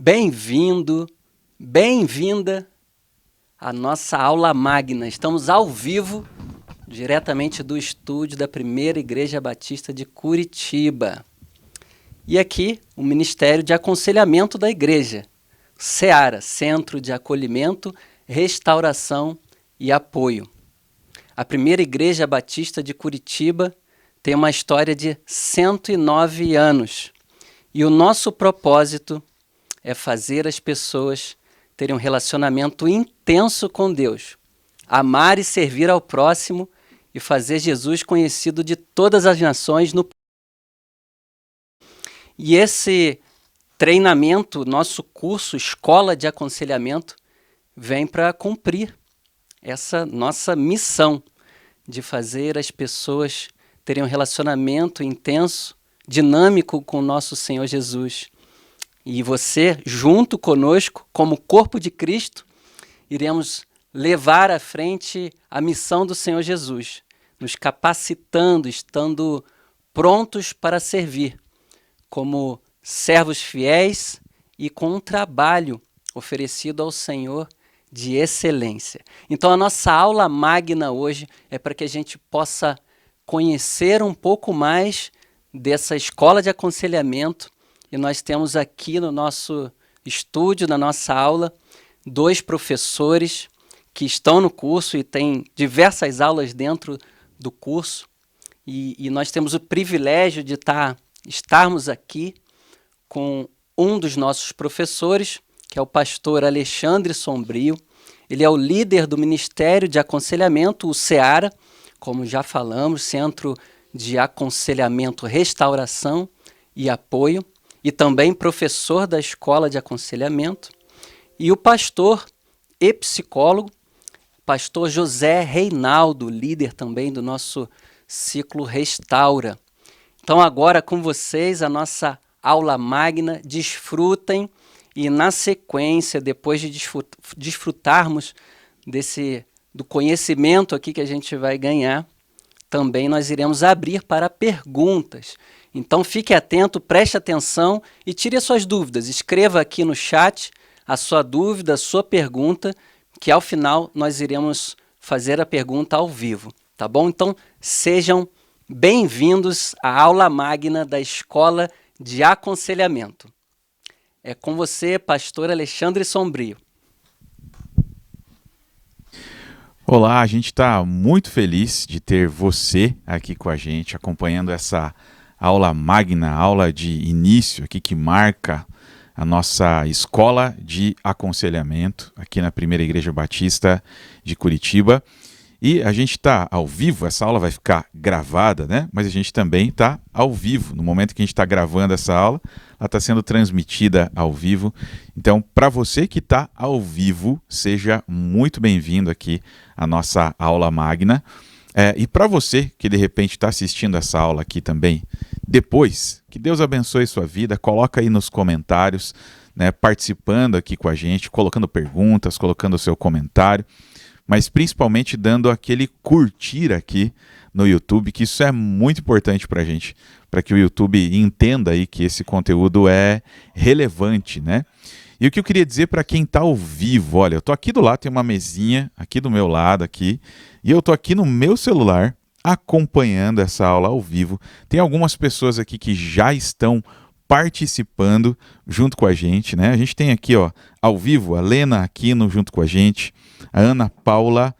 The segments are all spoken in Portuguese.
Bem-vindo, bem-vinda à nossa aula magna. Estamos ao vivo, diretamente do estúdio da Primeira Igreja Batista de Curitiba. E aqui, o Ministério de Aconselhamento da Igreja, Seara, Centro de Acolhimento, Restauração e Apoio. A Primeira Igreja Batista de Curitiba tem uma história de 109 anos. E o nosso propósito é fazer as pessoas terem um relacionamento intenso com Deus, amar e servir ao próximo e fazer Jesus conhecido de todas as nações. E esse treinamento, nosso curso, Escola de Aconselhamento, vem para cumprir essa nossa missão de fazer as pessoas terem um relacionamento intenso, dinâmico com o nosso Senhor Jesus. E você, junto conosco, como corpo de Cristo, iremos levar à frente a missão do Senhor Jesus, nos capacitando, estando prontos para servir, como servos fiéis e com um trabalho oferecido ao Senhor de excelência. Então a nossa aula magna hoje é para que a gente possa conhecer um pouco mais dessa escola de aconselhamento. E nós temos aqui no nosso estúdio, na nossa aula, 2 professores que estão no curso e têm diversas aulas dentro do curso. E nós temos o privilégio de estarmos aqui com um dos nossos professores, que é o pastor Alexandre Sombrio. Ele é o líder do Ministério de Aconselhamento, o Seara, como já falamos, Centro de Aconselhamento, Restauração e Apoio, e também professor da Escola de Aconselhamento, e o pastor e psicólogo, pastor José Reinaldo, líder também do nosso ciclo Restaura. Então agora com vocês a nossa aula magna, desfrutem e na sequência, depois de desfrutarmos do conhecimento aqui que a gente vai ganhar, também nós iremos abrir para perguntas. Então fique atento, preste atenção e tire as suas dúvidas. Escreva aqui no chat a sua dúvida, a sua pergunta, que ao final nós iremos fazer a pergunta ao vivo, tá bom? Então sejam bem-vindos à aula magna da Escola de Aconselhamento. É com você, pastor Alexandre Sombrio. Olá, a gente está muito feliz de ter você aqui com a gente, acompanhando essa aula magna, aula de início aqui que marca a nossa escola de aconselhamento aqui na Primeira Igreja Batista de Curitiba. E a gente está ao vivo, essa aula vai ficar gravada, né? Mas a gente também está ao vivo. No momento que a gente está gravando essa aula, ela está sendo transmitida ao vivo. Então, para você que está ao vivo, seja muito bem-vindo aqui à nossa aula magna. E para você que de repente está assistindo essa aula aqui também, depois, que Deus abençoe sua vida, coloca aí nos comentários, né, participando aqui com a gente, colocando perguntas, colocando o seu comentário, mas principalmente dando aquele curtir aqui no YouTube, que isso é muito importante para a gente, para que o YouTube entenda aí que esse conteúdo é relevante, né? E o que eu queria dizer para quem está ao vivo, olha, eu estou aqui do lado, tem uma mesinha aqui do meu lado aqui, e eu estou aqui no meu celular acompanhando essa aula ao vivo. Tem algumas pessoas aqui que já estão participando junto com a gente, né? A gente tem aqui, ó, ao vivo, a Lena Aquino junto com a gente, a Ana Paula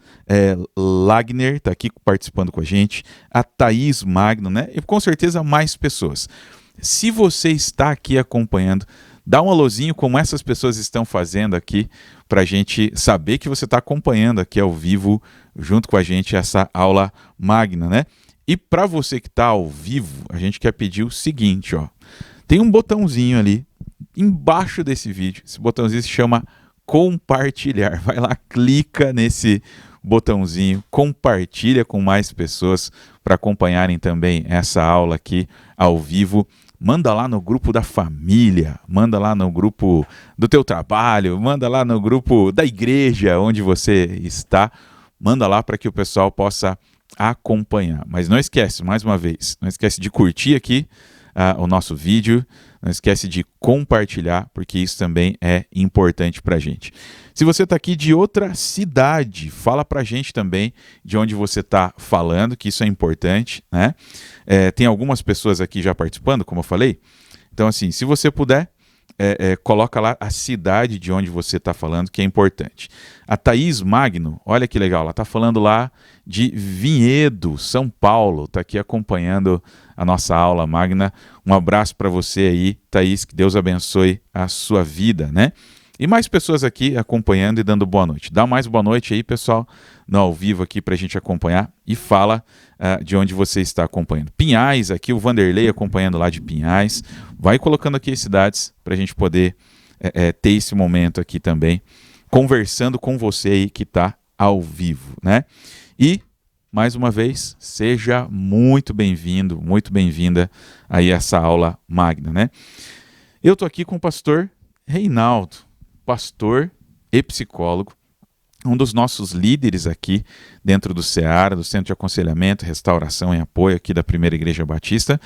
Lagner está aqui participando com a gente, a Thaís Magno, né? E com certeza mais pessoas. Se você está aqui acompanhando, dá um alôzinho como essas pessoas estão fazendo aqui para a gente saber que você está acompanhando aqui ao vivo junto com a gente essa aula magna, né? E para você que está ao vivo, a gente quer pedir o seguinte, ó. Tem um botãozinho ali embaixo desse vídeo, esse botãozinho se chama compartilhar. Vai lá, clica nesse botãozinho, compartilha com mais pessoas para acompanharem também essa aula aqui ao vivo. Manda lá no grupo da família, manda lá no grupo do teu trabalho, manda lá no grupo da igreja onde você está, manda lá para que o pessoal possa acompanhar. Mas não esquece, mais uma vez, não esquece de curtir aqui o nosso vídeo. Não esquece de compartilhar, porque isso também é importante para a gente. Se você está aqui de outra cidade, fala para a gente também de onde você está falando, que isso é importante, né? Tem algumas pessoas aqui já participando, como eu falei. Então, assim, se você puder, coloca lá a cidade de onde você está falando, que é importante. A Thaís Magno, olha que legal, ela está falando lá de Vinhedo, São Paulo, está aqui acompanhando a nossa aula magna. Um abraço para você aí, Thaís, que Deus abençoe a sua vida, né? E mais pessoas aqui acompanhando e dando boa noite. Dá mais boa noite aí, pessoal, no ao vivo aqui para a gente acompanhar e fala de onde você está acompanhando. Pinhais, aqui o Vanderlei acompanhando lá de Pinhais. Vai colocando aqui as cidades para a gente poder ter esse momento aqui também, conversando com você aí que está ao vivo, né? E, mais uma vez, seja muito bem-vindo, muito bem-vinda aí a essa aula magna, né? Eu estou aqui com o pastor Reinaldo, pastor e psicólogo, um dos nossos líderes aqui dentro do Seara, do Centro de Aconselhamento, Restauração e Apoio aqui da Primeira Igreja Batista.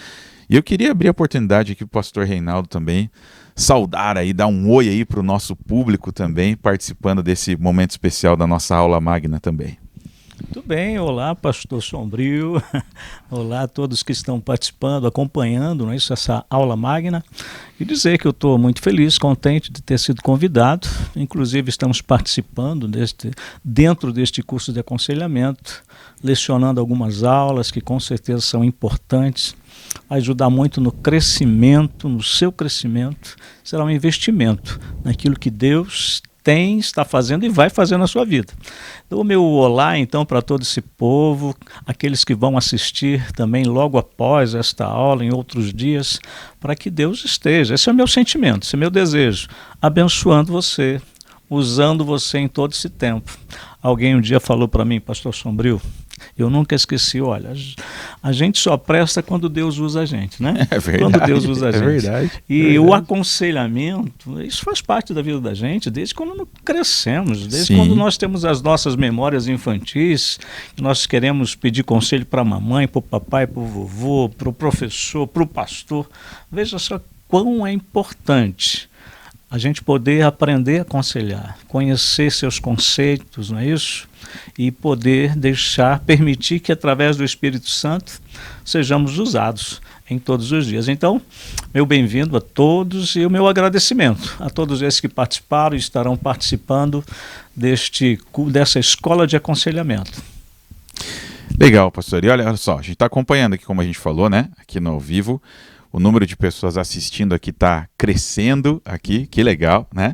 E eu queria abrir a oportunidade aqui para o pastor Reinaldo também saudar aí, dar um oi aí para o nosso público também, participando desse momento especial da nossa aula magna também. Muito bem, olá pastor Sombrio, olá a todos que estão participando, acompanhando, não é isso, essa aula magna, e dizer que eu estou muito feliz, contente de ter sido convidado, inclusive estamos participando dentro deste curso de aconselhamento, lecionando algumas aulas que com certeza são importantes, ajudar muito no crescimento, no seu crescimento, será um investimento naquilo que Deus está fazendo e vai fazer na sua vida. Então, o meu olá, então, para todo esse povo, aqueles que vão assistir também logo após esta aula, em outros dias, para que Deus esteja, esse é o meu sentimento, esse é o meu desejo, abençoando você, usando você em todo esse tempo. Alguém um dia falou para mim, pastor Sombrio, eu nunca esqueci, olha, a gente só presta quando Deus usa a gente, né? É verdade, quando Deus usa a gente. É verdade. E o aconselhamento, isso faz parte da vida da gente, desde quando crescemos, desde Sim. quando nós temos as nossas memórias infantis, nós queremos pedir conselho para a mamãe, para o papai, para o vovô, para o professor, para o pastor. Veja só quão é importante a gente poder aprender a aconselhar, conhecer seus conceitos, não é isso? E poder permitir que através do Espírito Santo sejamos usados em todos os dias. Então, meu bem-vindo a todos e o meu agradecimento a todos esses que participaram e estarão participando dessa escola de aconselhamento. Legal, pastor. E olha só, a gente está acompanhando aqui, como a gente falou, né? Aqui no ao vivo. O número de pessoas assistindo aqui está crescendo aqui, que legal, né?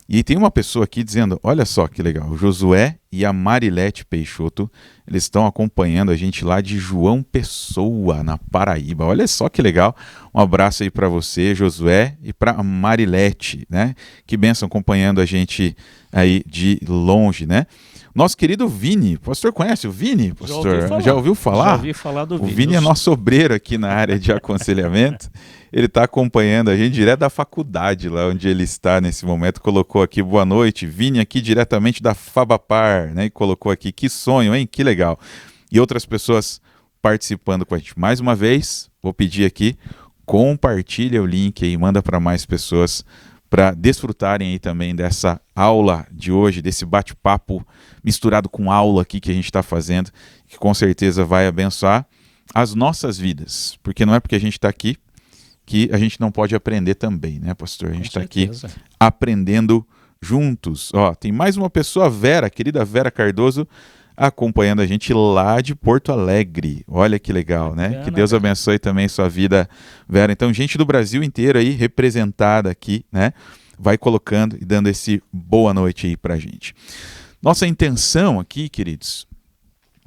E tem uma pessoa aqui dizendo, olha só que legal, o Josué e a Marilete Peixoto, eles estão acompanhando a gente lá de João Pessoa, na Paraíba. Olha só que legal, um abraço aí para você, Josué, e para a Marilete, né? Que bênção acompanhando a gente aí de longe, né? Nosso querido Vini, o pastor conhece o Vini, pastor? Já ouviu falar? Já ouvi falar do Vini. O Vini é nosso obreiro aqui na área de aconselhamento. Ele está acompanhando a gente direto da faculdade, lá onde ele está nesse momento. Colocou aqui, boa noite, Vini aqui diretamente da Fabapar, né? E colocou aqui, que sonho, hein? Que legal. E outras pessoas participando com a gente. Mais uma vez, vou pedir aqui, compartilha o link aí, manda para mais pessoas para desfrutarem aí também dessa aula de hoje, desse bate-papo misturado com aula aqui que a gente está fazendo, que com certeza vai abençoar as nossas vidas, porque não é porque a gente está aqui que a gente não pode aprender também, né, pastor? A gente está aqui aprendendo juntos. Ó, tem mais uma pessoa, Vera, querida Vera Cardoso, acompanhando a gente lá de Porto Alegre. Olha que legal, né? Que Deus abençoe também sua vida, Vera. Então, gente do Brasil inteiro aí representada aqui, né? Vai colocando e dando esse boa noite aí pra gente. Nossa intenção aqui, queridos,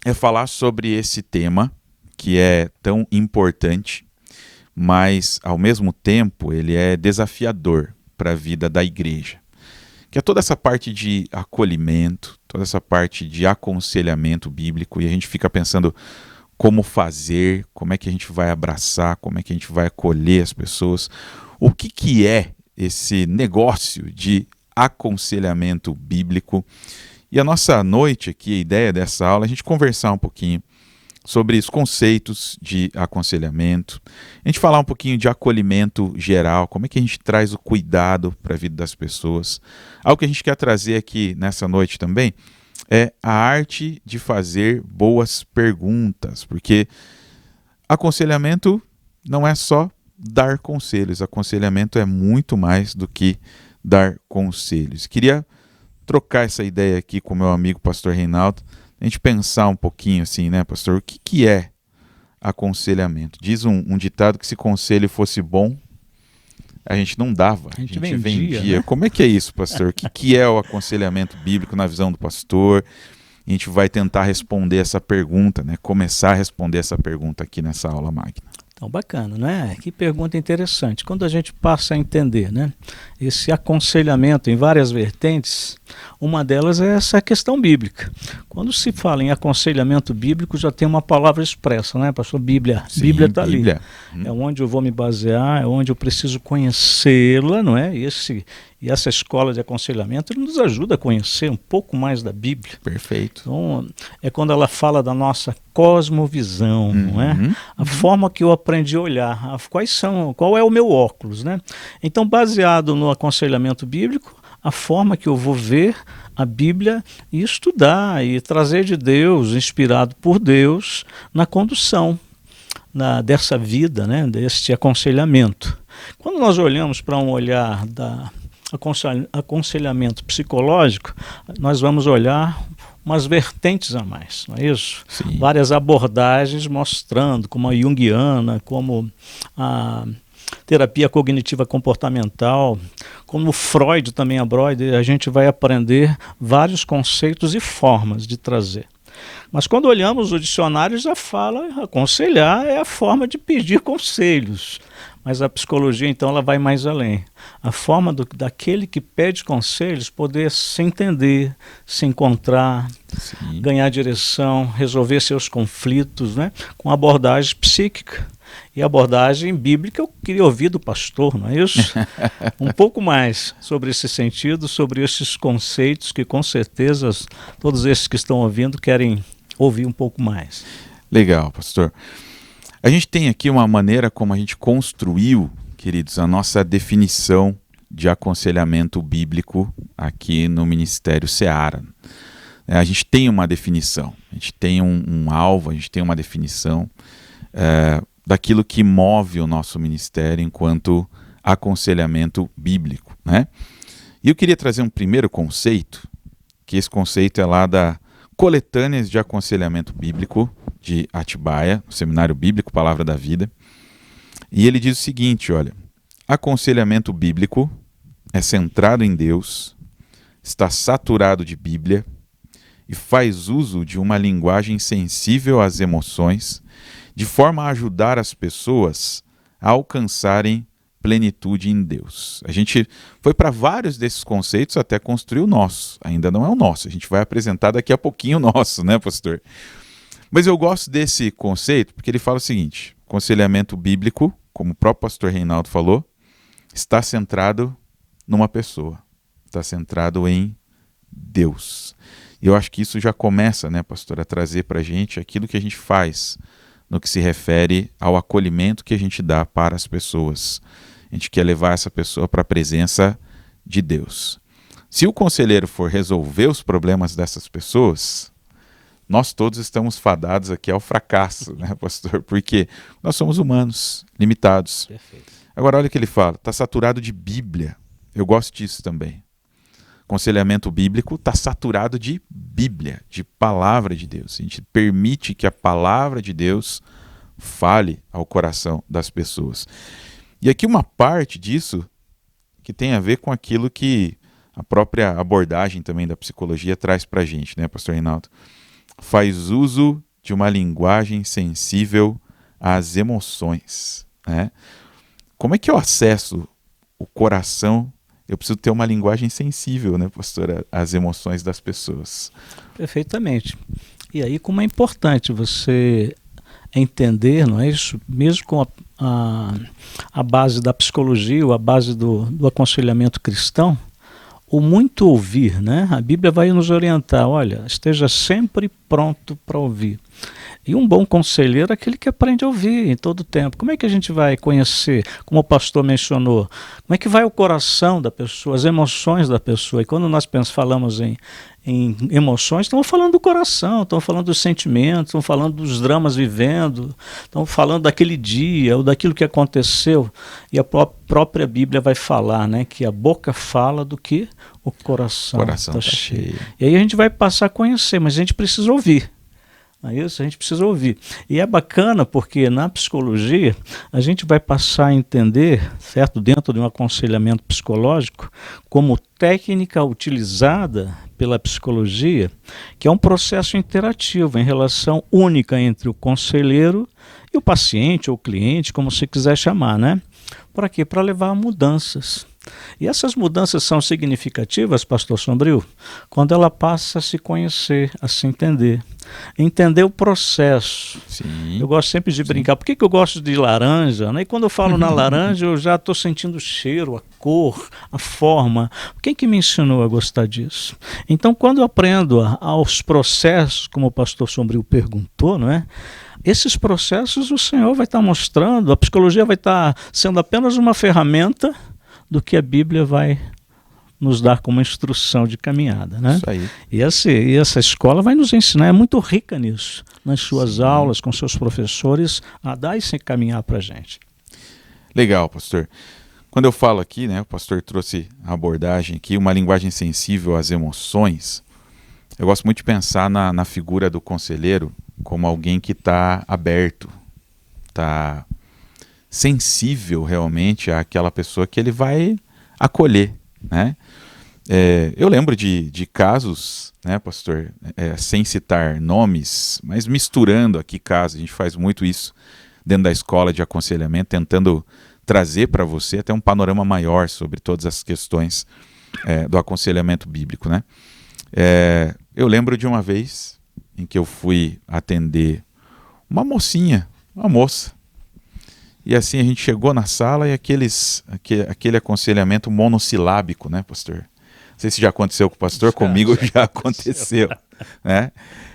é falar sobre esse tema que é tão importante, mas ao mesmo tempo ele é desafiador para a vida da igreja. Que é toda essa parte de acolhimento, toda essa parte de aconselhamento bíblico, e a gente fica pensando como fazer, como é que a gente vai abraçar, como é que a gente vai acolher as pessoas, o que é esse negócio de aconselhamento bíblico. E a nossa noite aqui, a ideia dessa aula, é a gente conversar um pouquinho sobre os conceitos de aconselhamento, a gente falar um pouquinho de acolhimento geral, como é que a gente traz o cuidado para a vida das pessoas. Algo que a gente quer trazer aqui nessa noite também é a arte de fazer boas perguntas, porque aconselhamento não é só dar conselhos, aconselhamento é muito mais do que dar conselhos. Queria trocar essa ideia aqui com o meu amigo pastor Reinaldo, a gente pensar um pouquinho assim, né, pastor, o que é aconselhamento? Diz um ditado que se conselho fosse bom, a gente não dava, a gente vendia. Né? Como é que é isso, pastor? O que é o aconselhamento bíblico na visão do pastor? A gente vai tentar responder essa pergunta, né? Começar a responder essa pergunta aqui nessa aula magna. Então, bacana, né? Que pergunta interessante. Quando a gente passa a entender, né, esse aconselhamento em várias vertentes, uma delas é essa questão bíblica. Quando se fala em aconselhamento bíblico, já tem uma palavra expressa, né, pastor? Bíblia. Sim, Bíblia está ali. É onde eu vou me basear, é onde eu preciso conhecê-la, não é? E essa escola de aconselhamento nos ajuda a conhecer um pouco mais da Bíblia. Perfeito. Então, é quando ela fala da nossa cosmovisão, não é? A forma que eu aprendi a olhar, qual é o meu óculos, né? Então, baseado no aconselhamento bíblico, a forma que eu vou ver a Bíblia e estudar e trazer de Deus, inspirado por Deus, na condução dessa vida, né? Deste aconselhamento. Quando nós olhamos para um olhar da aconselhamento psicológico, nós vamos olhar umas vertentes a mais, não é isso? Sim. Várias abordagens mostrando, como a junguiana, como a terapia cognitiva comportamental, como Freud também a gente vai aprender vários conceitos e formas de trazer. Mas quando olhamos o dicionário já fala, aconselhar é a forma de pedir conselhos. Mas a psicologia, então, ela vai mais além. A forma daquele que pede conselhos poder se entender, se encontrar, Sim. ganhar direção, resolver seus conflitos, né? Com abordagem psíquica. E a abordagem bíblica eu queria ouvir do pastor, não é isso? Um pouco mais sobre esse sentido, sobre esses conceitos que com certeza todos esses que estão ouvindo querem ouvir um pouco mais. Legal, pastor. A gente tem aqui uma maneira como a gente construiu, queridos, a nossa definição de aconselhamento bíblico aqui no Ministério Seara. A gente tem uma definição, a gente tem um alvo, a gente tem uma definição daquilo que move o nosso ministério enquanto aconselhamento bíblico, né? E eu queria trazer um primeiro conceito, que esse conceito é lá da Coletâneas de Aconselhamento Bíblico de Atibaia, o Seminário Bíblico Palavra da Vida. E ele diz o seguinte, olha, aconselhamento bíblico é centrado em Deus, está saturado de Bíblia e faz uso de uma linguagem sensível às emoções, de forma a ajudar as pessoas a alcançarem plenitude em Deus. A gente foi para vários desses conceitos até construir o nosso. Ainda não é o nosso, a gente vai apresentar daqui a pouquinho o nosso, né, pastor? Mas eu gosto desse conceito porque ele fala o seguinte, aconselhamento bíblico, como o próprio pastor Reinaldo falou, está centrado numa pessoa, está centrado em Deus. E eu acho que isso já começa, né, pastor, a trazer para a gente aquilo que a gente faz no que se refere ao acolhimento que a gente dá para as pessoas. A gente quer levar essa pessoa para a presença de Deus. Se o conselheiro for resolver os problemas dessas pessoas, nós todos estamos fadados aqui ao fracasso, né, pastor? Porque nós somos humanos, limitados. Perfeito. Agora, olha o que ele fala, está saturado de Bíblia. Eu gosto disso também. Aconselhamento bíblico está saturado de Bíblia, de palavra de Deus. A gente permite que a palavra de Deus fale ao coração das pessoas. E aqui uma parte disso que tem a ver com aquilo que a própria abordagem também da psicologia traz para a gente, né, pastor Reinaldo? Faz uso de uma linguagem sensível às emoções, né? Como é que eu acesso o coração? Eu preciso ter uma linguagem sensível, né, pastora, às emoções das pessoas. Perfeitamente. E aí como é importante você entender, não é isso? Mesmo com a base da psicologia, ou a base do aconselhamento cristão, o muito ouvir, né? A Bíblia vai nos orientar, olha, esteja sempre pronto para ouvir. E um bom conselheiro é aquele que aprende a ouvir em todo tempo. Como é que a gente vai conhecer, como o pastor mencionou, como é que vai o coração da pessoa, as emoções da pessoa? E quando nós falamos em emoções, estamos falando do coração, estamos falando dos sentimentos, estamos falando dos dramas vivendo, estamos falando daquele dia ou daquilo que aconteceu. E a própria Bíblia vai falar, né, que a boca fala do que o coração está cheio. E aí a gente vai passar a conhecer, mas a gente precisa ouvir. É isso, a gente precisa ouvir. E é bacana porque na psicologia a gente vai passar a entender, certo, dentro de um aconselhamento psicológico, como técnica utilizada pela psicologia, que é um processo interativo em relação única entre o conselheiro e o paciente ou o cliente, como você quiser chamar, né? Para quê? Para levar a mudanças. E essas mudanças são significativas, pastor Sombrio, quando ela passa a se conhecer, a se entender o processo. Sim. Eu gosto sempre de brincar. Por que eu gosto de laranja? Né? E quando eu falo na laranja, eu já estou sentindo o cheiro, a cor, a forma. Quem que me ensinou a gostar disso? Então, quando eu aprendo aos processos, como o pastor Sombrio perguntou, não é? Esses processos o Senhor vai estar mostrando, a psicologia vai estar sendo apenas uma ferramenta do que a Bíblia vai nos dar como instrução de caminhada, né? Isso aí. E essa escola vai nos ensinar, é muito rica nisso, nas suas aulas, com seus professores, a dar esse caminhar para a gente. Legal, pastor. Quando eu falo aqui, né, o pastor trouxe a abordagem aqui, uma linguagem sensível às emoções, eu gosto muito de pensar na figura do conselheiro como alguém que está aberto, está sensível realmente àquela pessoa que ele vai acolher, né? Eu lembro de casos, né, pastor, sem citar nomes, mas misturando aqui casos, a gente faz muito isso dentro da escola de aconselhamento, tentando trazer para você até um panorama maior sobre todas as questões do aconselhamento bíblico, né? Eu lembro de uma vez em que eu fui atender uma moça, e assim a gente chegou na sala e aquele aconselhamento monossilábico, né, pastor? Não sei se já aconteceu com o pastor, comigo já aconteceu, né?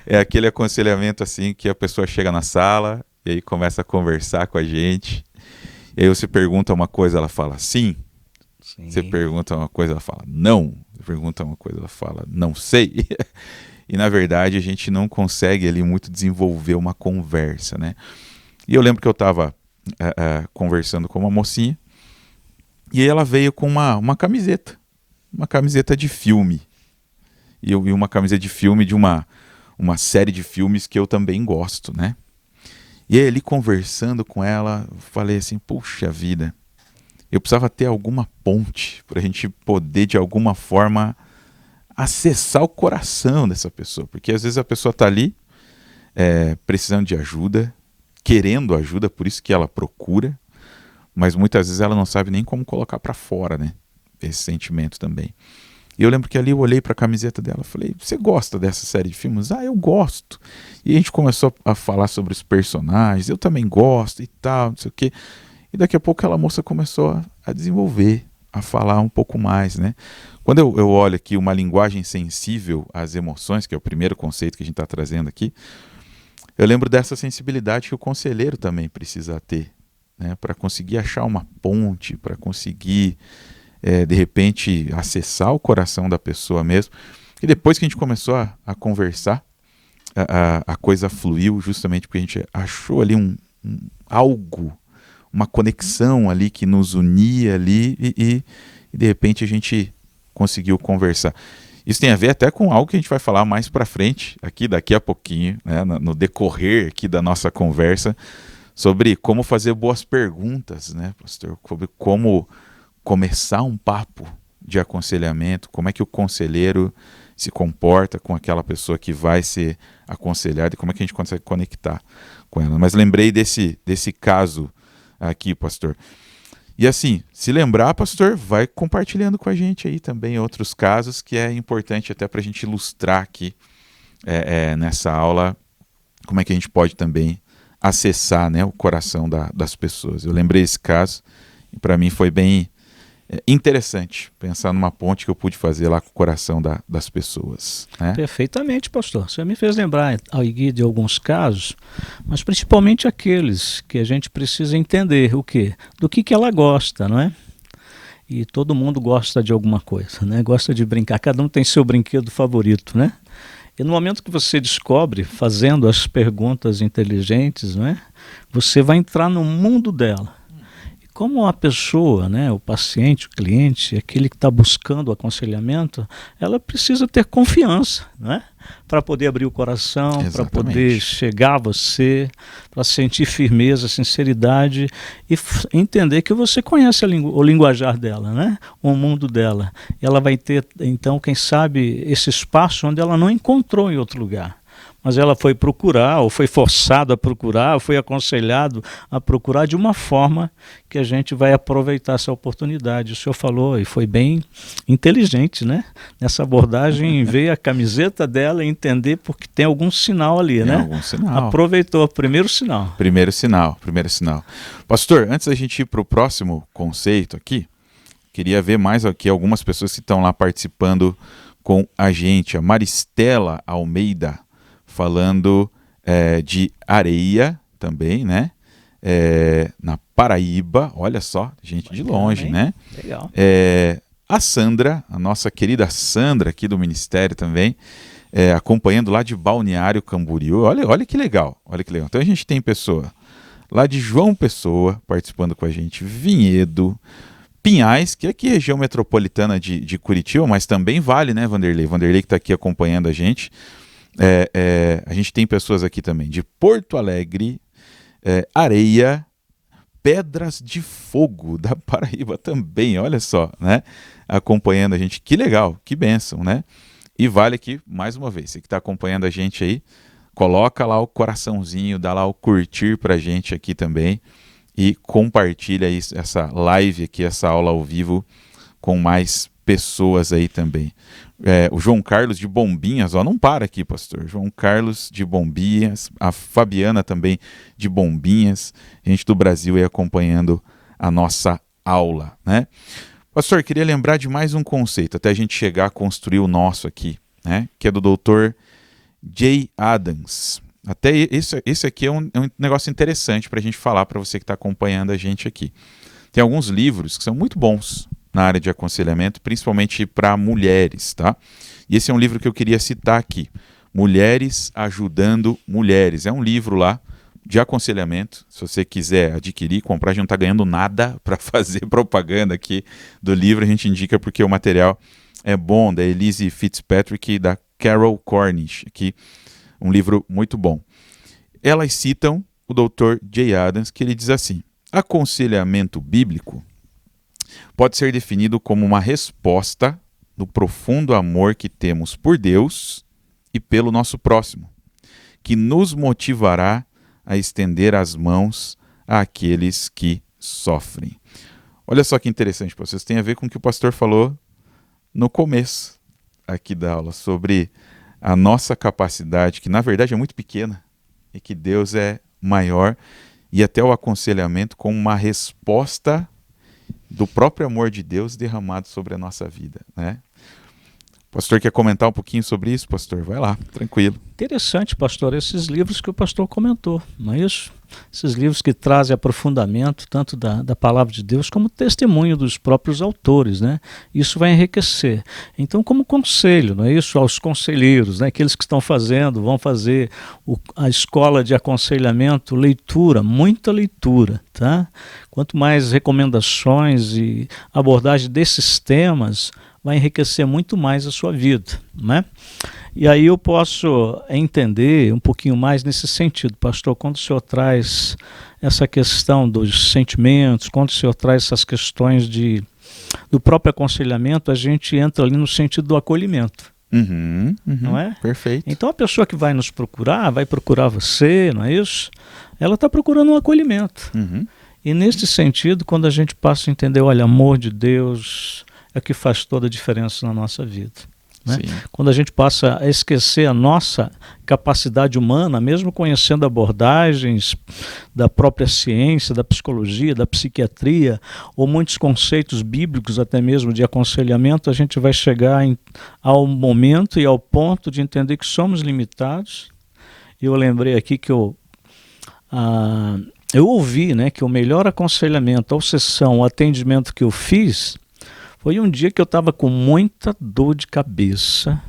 É aquele aconselhamento assim que a pessoa chega na sala e aí começa a conversar com a gente, e aí você pergunta uma coisa, ela fala sim. Você pergunta uma coisa, ela fala não. Você pergunta uma coisa, ela fala não sei. E na verdade a gente não consegue ali muito desenvolver uma conversa, né? E eu lembro que eu estava conversando com uma mocinha, e aí ela veio com uma camiseta de filme, e uma camiseta de filme de uma série de filmes que eu também gosto, né? E aí ali conversando com ela, eu falei assim, puxa vida, eu precisava ter alguma ponte para a gente poder de alguma forma acessar o coração dessa pessoa, porque às vezes a pessoa está ali precisando de ajuda, querendo ajuda, por isso que ela procura, mas muitas vezes ela não sabe nem como colocar para fora, né, esse sentimento também. E eu lembro que ali eu olhei para a camiseta dela e falei, você gosta dessa série de filmes? Ah, eu gosto. E a gente começou a falar sobre os personagens, eu também gosto e tal, não sei o quê. E daqui a pouco aquela moça começou a desenvolver, a falar um pouco mais, né? Quando eu olho aqui uma linguagem sensível às emoções, que é o primeiro conceito que a gente está trazendo aqui, eu lembro dessa sensibilidade que o conselheiro também precisa ter, né? Para conseguir achar uma ponte, para conseguir, de repente, acessar o coração da pessoa mesmo. E depois que a gente começou a conversar, a coisa fluiu justamente porque a gente achou ali algo, uma conexão ali que nos unia ali e de repente a gente conseguiu conversar. Isso tem a ver até com algo que a gente vai falar mais para frente, daqui a pouquinho, né, no decorrer aqui da nossa conversa, sobre como fazer boas perguntas, né, pastor? Sobre como começar um papo de aconselhamento, como é que o conselheiro se comporta com aquela pessoa que vai ser aconselhada e como é que a gente consegue conectar com ela. Mas lembrei desse caso aqui, pastor. E assim, se lembrar, pastor, vai compartilhando com a gente aí também outros casos que é importante até para a gente ilustrar aqui nessa aula como é que a gente pode também acessar, né, o coração das pessoas. Eu lembrei esse caso e para mim foi bem interessante pensar numa ponte que eu pude fazer lá com o coração das pessoas, né? Perfeitamente, pastor. Você me fez lembrar aí de alguns casos, mas principalmente aqueles que a gente precisa entender o quê? Do que ela gosta, não é? E todo mundo gosta de alguma coisa, né? Gosta de brincar, cada um tem seu brinquedo favorito, né? E no momento que você descobre, fazendo as perguntas inteligentes, não é? Você vai entrar no mundo dela. E como a pessoa, né, o paciente, o cliente, aquele que está buscando o aconselhamento, ela precisa ter confiança, não é? Para poder abrir o coração, para poder chegar a você, para sentir firmeza, sinceridade e entender que você conhece o linguajar dela, né? O mundo dela. E ela vai ter, então, quem sabe, esse espaço onde ela não encontrou em outro lugar. Mas ela foi procurar, ou foi forçada a procurar, ou foi aconselhado a procurar de uma forma que a gente vai aproveitar essa oportunidade. O senhor falou, e foi bem inteligente, né? Nessa abordagem, ver a camiseta dela e entender porque tem algum sinal ali, né? Algum sinal. Aproveitou o primeiro sinal. Primeiro sinal. Pastor, antes da gente ir para o próximo conceito aqui, queria ver mais aqui algumas pessoas que estão lá participando com a gente. A Maristela Almeida, falando de areia também, né? Na Paraíba, olha só, gente de longe, né? Legal. A Sandra, a nossa querida Sandra aqui do Ministério também, acompanhando lá de Balneário Camboriú. Olha que legal, olha que legal. Então a gente tem pessoa lá de João Pessoa participando com a gente, Vinhedo, Pinhais, que é aqui região metropolitana de Curitiba, mas também vale, né, Vanderlei? Vanderlei que está aqui acompanhando a gente. A gente tem pessoas aqui também de Porto Alegre, Areia, Pedras de Fogo da Paraíba também, olha só, né? Acompanhando a gente, que legal, que bênção, né? E vale aqui, mais uma vez, você que está acompanhando a gente aí, coloca lá o coraçãozinho, dá lá o curtir pra gente aqui também e compartilha aí essa live aqui, essa aula ao vivo com mais pessoas aí também. O João Carlos de Bombinhas, não para aqui, pastor. João Carlos de Bombinhas, a Fabiana também de Bombinhas, gente do Brasil aí acompanhando a nossa aula, né? Pastor, queria lembrar de mais um conceito, até a gente chegar a construir o nosso aqui, né? Que é do Dr. Jay Adams. Até esse aqui é um negócio interessante para a gente falar para você que está acompanhando a gente aqui. Tem alguns livros que são muito bons na área de aconselhamento, principalmente para mulheres, tá? E esse é um livro que eu queria citar aqui, Mulheres Ajudando Mulheres. É um livro lá de aconselhamento, se você quiser adquirir, comprar, a gente não está ganhando nada para fazer propaganda aqui do livro, a gente indica porque o material é bom, da Elise Fitzpatrick e da Carol Cornish, aqui, um livro muito bom. Elas citam o Dr. Jay Adams, que ele diz assim: aconselhamento bíblico pode ser definido como uma resposta do profundo amor que temos por Deus e pelo nosso próximo, que nos motivará a estender as mãos àqueles que sofrem. Olha só que interessante, vocês tem a ver com o que o pastor falou no começo aqui da aula, sobre a nossa capacidade, que na verdade é muito pequena, e que Deus é maior, e até o aconselhamento como uma resposta do próprio amor de Deus derramado sobre a nossa vida, né? O pastor quer comentar um pouquinho sobre isso, pastor? Vai lá, tranquilo. Interessante, pastor, esses livros que o pastor comentou, não é isso? Esses livros que trazem aprofundamento tanto da palavra de Deus como testemunho dos próprios autores, né? Isso vai enriquecer. Então, como conselho, não é isso? Aos conselheiros, né? Aqueles que estão fazendo, vão fazer a escola de aconselhamento, leitura, muita leitura, tá? Quanto mais recomendações e abordagem desses temas, vai enriquecer muito mais a sua vida, né? E aí eu posso entender um pouquinho mais nesse sentido, pastor, quando o senhor traz essa questão dos sentimentos, quando o senhor traz essas questões do próprio aconselhamento, a gente entra ali no sentido do acolhimento. Não é? Perfeito. Então a pessoa que vai nos procurar, vai procurar você, não é isso? Ela está procurando um acolhimento. E nesse sentido, quando a gente passa a entender, olha, amor de Deus é o que faz toda a diferença na nossa vida. né? Sim. Quando a gente passa a esquecer a nossa capacidade humana, mesmo conhecendo abordagens da própria ciência, da psicologia, da psiquiatria, ou muitos conceitos bíblicos até mesmo de aconselhamento, a gente vai chegar ao momento e ao ponto de entender que somos limitados. Eu lembrei aqui que eu ouvi, né, que o melhor aconselhamento, a sessão, o atendimento que eu fiz foi um dia que eu estava com muita dor de cabeça,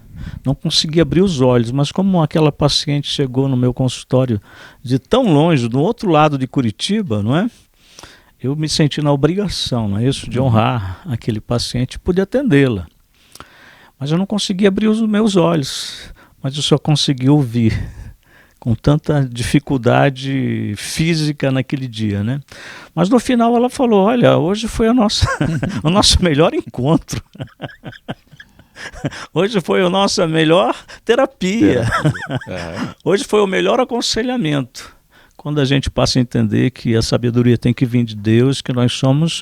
não conseguia abrir os olhos, mas como aquela paciente chegou no meu consultório de tão longe, do outro lado de Curitiba, não é? Eu me senti na obrigação, não é isso, de honrar aquele paciente e pude atendê-la. Mas eu não conseguia abrir os meus olhos, mas eu só consegui ouvir, com tanta dificuldade física naquele dia, né? Mas no final ela falou, olha, hoje foi o nosso melhor encontro. Hoje foi a nossa melhor terapia. Hoje foi o melhor aconselhamento. Quando a gente passa a entender que a sabedoria tem que vir de Deus, que nós somos...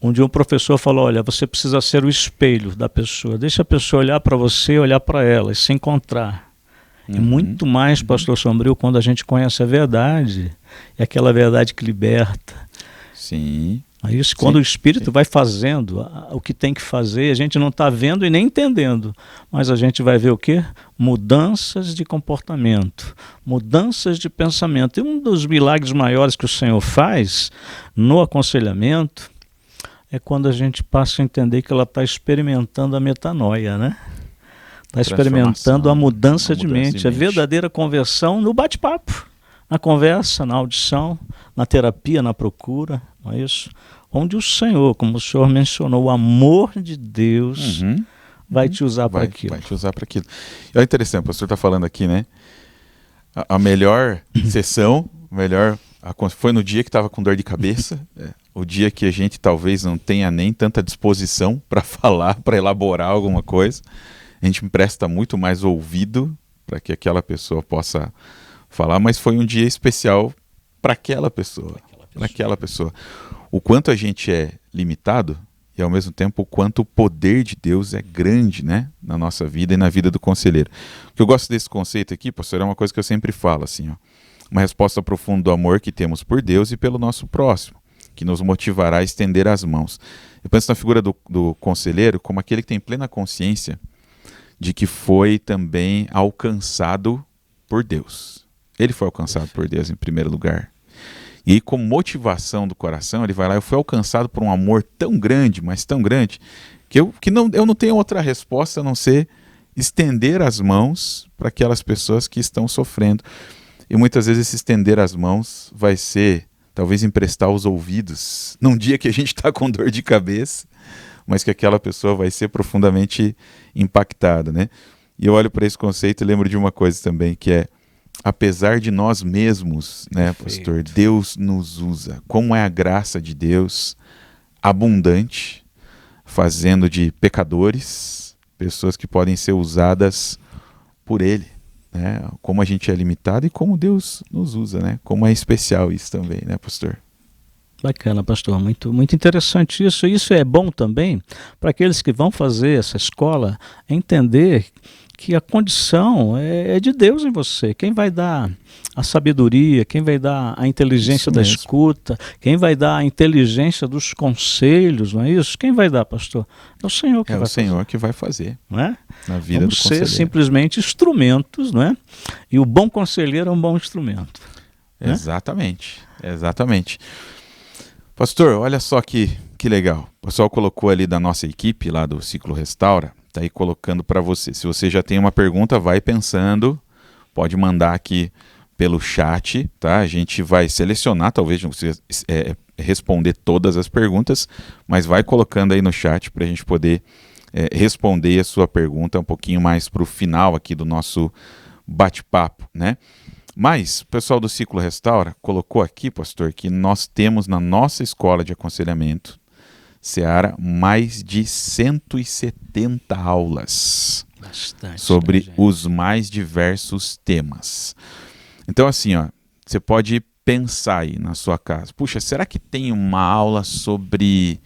Um dia um professor falou, olha, você precisa ser o espelho da pessoa. Deixa a pessoa olhar para você, olhar para ela e se encontrar. E muito mais, pastor Sombrio, quando a gente conhece a verdade, é aquela verdade que liberta. Sim. É isso, quando o Espírito vai fazendo o que tem que fazer, a gente não está vendo e nem entendendo, mas a gente vai ver o quê? Mudanças de comportamento, mudanças de pensamento. E um dos milagres maiores que o Senhor faz no aconselhamento é quando a gente passa a entender que ela está experimentando a metanoia, né? Está experimentando a mudança de mente, a verdadeira conversão no bate-papo, na conversa, na audição, na terapia, na procura, não é isso? Onde o Senhor, como o Senhor mencionou, o amor de Deus vai te usar para aquilo. Vai te usar para aquilo. E olha, interessante, o pastor está falando aqui, né? A melhor sessão, foi no dia que estava com dor de cabeça, o dia que a gente talvez não tenha nem tanta disposição para falar, para elaborar alguma coisa. A gente empresta muito mais ouvido para que aquela pessoa possa falar, mas foi um dia especial para aquela pessoa. O quanto a gente é limitado e, ao mesmo tempo, o quanto o poder de Deus é grande, né, na nossa vida e na vida do conselheiro. O que eu gosto desse conceito aqui, pastor, é uma coisa que eu sempre falo, assim, ó, uma resposta profunda do amor que temos por Deus e pelo nosso próximo, que nos motivará a estender as mãos. Eu penso na figura do conselheiro como aquele que tem plena consciência de que foi também alcançado por Deus. Ele foi alcançado por Deus em primeiro lugar. E aí, como motivação do coração, ele vai lá, eu fui alcançado por um amor tão grande, mas tão grande, que eu não tenho outra resposta a não ser estender as mãos para aquelas pessoas que estão sofrendo. E muitas vezes esse estender as mãos vai ser, talvez, emprestar os ouvidos, num dia que a gente está com dor de cabeça, mas que aquela pessoa vai ser profundamente impactada, né? E eu olho para esse conceito e lembro de uma coisa também, que é, apesar de nós mesmos, né, pastor, Deus nos usa. Como é a graça de Deus abundante, fazendo de pecadores pessoas que podem ser usadas por Ele, né? Como a gente é limitado e como Deus nos usa, né? Como é especial isso também, né, pastor? Bacana, pastor, muito, muito interessante isso. Isso é bom também para aqueles que vão fazer essa escola entender que a condição é de Deus em você. Quem vai dar a sabedoria, quem vai dar a inteligência da escuta, quem vai dar a inteligência dos conselhos, não é isso? Quem vai dar, pastor? É o Senhor que vai fazer. É o Senhor que vai fazer, não é? Na vida do conselheiro. Vamos ser simplesmente instrumentos, não é? E o bom conselheiro é um bom instrumento. Exatamente, exatamente. Pastor, olha só que legal. O pessoal colocou ali da nossa equipe, lá do Ciclo Restaura, está aí colocando para você. Se você já tem uma pergunta, vai pensando, pode mandar aqui pelo chat, tá? A gente vai selecionar, talvez não você responder todas as perguntas, mas vai colocando aí no chat para a gente poder responder a sua pergunta um pouquinho mais para o final aqui do nosso bate-papo, né? Mas o pessoal do Ciclo Restaura colocou aqui, pastor, que nós temos na nossa escola de aconselhamento Seara mais de 170 aulas. Bastante, sobre né, os mais diversos temas. Então, assim, ó, você pode pensar aí na sua casa. Puxa, será que tem uma aula sobre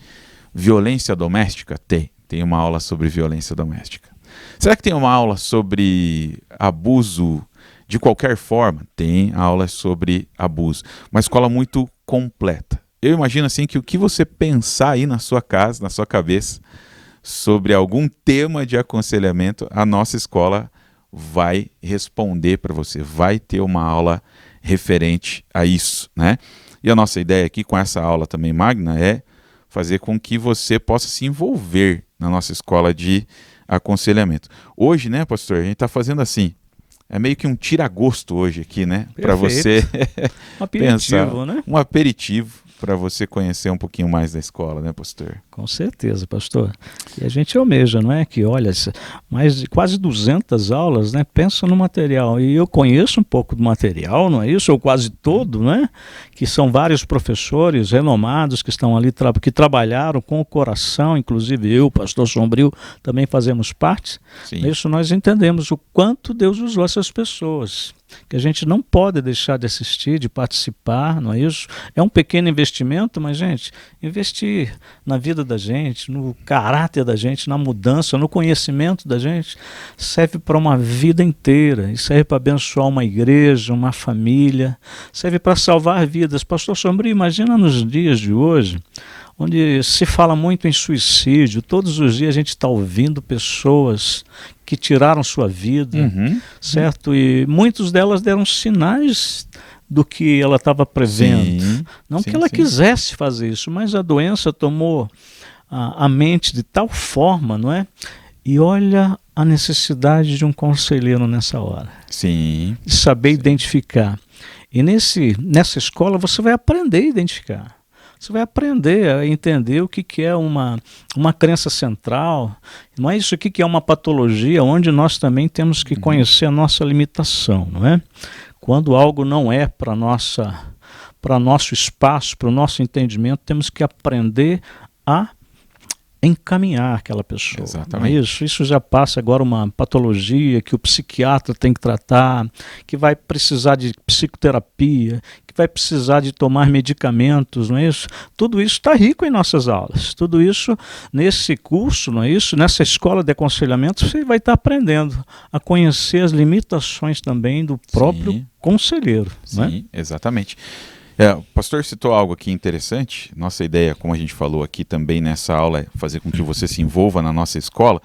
violência doméstica? Tem uma aula sobre violência doméstica. Será que tem uma aula sobre abuso de qualquer forma? Tem aulas sobre abuso. Uma escola muito completa. Eu imagino assim que o que você pensar aí na sua casa, na sua cabeça, sobre algum tema de aconselhamento, a nossa escola vai responder para você, vai ter uma aula referente a isso, né? E a nossa ideia aqui com essa aula também magna é fazer com que você possa se envolver na nossa escola de aconselhamento. Hoje, né, pastor, a gente está fazendo assim, é meio que um tira-gosto hoje aqui, né? Para você pensar, né? Um aperitivo para você conhecer um pouquinho mais da escola, né, pastor? Com certeza, pastor. E a gente almeja, não é? Que olha, mais de quase 200 aulas, né? Pensa no material. E eu conheço um pouco do material, não é isso? Ou quase todo, né? Que são vários professores renomados que estão ali, que trabalharam com o coração, inclusive eu, pastor Sombrio, também fazemos parte. Sim. Isso nós entendemos o quanto Deus usou essas pessoas, que a gente não pode deixar de assistir, de participar, não é isso? É um pequeno investimento, mas, gente, investir na vida da gente, no caráter da gente, na mudança, no conhecimento da gente, serve para uma vida inteira, e serve para abençoar uma igreja, uma família, serve para salvar vidas. Pastor Sombrio, imagina nos dias de hoje, onde se fala muito em suicídio, todos os dias a gente está ouvindo pessoas que tiraram sua vida, certo? E muitas delas deram sinais do que ela estava prevendo. Não que ela quisesse fazer isso, mas a doença tomou a mente de tal forma, não é? E olha a necessidade de um conselheiro nessa hora. Sim. De saber identificar. E nessa escola você vai aprender a identificar. Você vai aprender a entender o que é uma crença central, não é isso aqui que é uma patologia, onde nós também temos que conhecer a nossa limitação, não é? Quando algo não é para nosso espaço, para o nosso entendimento, temos que aprender a encaminhar aquela pessoa. Exatamente. Não é isso? Isso já passa agora uma patologia que o psiquiatra tem que tratar, que vai precisar de psicoterapia, que vai precisar de tomar medicamentos, não é isso? Tudo isso está rico em nossas aulas. Tudo isso nesse curso, não é isso? Nessa escola de aconselhamento você vai estar aprendendo a conhecer as limitações também do próprio conselheiro. Sim, não é? Exatamente. O pastor citou algo aqui interessante. Nossa ideia, como a gente falou aqui também nessa aula, é fazer com que você se envolva na nossa escola.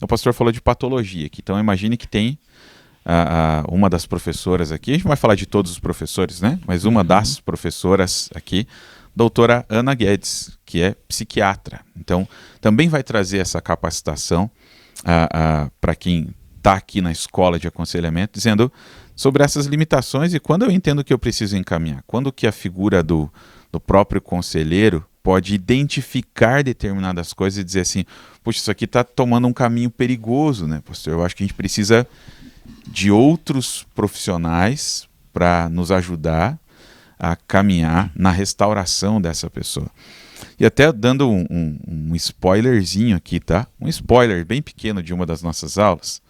O pastor falou de patologia aqui. Então imagine que tem uma das professoras aqui, a gente vai falar de todos os professores, né? Mas uma das professoras aqui, doutora Ana Guedes, que é psiquiatra. Então também vai trazer essa capacitação para quem está aqui na escola de aconselhamento, dizendo sobre essas limitações e quando eu entendo que eu preciso encaminhar, quando que a figura do próprio conselheiro pode identificar determinadas coisas e dizer assim, puxa, isso aqui está tomando um caminho perigoso, né, pastor? Eu acho que a gente precisa de outros profissionais para nos ajudar a caminhar na restauração dessa pessoa. E até dando um spoilerzinho aqui, tá? Um spoiler bem pequeno de uma das nossas aulas,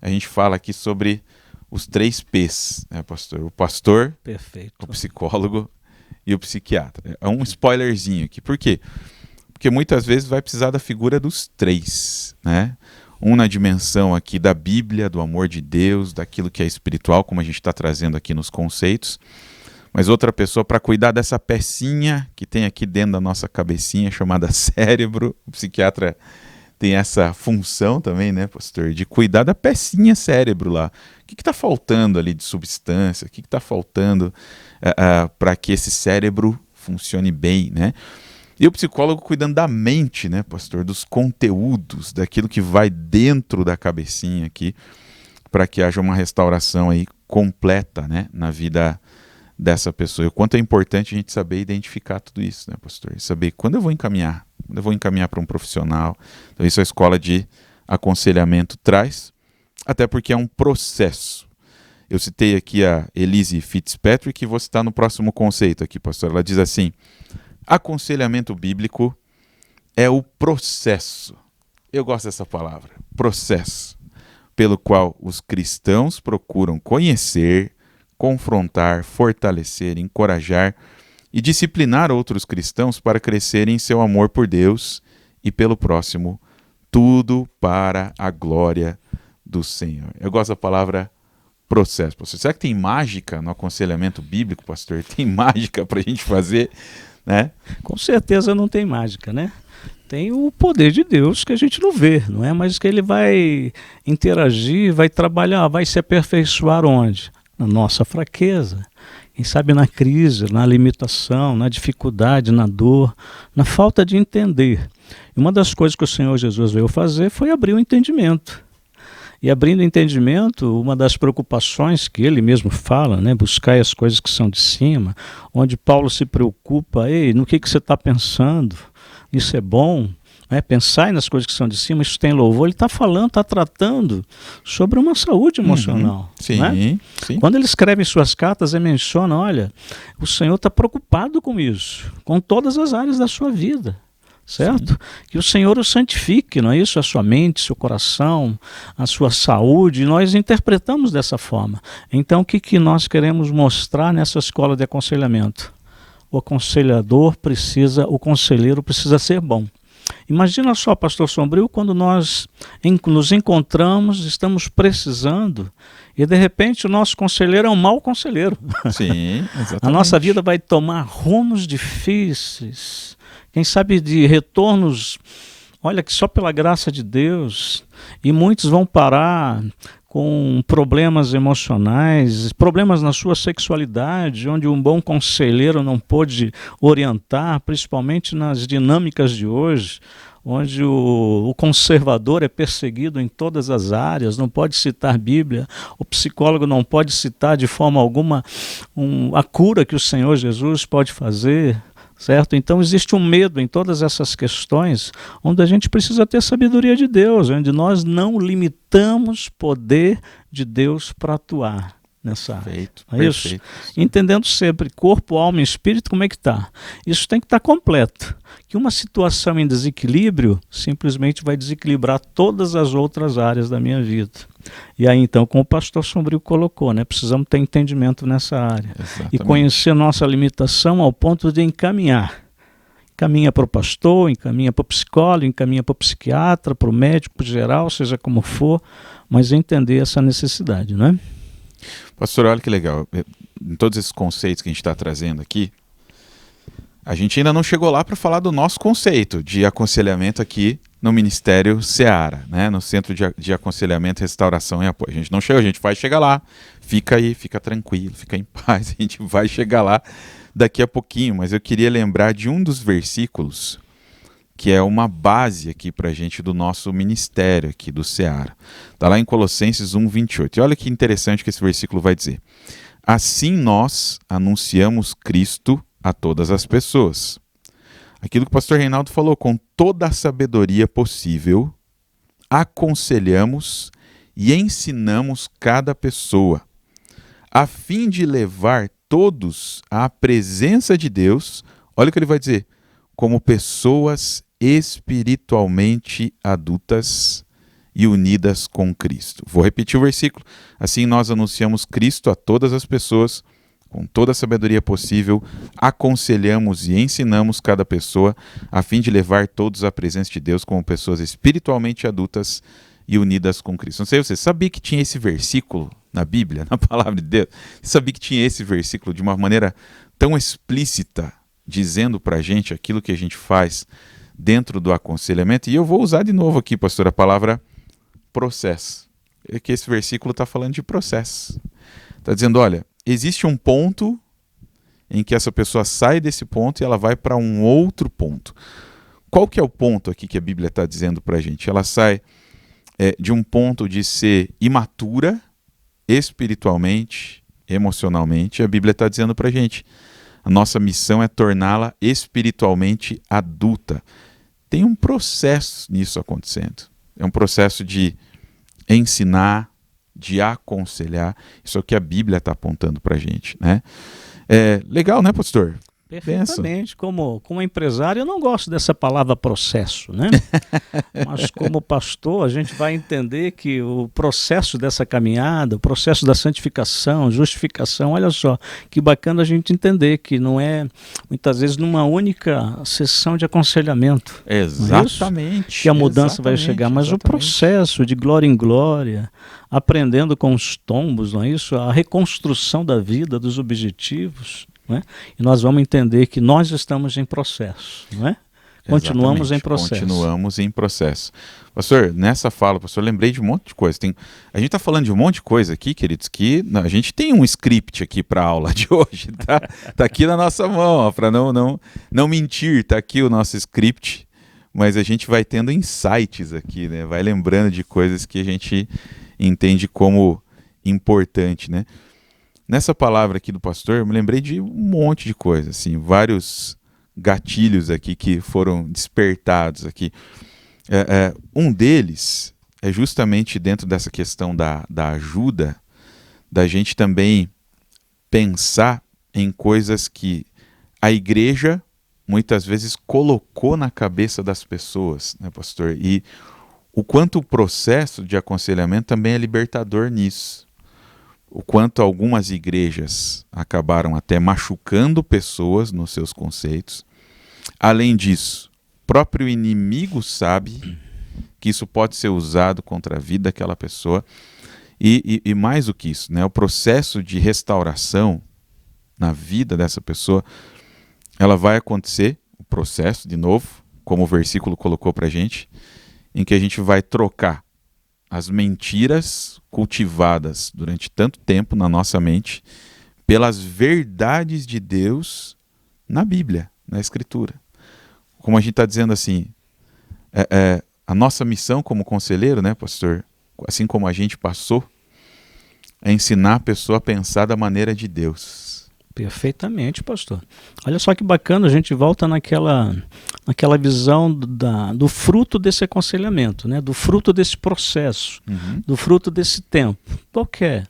a gente fala aqui sobre os 3 P's, né, pastor? O pastor, Perfeito. O psicólogo e o psiquiatra. É um spoilerzinho aqui. Por quê? Porque muitas vezes vai precisar da figura dos 3, né? Um na dimensão aqui da Bíblia, do amor de Deus, daquilo que é espiritual, como a gente está trazendo aqui nos conceitos. Mas outra pessoa para cuidar dessa pecinha que tem aqui dentro da nossa cabecinha, chamada cérebro. O psiquiatra tem essa função também, né, pastor, de cuidar da pecinha cérebro lá. O que está faltando ali de substância? O que está faltando para que esse cérebro funcione bem, né? E o psicólogo cuidando da mente, né, pastor, dos conteúdos, daquilo que vai dentro da cabecinha aqui, para que haja uma restauração aí completa, né, na vida dessa pessoa. E o quanto é importante a gente saber identificar tudo isso, né, pastor? E saber quando eu vou encaminhar para um profissional. Então isso a escola de aconselhamento traz, até porque é um processo. Eu citei aqui a Elise Fitzpatrick e vou citar no próximo conceito aqui, pastor. Ela diz assim, aconselhamento bíblico é o processo. Eu gosto dessa palavra, processo, pelo qual os cristãos procuram conhecer, confrontar, fortalecer, encorajar e disciplinar outros cristãos para crescerem em seu amor por Deus e pelo próximo tudo para a glória do Senhor. Eu gosto da palavra processo, pastor. Será que tem mágica no aconselhamento bíblico, pastor? Tem mágica para a gente fazer, né? Com certeza não tem mágica, né? Tem o poder de Deus que a gente não vê, não é? Mas que ele vai interagir, vai trabalhar, vai se aperfeiçoar onde? Na nossa fraqueza. Quem sabe na crise, na limitação, na dificuldade, na dor, na falta de entender. E uma das coisas que o Senhor Jesus veio fazer foi abrir o entendimento. E abrindo o entendimento, uma das preocupações que ele mesmo fala, né, buscar as coisas que são de cima, onde Paulo se preocupa, ei, no que você está pensando? Isso é bom? Pensar nas coisas que são de cima, isso tem louvor. Ele está falando, está tratando sobre uma saúde emocional. Sim, né? sim. Quando ele escreve em suas cartas, ele menciona, olha, o Senhor está preocupado com isso, com todas as áreas da sua vida. Certo? Sim. Que o Senhor o santifique, não é isso? A sua mente, seu coração, a sua saúde, nós interpretamos dessa forma. Então, o que nós queremos mostrar nessa escola de aconselhamento? O o conselheiro precisa ser bom. Imagina só, pastor Sombrio, quando nós nos encontramos, estamos precisando, e de repente o nosso conselheiro é um mau conselheiro. Sim, exatamente. A nossa vida vai tomar rumos difíceis, quem sabe de retornos, olha que só pela graça de Deus, e muitos vão parar com problemas emocionais, problemas na sua sexualidade, onde um bom conselheiro não pôde orientar, principalmente nas dinâmicas de hoje, onde o conservador é perseguido em todas as áreas, não pode citar Bíblia, o psicólogo não pode citar de forma alguma a cura que o Senhor Jesus pode fazer. Certo? Então existe um medo em todas essas questões, onde a gente precisa ter sabedoria de Deus, onde nós não limitamos o poder de Deus para atuar nessa área. Perfeito, é isso? Perfeito. Entendendo sempre corpo, alma e espírito, como é que está? Isso tem que estar completo. Que uma situação em desequilíbrio simplesmente vai desequilibrar todas as outras áreas da minha vida. E aí então, como o pastor Sombrio colocou, né, precisamos ter entendimento nessa área. Exatamente. E conhecer nossa limitação ao ponto de encaminhar. Encaminha para o pastor, encaminha para o psicólogo, encaminha para o psiquiatra, para o médico geral, seja como for, mas entender essa necessidade, não é? Pastor, olha que legal. Em todos esses conceitos que a gente está trazendo aqui, a gente ainda não chegou lá para falar do nosso conceito de aconselhamento aqui no Ministério Seara, né? No Centro de Aconselhamento, Restauração e Apoio. A gente não chegou, a gente vai chegar lá. Fica aí, fica tranquilo, fica em paz. A gente vai chegar lá daqui a pouquinho, mas eu queria lembrar de um dos versículos que é uma base aqui para a gente do nosso ministério aqui do Seara. Está lá em Colossenses 1:28. E olha que interessante que esse versículo vai dizer. Assim nós anunciamos Cristo a todas as pessoas. Aquilo que o pastor Reinaldo falou, com toda a sabedoria possível, aconselhamos e ensinamos cada pessoa, a fim de levar todos à presença de Deus, olha o que ele vai dizer, como pessoas espiritualmente adultas e unidas com Cristo. Vou repetir o versículo. Assim nós anunciamos Cristo a todas as pessoas, com toda a sabedoria possível, aconselhamos e ensinamos cada pessoa, a fim de levar todos à presença de Deus como pessoas espiritualmente adultas e unidas com Cristo. Não sei você, sabia que tinha esse versículo na Bíblia, na palavra de Deus? Você sabia que tinha esse versículo de uma maneira tão explícita, dizendo para a gente aquilo que a gente faz dentro do aconselhamento? E eu vou usar de novo aqui, pastor, a palavra processo. É que esse versículo está falando de processo. Está dizendo, olha, existe um ponto em que essa pessoa sai desse ponto e ela vai para um outro ponto. Qual que é o ponto aqui que a Bíblia está dizendo para a gente? Ela sai de um ponto de ser imatura, espiritualmente, emocionalmente. A Bíblia está dizendo para a gente, a nossa missão é torná-la espiritualmente adulta. Tem um processo nisso acontecendo. É um processo de ensinar, de aconselhar. Isso é o que a Bíblia está apontando para a gente, né? Legal, né, pastor? Perfeitamente. Como empresário, eu não gosto dessa palavra processo, né? Mas como pastor, a gente vai entender que o processo dessa caminhada, o processo da santificação, justificação, olha só, que bacana a gente entender que não é, muitas vezes, numa única sessão de aconselhamento. Exatamente. Que a mudança vai chegar, mas o processo de glória em glória, aprendendo com os tombos, não é isso? A reconstrução da vida, dos objetivos, não é? E nós vamos entender que nós estamos em processo, não é? Continuamos em processo. Continuamos em processo. Pastor, nessa fala, pastor, lembrei de um monte de coisa. A gente está falando de um monte de coisa aqui, queridos, que a gente tem um script aqui para a aula de hoje, tá? Tá aqui na nossa mão, para não mentir, tá aqui o nosso script, mas a gente vai tendo insights aqui, né? Vai lembrando de coisas que a gente entende como importante, né? Nessa palavra aqui do pastor, eu me lembrei de um monte de coisa, assim, vários gatilhos aqui que foram despertados aqui. Um deles é justamente dentro dessa questão da ajuda, da gente também pensar em coisas que a igreja muitas vezes colocou na cabeça das pessoas, né, pastor? E o quanto o processo de aconselhamento também é libertador nisso. O quanto algumas igrejas acabaram até machucando pessoas nos seus conceitos. Além disso, o próprio inimigo sabe que isso pode ser usado contra a vida daquela pessoa. E mais do que isso, né, o processo de restauração na vida dessa pessoa, ela vai acontecer, o processo, de novo, como o versículo colocou para a gente, em que a gente vai trocar as mentiras cultivadas durante tanto tempo na nossa mente pelas verdades de Deus na Bíblia, na Escritura. Como a gente está dizendo assim, a nossa missão como conselheiro, né, pastor, assim como a gente passou, é ensinar a pessoa a pensar da maneira de Deus. Perfeitamente, pastor. Olha só que bacana, a gente volta naquela visão do fruto desse aconselhamento, né? Do fruto desse processo, do fruto desse tempo. Qual que é?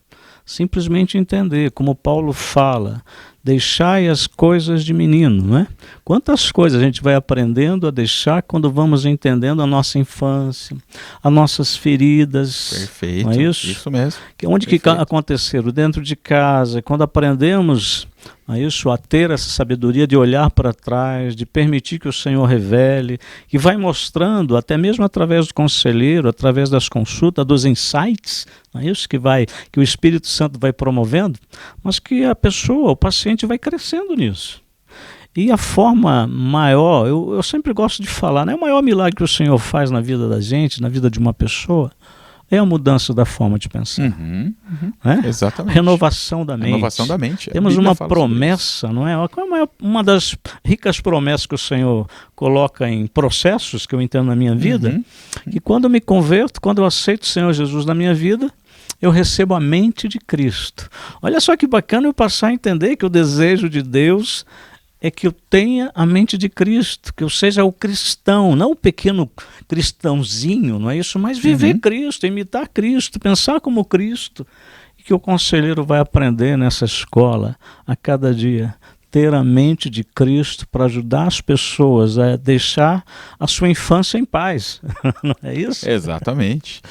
Simplesmente entender, como Paulo fala, deixai as coisas de menino, não é? Quantas coisas a gente vai aprendendo a deixar quando vamos entendendo a nossa infância, as nossas feridas. Perfeito, não é isso? Isso mesmo. Onde que aconteceram? Dentro de casa, quando aprendemos a ter essa sabedoria de olhar para trás, de permitir que o Senhor revele, que vai mostrando, até mesmo através do conselheiro, através das consultas, dos insights, não é isso que o Espírito Santo vai promovendo, mas que a pessoa, o paciente vai crescendo nisso. E a forma maior, eu sempre gosto de falar, né? O maior milagre que o Senhor faz na vida da gente, na vida de uma pessoa, é a mudança da forma de pensar. Né? Exatamente. Renovação da mente. Renovação da mente. Temos uma promessa, não é? Uma das ricas promessas que o Senhor coloca em processos, que eu entendo na minha vida, que quando eu me converto, quando eu aceito o Senhor Jesus na minha vida, eu recebo a mente de Cristo. Olha só que bacana eu passar a entender que o desejo de Deus é que eu tenha a mente de Cristo, que eu seja o cristão, não o pequeno cristãozinho, não é isso? Mas viver Cristo, imitar Cristo, pensar como Cristo. E que o conselheiro vai aprender nessa escola a cada dia. Ter a mente de Cristo para ajudar as pessoas a deixar a sua infância em paz. Não é isso? Exatamente.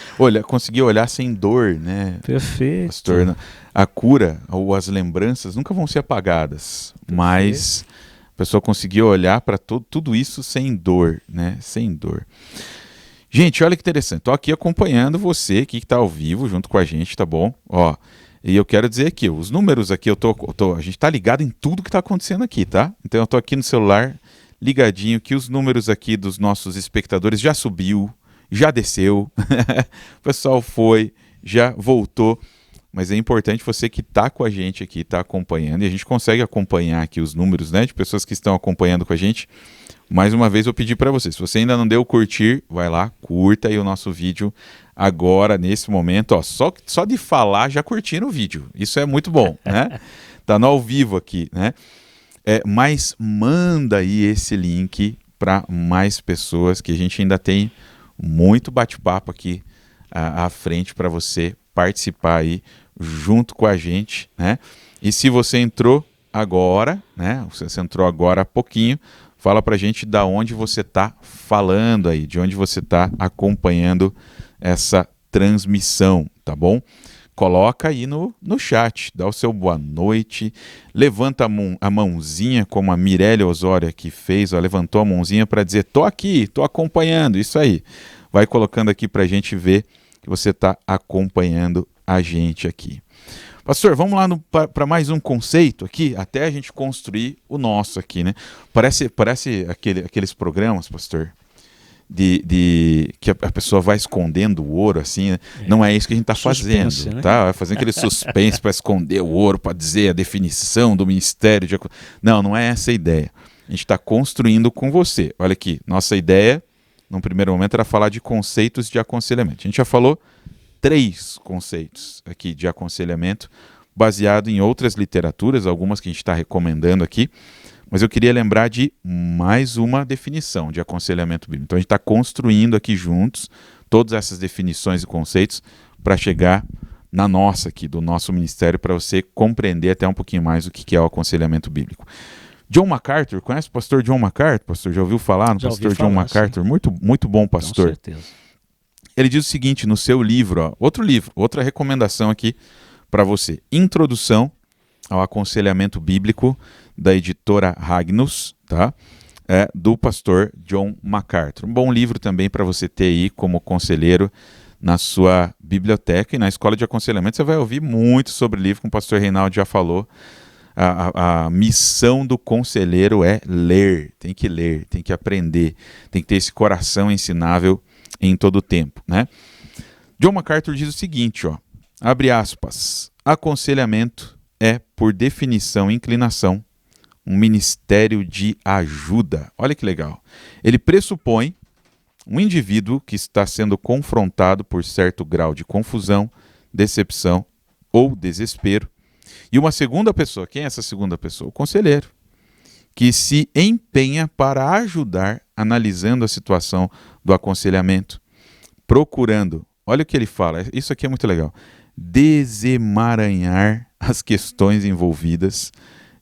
Conseguir olhar sem dor, né? Perfeito. Pastor, a cura ou as lembranças nunca vão ser apagadas, mas a pessoa conseguir olhar para tudo isso sem dor, né? Sem dor. Gente, olha que interessante. Estou aqui acompanhando você aqui que está ao vivo junto com a gente, tá bom? E eu quero dizer aqui, os números aqui, a gente está ligado em tudo que está acontecendo aqui, tá? Então eu estou aqui no celular ligadinho, que os números aqui dos nossos espectadores já subiu, já desceu, o pessoal já voltou, mas é importante você que está com a gente aqui, está acompanhando, e a gente consegue acompanhar aqui os números, né, de pessoas que estão acompanhando com a gente. Mais uma vez eu pedi para você, se você ainda não deu curtir, vai lá, curta aí o nosso vídeo agora, nesse momento, só de falar já curtiram o vídeo, isso é muito bom, né? Tá no ao vivo aqui, né? Mas manda aí esse link para mais pessoas, que a gente ainda tem muito bate-papo aqui à frente para você participar aí junto com a gente, né? E se você entrou agora, né? Você entrou agora há pouquinho. Fala pra gente da onde você está falando aí, de onde você está acompanhando essa transmissão, tá bom? Coloca aí no chat, dá o seu boa noite, levanta a mãozinha, como a Mirelle Osório aqui fez, ó, levantou a mãozinha para dizer, tô aqui, tô acompanhando, isso aí. Vai colocando aqui pra gente ver que você está acompanhando a gente aqui. Pastor, vamos lá para mais um conceito aqui, até a gente construir o nosso aqui, né? Parece aqueles programas, pastor, de que a pessoa vai escondendo o ouro, assim, né? Não é isso que a gente está fazendo, né? Tá? Vai fazendo aquele suspense para esconder o ouro, para dizer a definição do ministério. Não é essa a ideia. A gente está construindo com você. Olha aqui, nossa ideia, num primeiro momento, era falar de conceitos de aconselhamento. A gente já falou 3 conceitos aqui de aconselhamento, baseado em outras literaturas, algumas que a gente está recomendando aqui, mas eu queria lembrar de mais uma definição de aconselhamento bíblico. Então a gente está construindo aqui juntos todas essas definições e conceitos para chegar na nossa aqui, do nosso ministério, para você compreender até um pouquinho mais o que é o aconselhamento bíblico. John MacArthur, conhece o pastor John MacArthur? Pastor, já ouviu falar no pastor John MacArthur? Muito, muito bom pastor. Com certeza. Ele diz o seguinte no seu livro, ó, outra recomendação aqui para você. Introdução ao Aconselhamento Bíblico, da editora Ragnus, tá? Do pastor John MacArthur. Um bom livro também para você ter aí como conselheiro na sua biblioteca, e na escola de aconselhamento você vai ouvir muito sobre o livro, como o pastor Reinaldo já falou. A missão do conselheiro é ler, tem que aprender, tem que ter esse coração ensinável em todo o tempo, né? John MacArthur diz o seguinte, ó, abre aspas, aconselhamento é, por definição e inclinação, um ministério de ajuda. Olha que legal. Ele pressupõe um indivíduo que está sendo confrontado por certo grau de confusão, decepção ou desespero, e uma segunda pessoa. Quem é essa segunda pessoa? O conselheiro, que se empenha para ajudar, analisando a situação do aconselhamento, procurando, olha o que ele fala, isso aqui é muito legal, desemaranhar as questões envolvidas,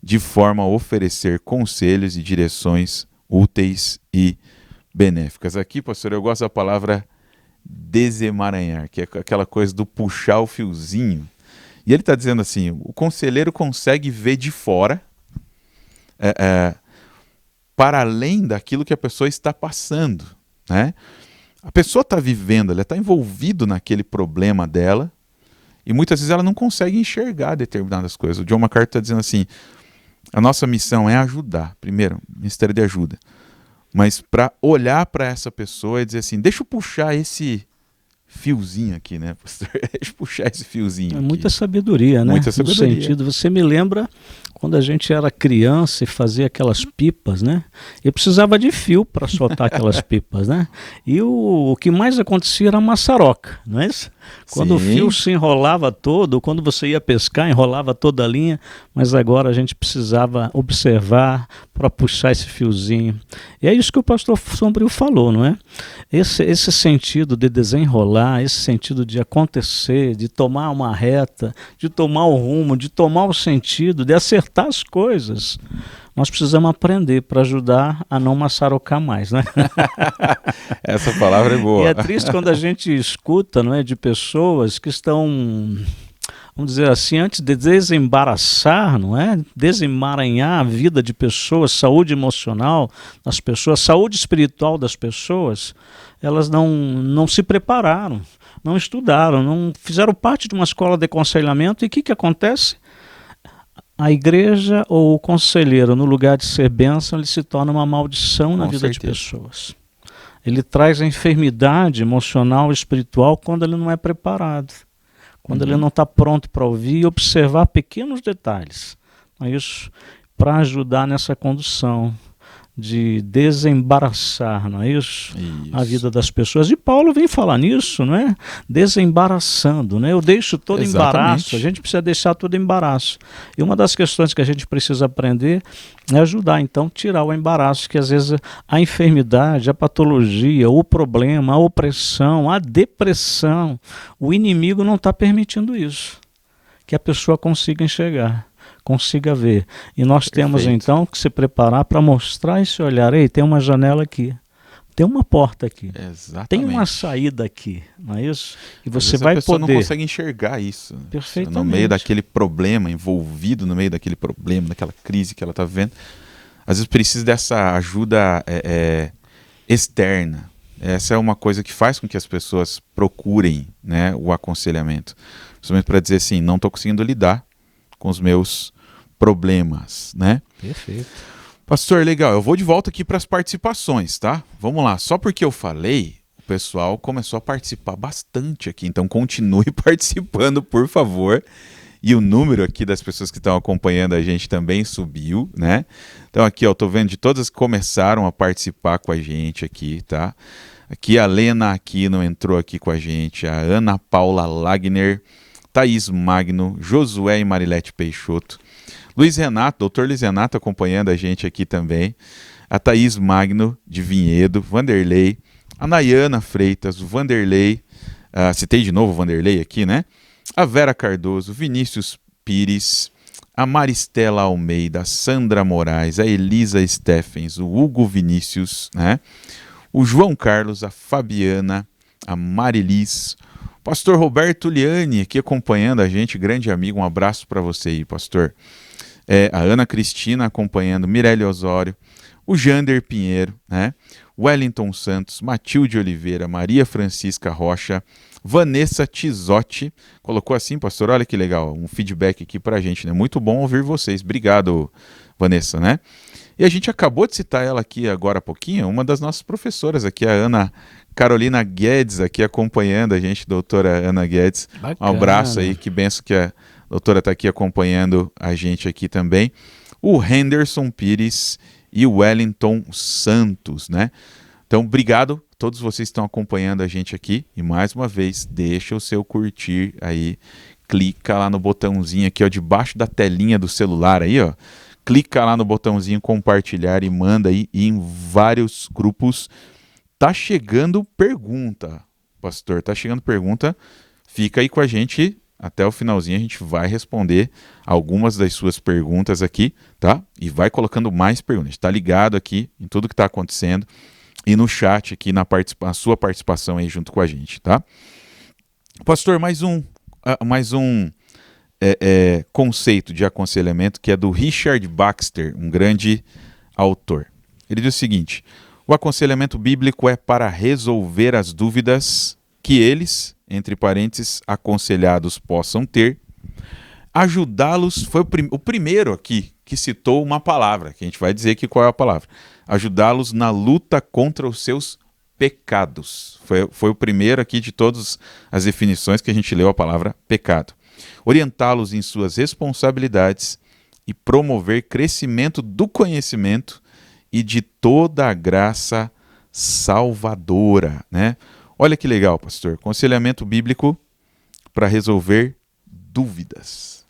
de forma a oferecer conselhos e direções úteis e benéficas. Aqui, pastor, eu gosto da palavra desemaranhar, que é aquela coisa do puxar o fiozinho. E ele está dizendo assim, o conselheiro consegue ver de fora, para além daquilo que a pessoa está passando, né? A pessoa está vivendo, ela está envolvida naquele problema dela, e muitas vezes ela não consegue enxergar determinadas coisas. O John MacArthur está dizendo assim, a nossa missão é ajudar, primeiro, ministério de ajuda, mas para olhar para essa pessoa e dizer assim, deixa eu puxar esse fiozinho aqui, né, pastor? Deixa eu puxar esse fiozinho. Muita sabedoria, né? Muita sabedoria. No sentido, você me lembra quando a gente era criança e fazia aquelas pipas, né? Eu precisava de fio para soltar aquelas pipas, né? E o que mais acontecia era a maçaroca, não é isso? Quando o fio se enrolava todo, quando você ia pescar, enrolava toda a linha, mas agora a gente precisava observar para puxar esse fiozinho. E é isso que o pastor Sombrio falou, não é? Esse sentido de desenrolar, esse sentido de acontecer, de tomar uma reta, de tomar o rumo, de tomar o sentido, de acertar as coisas. Nós precisamos aprender para ajudar a não maçarocar mais, né? Essa palavra é boa. E é triste quando a gente escuta, não é, de pessoas que estão, vamos dizer assim, antes de desembaraçar, não é? Desemaranhar a vida de pessoas, saúde emocional das pessoas, saúde espiritual das pessoas, elas não se prepararam, não estudaram, não fizeram parte de uma escola de aconselhamento. E o que acontece? A igreja ou o conselheiro, no lugar de ser bênção, ele se torna uma maldição na vida de pessoas. Ele traz a enfermidade emocional e espiritual quando ele não é preparado, quando ele não está pronto para ouvir e observar pequenos detalhes. É isso, para ajudar nessa condução de desembaraçar, não é isso? A vida das pessoas. E Paulo vem falar nisso, não é? Desembaraçando, né? Eu deixo todo embaraço, a gente precisa deixar todo embaraço. E uma das questões que a gente precisa aprender é ajudar, então, tirar o embaraço, que às vezes a enfermidade, a patologia, o problema, a opressão, a depressão, o inimigo não está permitindo isso, que a pessoa consiga enxergar. consiga ver. E nós temos Perfeito. então que se preparar para mostrar esse olhar. Ei, tem uma janela aqui, tem uma porta aqui, Exatamente. tem uma saída aqui, não é isso? E Às você vezes vai a pessoa poder... não consegue enxergar isso. Perfeitamente. No meio daquele problema, envolvido no meio daquele problema, daquela crise que ela está vivendo. Às vezes precisa dessa ajuda externa. Essa é uma coisa que faz com que as pessoas procurem, né, o aconselhamento. Principalmente para dizer assim, não estou conseguindo lidar com os meus problemas, né? Perfeito. Pastor, legal, eu vou de volta aqui para as participações, tá? Vamos lá, só porque eu falei, o pessoal começou a participar bastante aqui, então continue participando, por favor. E o número aqui das pessoas que estão acompanhando a gente também subiu, né? Então aqui, ó, tô vendo de todas que começaram a participar com a gente aqui, tá? Aqui a Lena Aquino entrou aqui com a gente, a Ana Paula Lagner, Thaís Magno, Josué e Marilete Peixoto, Luiz Renato, doutor Luiz Renato acompanhando a gente aqui também, a Thaís Magno de Vinhedo, Vanderlei, a Nayana Freitas, o Vanderlei, citei de novo o Vanderlei aqui, né? A Vera Cardoso, Vinícius Pires, a Maristela Almeida, a Sandra Moraes, a Elisa Steffens, o Hugo Vinícius, né? O João Carlos, a Fabiana, a Marilis, o pastor Roberto Liani aqui acompanhando a gente, grande amigo, um abraço para você aí, pastor. A Ana Cristina acompanhando, Mirelle Osório, o Jander Pinheiro, né? Wellington Santos, Matilde Oliveira, Maria Francisca Rocha, Vanessa Tizotti, colocou assim, pastor, olha que legal, um feedback aqui pra gente, né? Muito bom ouvir vocês, obrigado, Vanessa, né? E a gente acabou de citar ela aqui agora há pouquinho, uma das nossas professoras aqui, a Ana Carolina Guedes, aqui acompanhando a gente, doutora Ana Guedes. Bacana. Um abraço aí, que benção que a doutora está aqui acompanhando a gente aqui também. O Henderson Pires e o Wellington Santos, né? Então, obrigado a todos vocês que estão acompanhando a gente aqui. E mais uma vez, deixa o seu curtir aí. Clica lá no botãozinho aqui, ó, debaixo da telinha do celular aí, ó. Clica lá no botãozinho compartilhar e manda aí em vários grupos. Tá chegando pergunta, pastor, tá chegando pergunta. Fica aí com a gente até o finalzinho, a gente vai responder algumas das suas perguntas aqui, tá? E vai colocando mais perguntas. Tá ligado aqui em tudo que tá acontecendo e no chat aqui na sua participação aí junto com a gente, tá? Pastor, mais um conceito de aconselhamento que é do Richard Baxter, um grande autor. Ele diz o seguinte: o aconselhamento bíblico é para resolver as dúvidas que eles, entre parênteses, aconselhados possam ter, ajudá-los, foi o primeiro aqui que citou uma palavra, que a gente vai dizer aqui qual é a palavra, ajudá-los na luta contra os seus pecados. Foi o primeiro aqui de todas as definições que a gente leu a palavra pecado. Orientá-los em suas responsabilidades e promover crescimento do conhecimento e de toda a graça salvadora, né? Olha que legal, pastor. Aconselhamento bíblico para resolver dúvidas.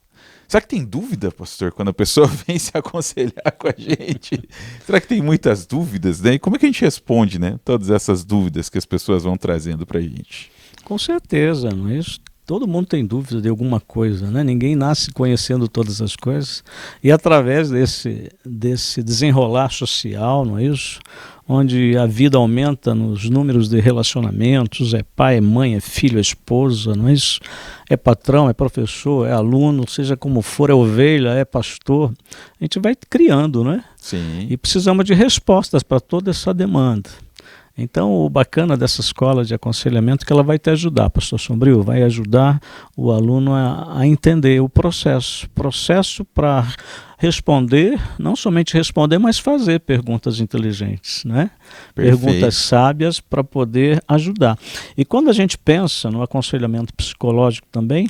Será que tem dúvida, pastor, quando a pessoa vem se aconselhar com a gente? Será que tem muitas dúvidas, né? E como é que a gente responde, né? Todas essas dúvidas que as pessoas vão trazendo para a gente. Com certeza, não é isso? Todo mundo tem dúvida de alguma coisa, né? Ninguém nasce conhecendo todas as coisas. E através desse desenrolar social, não é isso? Onde a vida aumenta nos números de relacionamentos, é pai, é mãe, é filho, é esposa, não é isso? É patrão, é professor, é aluno, seja como for, é ovelha, é pastor. A gente vai criando, não é? Sim. E precisamos de respostas para toda essa demanda. Então, o bacana dessa escola de aconselhamento é que ela vai te ajudar, pastor Sombrio, vai ajudar o aluno a entender o processo para responder, não somente responder, mas fazer perguntas inteligentes, né? Perfeito. Perguntas sábias para poder ajudar. E quando a gente pensa no aconselhamento psicológico também,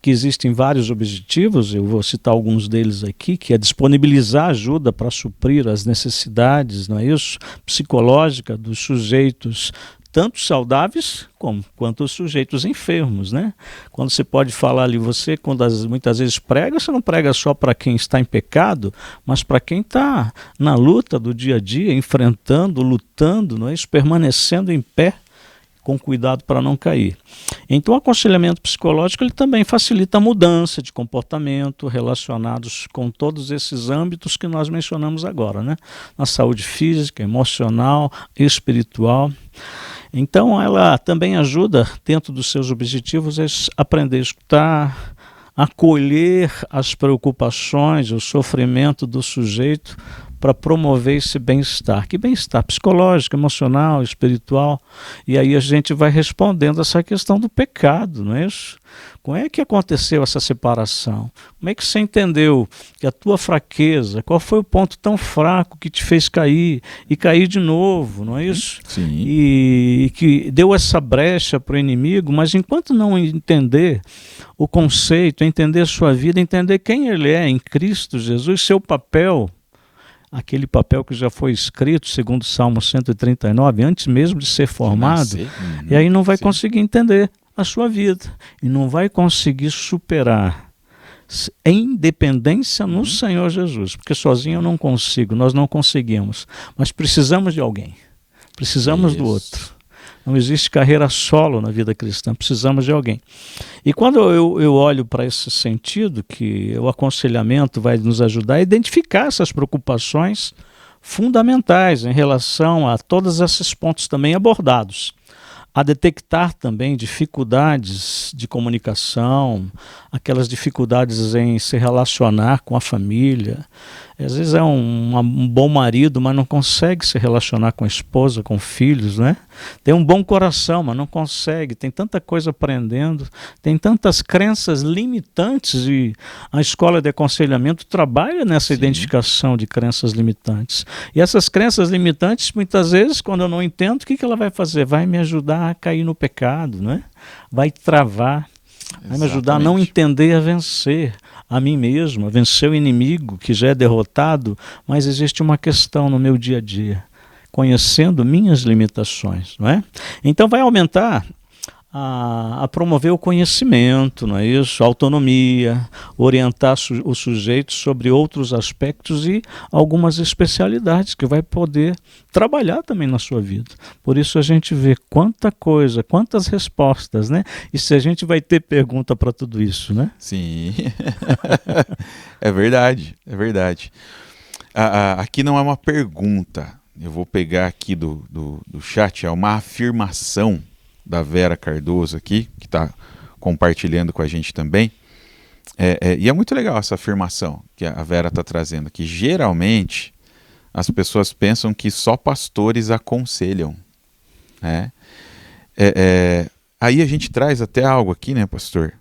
que existem vários objetivos, eu vou citar alguns deles aqui, que é disponibilizar ajuda para suprir as necessidades, não é isso? Psicológica dos sujeitos, tanto saudáveis quanto os sujeitos enfermos, né? Quando você pode falar ali, muitas vezes prega, você não prega só para quem está em pecado, mas para quem está na luta do dia a dia, enfrentando, lutando, não é isso? Permanecendo em pé, com cuidado para não cair. Então, o aconselhamento psicológico ele também facilita a mudança de comportamento relacionados com todos esses âmbitos que nós mencionamos agora, né? Na saúde física, emocional, espiritual. Então, ela também ajuda, dentro dos seus objetivos, a aprender a escutar, acolher as preocupações, o sofrimento do sujeito para promover esse bem-estar. Que bem-estar psicológico, emocional, espiritual. E aí a gente vai respondendo essa questão do pecado, não é isso? Como é que aconteceu essa separação? Como é que você entendeu que a tua fraqueza, qual foi o ponto tão fraco que te fez cair e cair de novo, não é isso? Sim. E que deu essa brecha para o inimigo, mas enquanto não entender o conceito, entender a sua vida, entender quem ele é em Cristo Jesus, seu papel, aquele papel que já foi escrito, segundo o Salmo 139, antes mesmo de ser formado, e aí não vai conseguir entender a sua vida, e não vai conseguir superar em dependência no Senhor Jesus, porque sozinho eu não consigo, nós não conseguimos, mas precisamos de alguém, precisamos do outro. Não existe carreira solo na vida cristã, precisamos de alguém. E quando eu olho para esse sentido, que o aconselhamento vai nos ajudar a identificar essas preocupações fundamentais em relação a todos esses pontos também abordados, a detectar também dificuldades de comunicação, aquelas dificuldades em se relacionar com a família. Às vezes é um bom marido, mas não consegue se relacionar com a esposa, com filhos, né? Tem um bom coração, mas não consegue. Tem tanta coisa aprendendo, tem tantas crenças limitantes e a escola de aconselhamento trabalha nessa identificação de crenças limitantes. E essas crenças limitantes, muitas vezes, quando eu não entendo, o que ela vai fazer? Vai me ajudar a cair no pecado, né? Vai travar. Vai me ajudar a não entender, a vencer a mim mesmo, a vencer o inimigo que já é derrotado, mas existe uma questão no meu dia a dia, conhecendo minhas limitações, não é? Então vai aumentar a promover o conhecimento, não é isso? A autonomia, orientar o sujeito sobre outros aspectos e algumas especialidades que vai poder trabalhar também na sua vida. Por isso a gente vê quanta coisa, quantas respostas, né? E se a gente vai ter pergunta para tudo isso, né? Sim, é verdade, é verdade. Aqui não é uma pergunta, eu vou pegar aqui do chat, é uma afirmação da Vera Cardoso aqui, que está compartilhando com a gente também. E é muito legal essa afirmação que a Vera está trazendo, que geralmente as pessoas pensam que só pastores aconselham. Né? Aí a gente traz até algo aqui, né, pastor?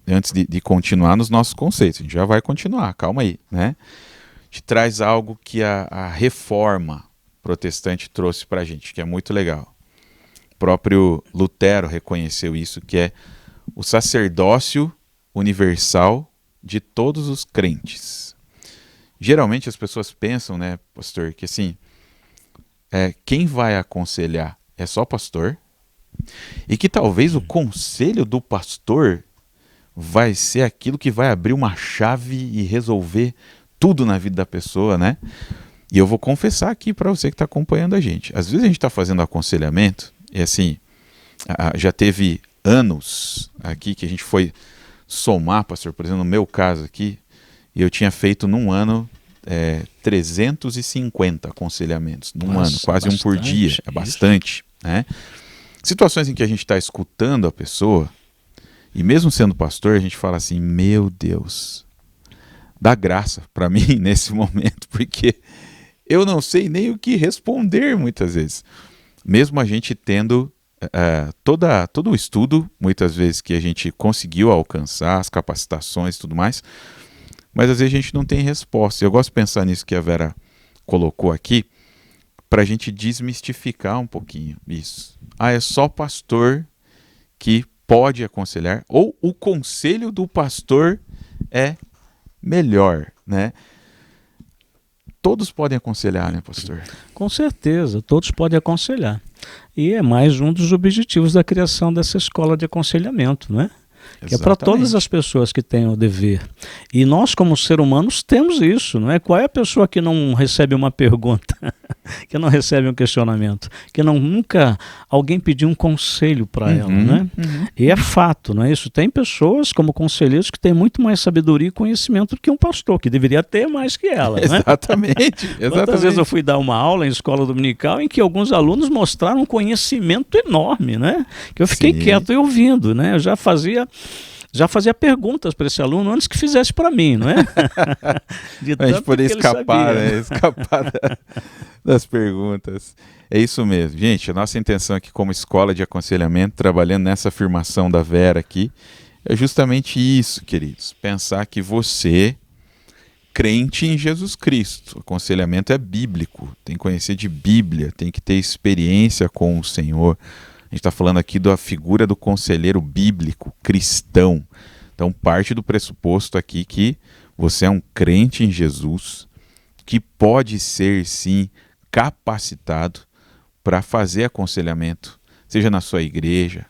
Antes de continuar nos nossos conceitos, a gente já vai continuar, calma aí. Né? A gente traz algo que a reforma protestante trouxe para a gente, que é muito legal. O próprio Lutero reconheceu isso, que é o sacerdócio universal de todos os crentes. Geralmente as pessoas pensam, né, pastor, que assim, quem vai aconselhar é só pastor, e que talvez o conselho do pastor vai ser aquilo que vai abrir uma chave e resolver tudo na vida da pessoa, né? E eu vou confessar aqui para você que está acompanhando a gente. Às vezes a gente está fazendo aconselhamento, e assim, já teve anos aqui que a gente foi somar, pastor, por exemplo, no meu caso aqui, e eu tinha feito num ano 350 aconselhamentos, num ano, quase um por dia, é bastante. Né? Situações em que a gente está escutando a pessoa, e mesmo sendo pastor, a gente fala assim, meu Deus, dá graça para mim nesse momento, porque eu não sei nem o que responder muitas vezes. Mesmo a gente tendo todo o estudo, muitas vezes que a gente conseguiu alcançar, as capacitações e tudo mais, mas às vezes a gente não tem resposta. Eu gosto de pensar nisso que a Vera colocou aqui, para a gente desmistificar um pouquinho isso. É só pastor que pode aconselhar, ou o conselho do pastor é melhor, né? Todos podem aconselhar, né, pastor? Com certeza, todos podem aconselhar. E é mais um dos objetivos da criação dessa escola de aconselhamento, não é? Que é para todas as pessoas que têm o dever. E nós, como seres humanos, temos isso, não é? Qual é a pessoa que não recebe uma pergunta? que não recebe um questionamento, que nunca alguém pediu um conselho para ela, né? E é fato, não é isso? Tem pessoas como conselheiros que têm muito mais sabedoria e conhecimento do que um pastor, que deveria ter mais que ela, né? Exatamente. Quantas vezes eu fui dar uma aula em escola dominical em que alguns alunos mostraram um conhecimento enorme, né? Que eu fiquei quieto e ouvindo, né? Eu já fazia perguntas para esse aluno antes que fizesse para mim, não é? A gente poder escapar, né? Escapar das perguntas. É isso mesmo. Gente, a nossa intenção aqui como escola de aconselhamento, trabalhando nessa afirmação da Vera aqui, é justamente isso, queridos. Pensar que você, crente em Jesus Cristo, o aconselhamento é bíblico, tem que conhecer de Bíblia, tem que ter experiência com o Senhor. A gente está falando aqui da figura do conselheiro bíblico, cristão. Então, parte do pressuposto aqui que você é um crente em Jesus, que pode ser, sim, capacitado para fazer aconselhamento, seja na sua igreja,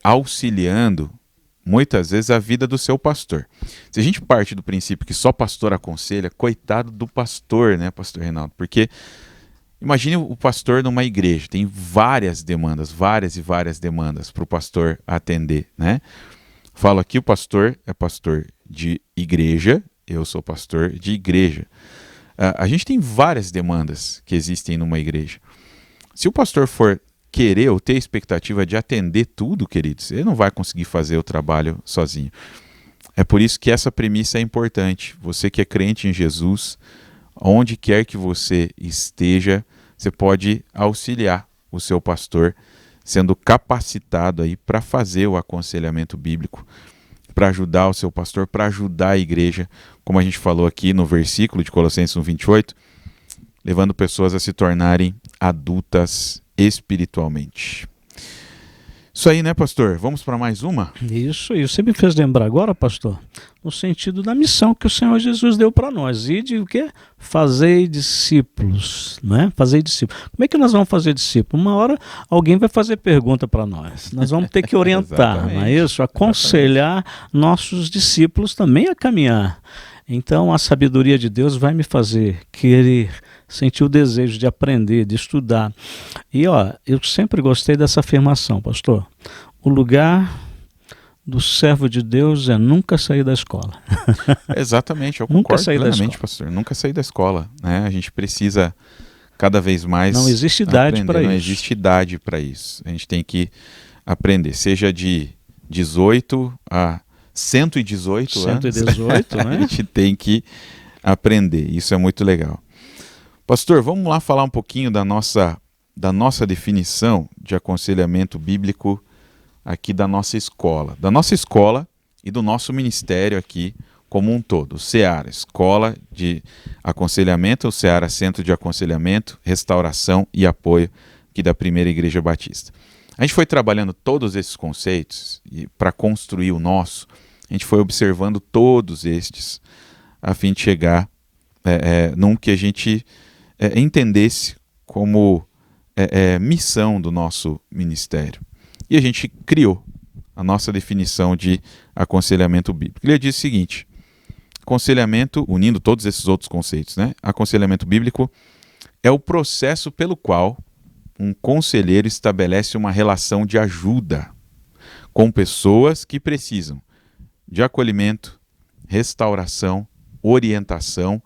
auxiliando, muitas vezes, a vida do seu pastor. Se a gente parte do princípio que só pastor aconselha, coitado do pastor, né, pastor Reinaldo? Porque imagine o pastor numa igreja, tem várias demandas, várias e várias demandas para o pastor atender, né? Falo aqui, o pastor é pastor de igreja, eu sou pastor de igreja. A gente tem várias demandas que existem numa igreja. Se o pastor for querer ou ter expectativa de atender tudo, queridos, ele não vai conseguir fazer o trabalho sozinho. É por isso que essa premissa é importante. Você que é crente em Jesus, onde quer que você esteja, você pode auxiliar o seu pastor, sendo capacitado aí para fazer o aconselhamento bíblico, para ajudar o seu pastor, para ajudar a igreja, como a gente falou aqui no versículo de Colossenses 1:28, levando pessoas a se tornarem adultas espiritualmente. Isso aí, né, pastor? Vamos para mais uma? Isso, e você me fez lembrar agora, pastor, no sentido da missão que o Senhor Jesus deu para nós. E de o quê? Fazei discípulos, não é? Fazei discípulos. Como é que nós vamos fazer discípulos? Uma hora alguém vai fazer pergunta para nós. Nós vamos ter que orientar, não é isso? Aconselhar nossos discípulos também a caminhar. Então a sabedoria de Deus vai me fazer querer, sentir o desejo de aprender, de estudar. E eu sempre gostei dessa afirmação, pastor. O lugar do servo de Deus é nunca sair da escola. Exatamente, eu concordo plenamente, pastor. Nunca sair da escola, né? A gente precisa cada vez mais Não existe idade para isso. Não existe idade para isso. A gente tem que aprender, seja de 18 a 118 anos, 118, né? A gente tem que aprender. Isso é muito legal. Pastor, vamos lá falar um pouquinho da nossa definição de aconselhamento bíblico aqui da nossa escola. Da nossa escola e do nosso ministério aqui como um todo. O Seara, Escola de Aconselhamento, o Seara Centro de Aconselhamento, Restauração e Apoio aqui da Primeira Igreja Batista. A gente foi trabalhando todos esses conceitos para construir o nosso. A gente foi observando todos estes a fim de chegar num que a gente entendesse como missão do nosso ministério. E a gente criou a nossa definição de aconselhamento bíblico. Ele diz o seguinte: aconselhamento, unindo todos esses outros conceitos, né? Aconselhamento bíblico é o processo pelo qual um conselheiro estabelece uma relação de ajuda com pessoas que precisam de acolhimento, restauração, orientação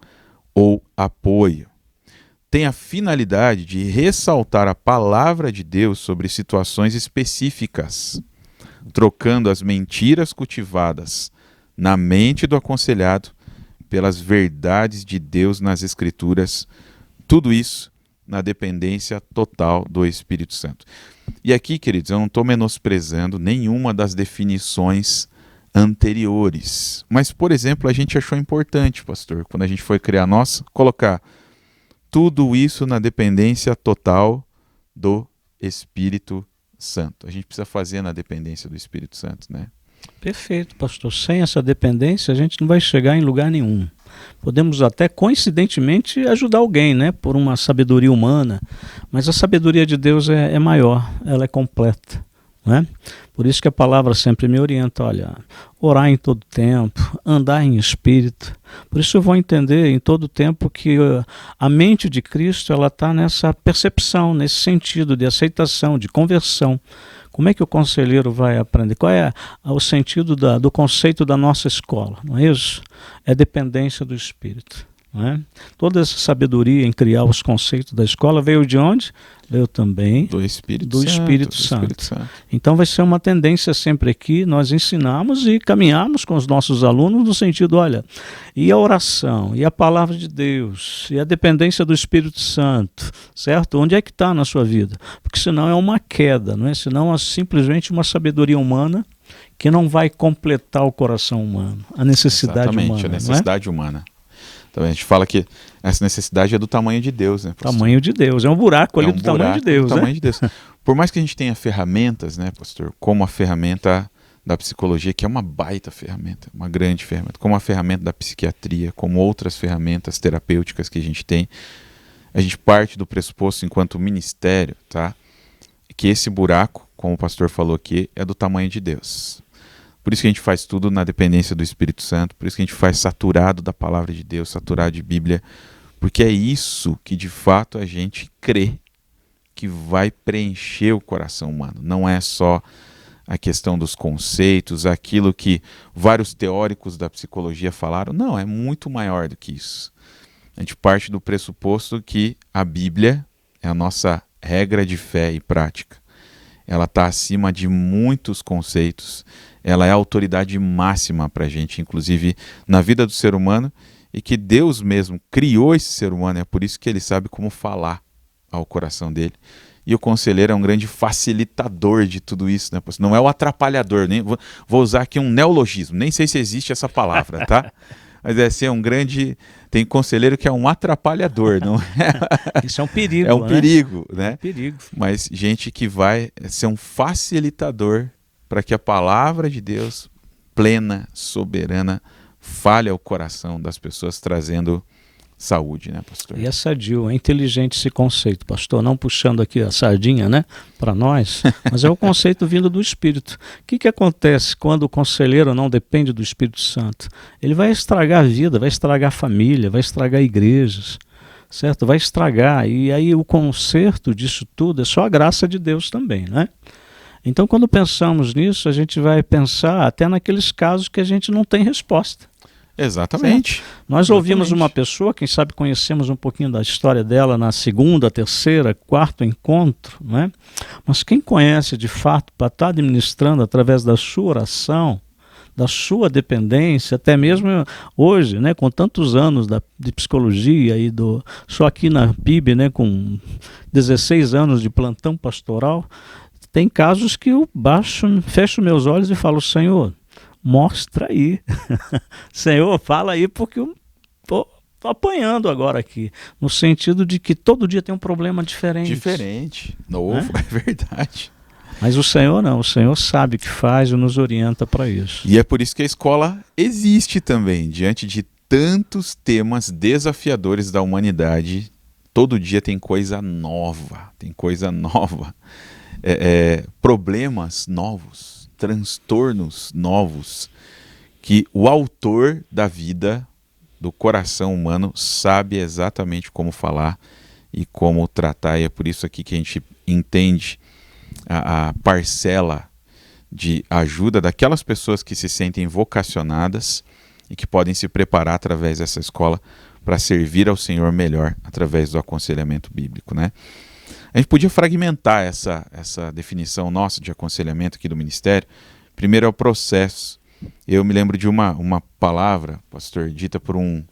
ou apoio. Tem a finalidade de ressaltar a palavra de Deus sobre situações específicas, trocando as mentiras cultivadas na mente do aconselhado pelas verdades de Deus nas Escrituras, tudo isso na dependência total do Espírito Santo. E aqui, queridos, eu não estou menosprezando nenhuma das definições anteriores. Mas, por exemplo, a gente achou importante, pastor, quando a gente foi criar a nossa, colocar tudo isso na dependência total do Espírito Santo. A gente precisa fazer na dependência do Espírito Santo, né? Perfeito, pastor. Sem essa dependência, a gente não vai chegar em lugar nenhum. Podemos até, coincidentemente, ajudar alguém, né? Por uma sabedoria humana. Mas a sabedoria de Deus é maior, ela é completa. não é? Por isso que a palavra sempre me orienta, olha, orar em todo tempo, andar em espírito. Por isso eu vou entender em todo tempo que a mente de Cristo ela está nessa percepção, nesse sentido de aceitação, de conversão. Como é que o conselheiro vai aprender? Qual é o sentido do conceito da nossa escola? Não é isso? É dependência do Espírito. Não é? Toda essa sabedoria em criar os conceitos da escola veio de onde? Veio também do Espírito Santo. Então vai ser uma tendência sempre aqui, nós ensinamos e caminhamos com os nossos alunos no sentido, olha, e a oração, e a palavra de Deus, e a dependência do Espírito Santo, certo? Onde é que está na sua vida? Porque senão é uma queda, não é? Senão é simplesmente uma sabedoria humana que não vai completar o coração humano, a necessidade humana. Exatamente, a necessidade humana. Então a gente fala que essa necessidade é do tamanho de Deus, né, pastor? Tamanho de Deus, é um buraco ali do tamanho de Deus, do né? tamanho de Deus. Por mais que a gente tenha ferramentas, né, pastor, como a ferramenta da psicologia, que é uma baita ferramenta, uma grande ferramenta, como a ferramenta da psiquiatria, como outras ferramentas terapêuticas que a gente parte do pressuposto enquanto ministério, tá? Que esse buraco, como o pastor falou aqui, é do tamanho de Deus. Por isso que a gente faz tudo na dependência do Espírito Santo, por isso que a gente faz saturado da palavra de Deus, saturado de Bíblia, porque é isso que de fato a gente crê que vai preencher o coração humano. Não é só a questão dos conceitos, aquilo que vários teóricos da psicologia falaram, não, é muito maior do que isso. A gente parte do pressuposto que a Bíblia é a nossa regra de fé e prática. Ela está acima de muitos conceitos, ela é a autoridade máxima para a gente, inclusive na vida do ser humano, e que Deus mesmo criou esse ser humano, é por isso que ele sabe como falar ao coração dele. E o conselheiro é um grande facilitador de tudo isso, né? Não é o atrapalhador, nem vou usar aqui um neologismo, nem sei se existe essa palavra, tá? Mas é assim, é um grande... Tem conselheiro que é um atrapalhador, não é? Isso é um perigo, é um perigo, né? É um perigo. Mas gente que vai ser um facilitador para que a palavra de Deus, plena, soberana, fale ao coração das pessoas, trazendo saúde, né, pastor? E é sadio, é inteligente esse conceito, pastor, não puxando aqui a sardinha, né, para nós, mas é o conceito vindo do Espírito. O que acontece quando o conselheiro não depende do Espírito Santo? Ele vai estragar a vida, vai estragar a família, vai estragar igrejas, certo? Vai estragar, e aí o conserto disso tudo é só a graça de Deus também, né? Então, quando pensamos nisso, a gente vai pensar até naqueles casos que a gente não tem resposta. Exatamente. Certo? Nós ouvimos uma pessoa, quem sabe conhecemos um pouquinho da história dela na segunda, terceira, quarto encontro, né? Mas quem conhece de fato para estar administrando através da sua oração, da sua dependência, até mesmo hoje, né, com tantos anos de psicologia e só aqui na PIB, né, com 16 anos de plantão pastoral, tem casos que eu fecho meus olhos e falo, Senhor, mostra aí. Senhor, fala aí, porque eu estou apanhando agora aqui. No sentido de que todo dia tem um problema diferente. Diferente, novo, é verdade. Mas o Senhor não, o Senhor sabe o que faz e nos orienta para isso. E é por isso que a escola existe também. Diante de tantos temas desafiadores da humanidade, todo dia tem coisa nova. Problemas novos, transtornos novos, que o autor da vida, do coração humano, sabe exatamente como falar e como tratar, e é por isso aqui que a gente entende a parcela de ajuda daquelas pessoas que se sentem vocacionadas e que podem se preparar através dessa escola para servir ao Senhor melhor através do aconselhamento bíblico, né? A gente podia fragmentar essa definição nossa de aconselhamento aqui do ministério. Primeiro é o processo. Eu me lembro de uma palavra, pastor, dita por um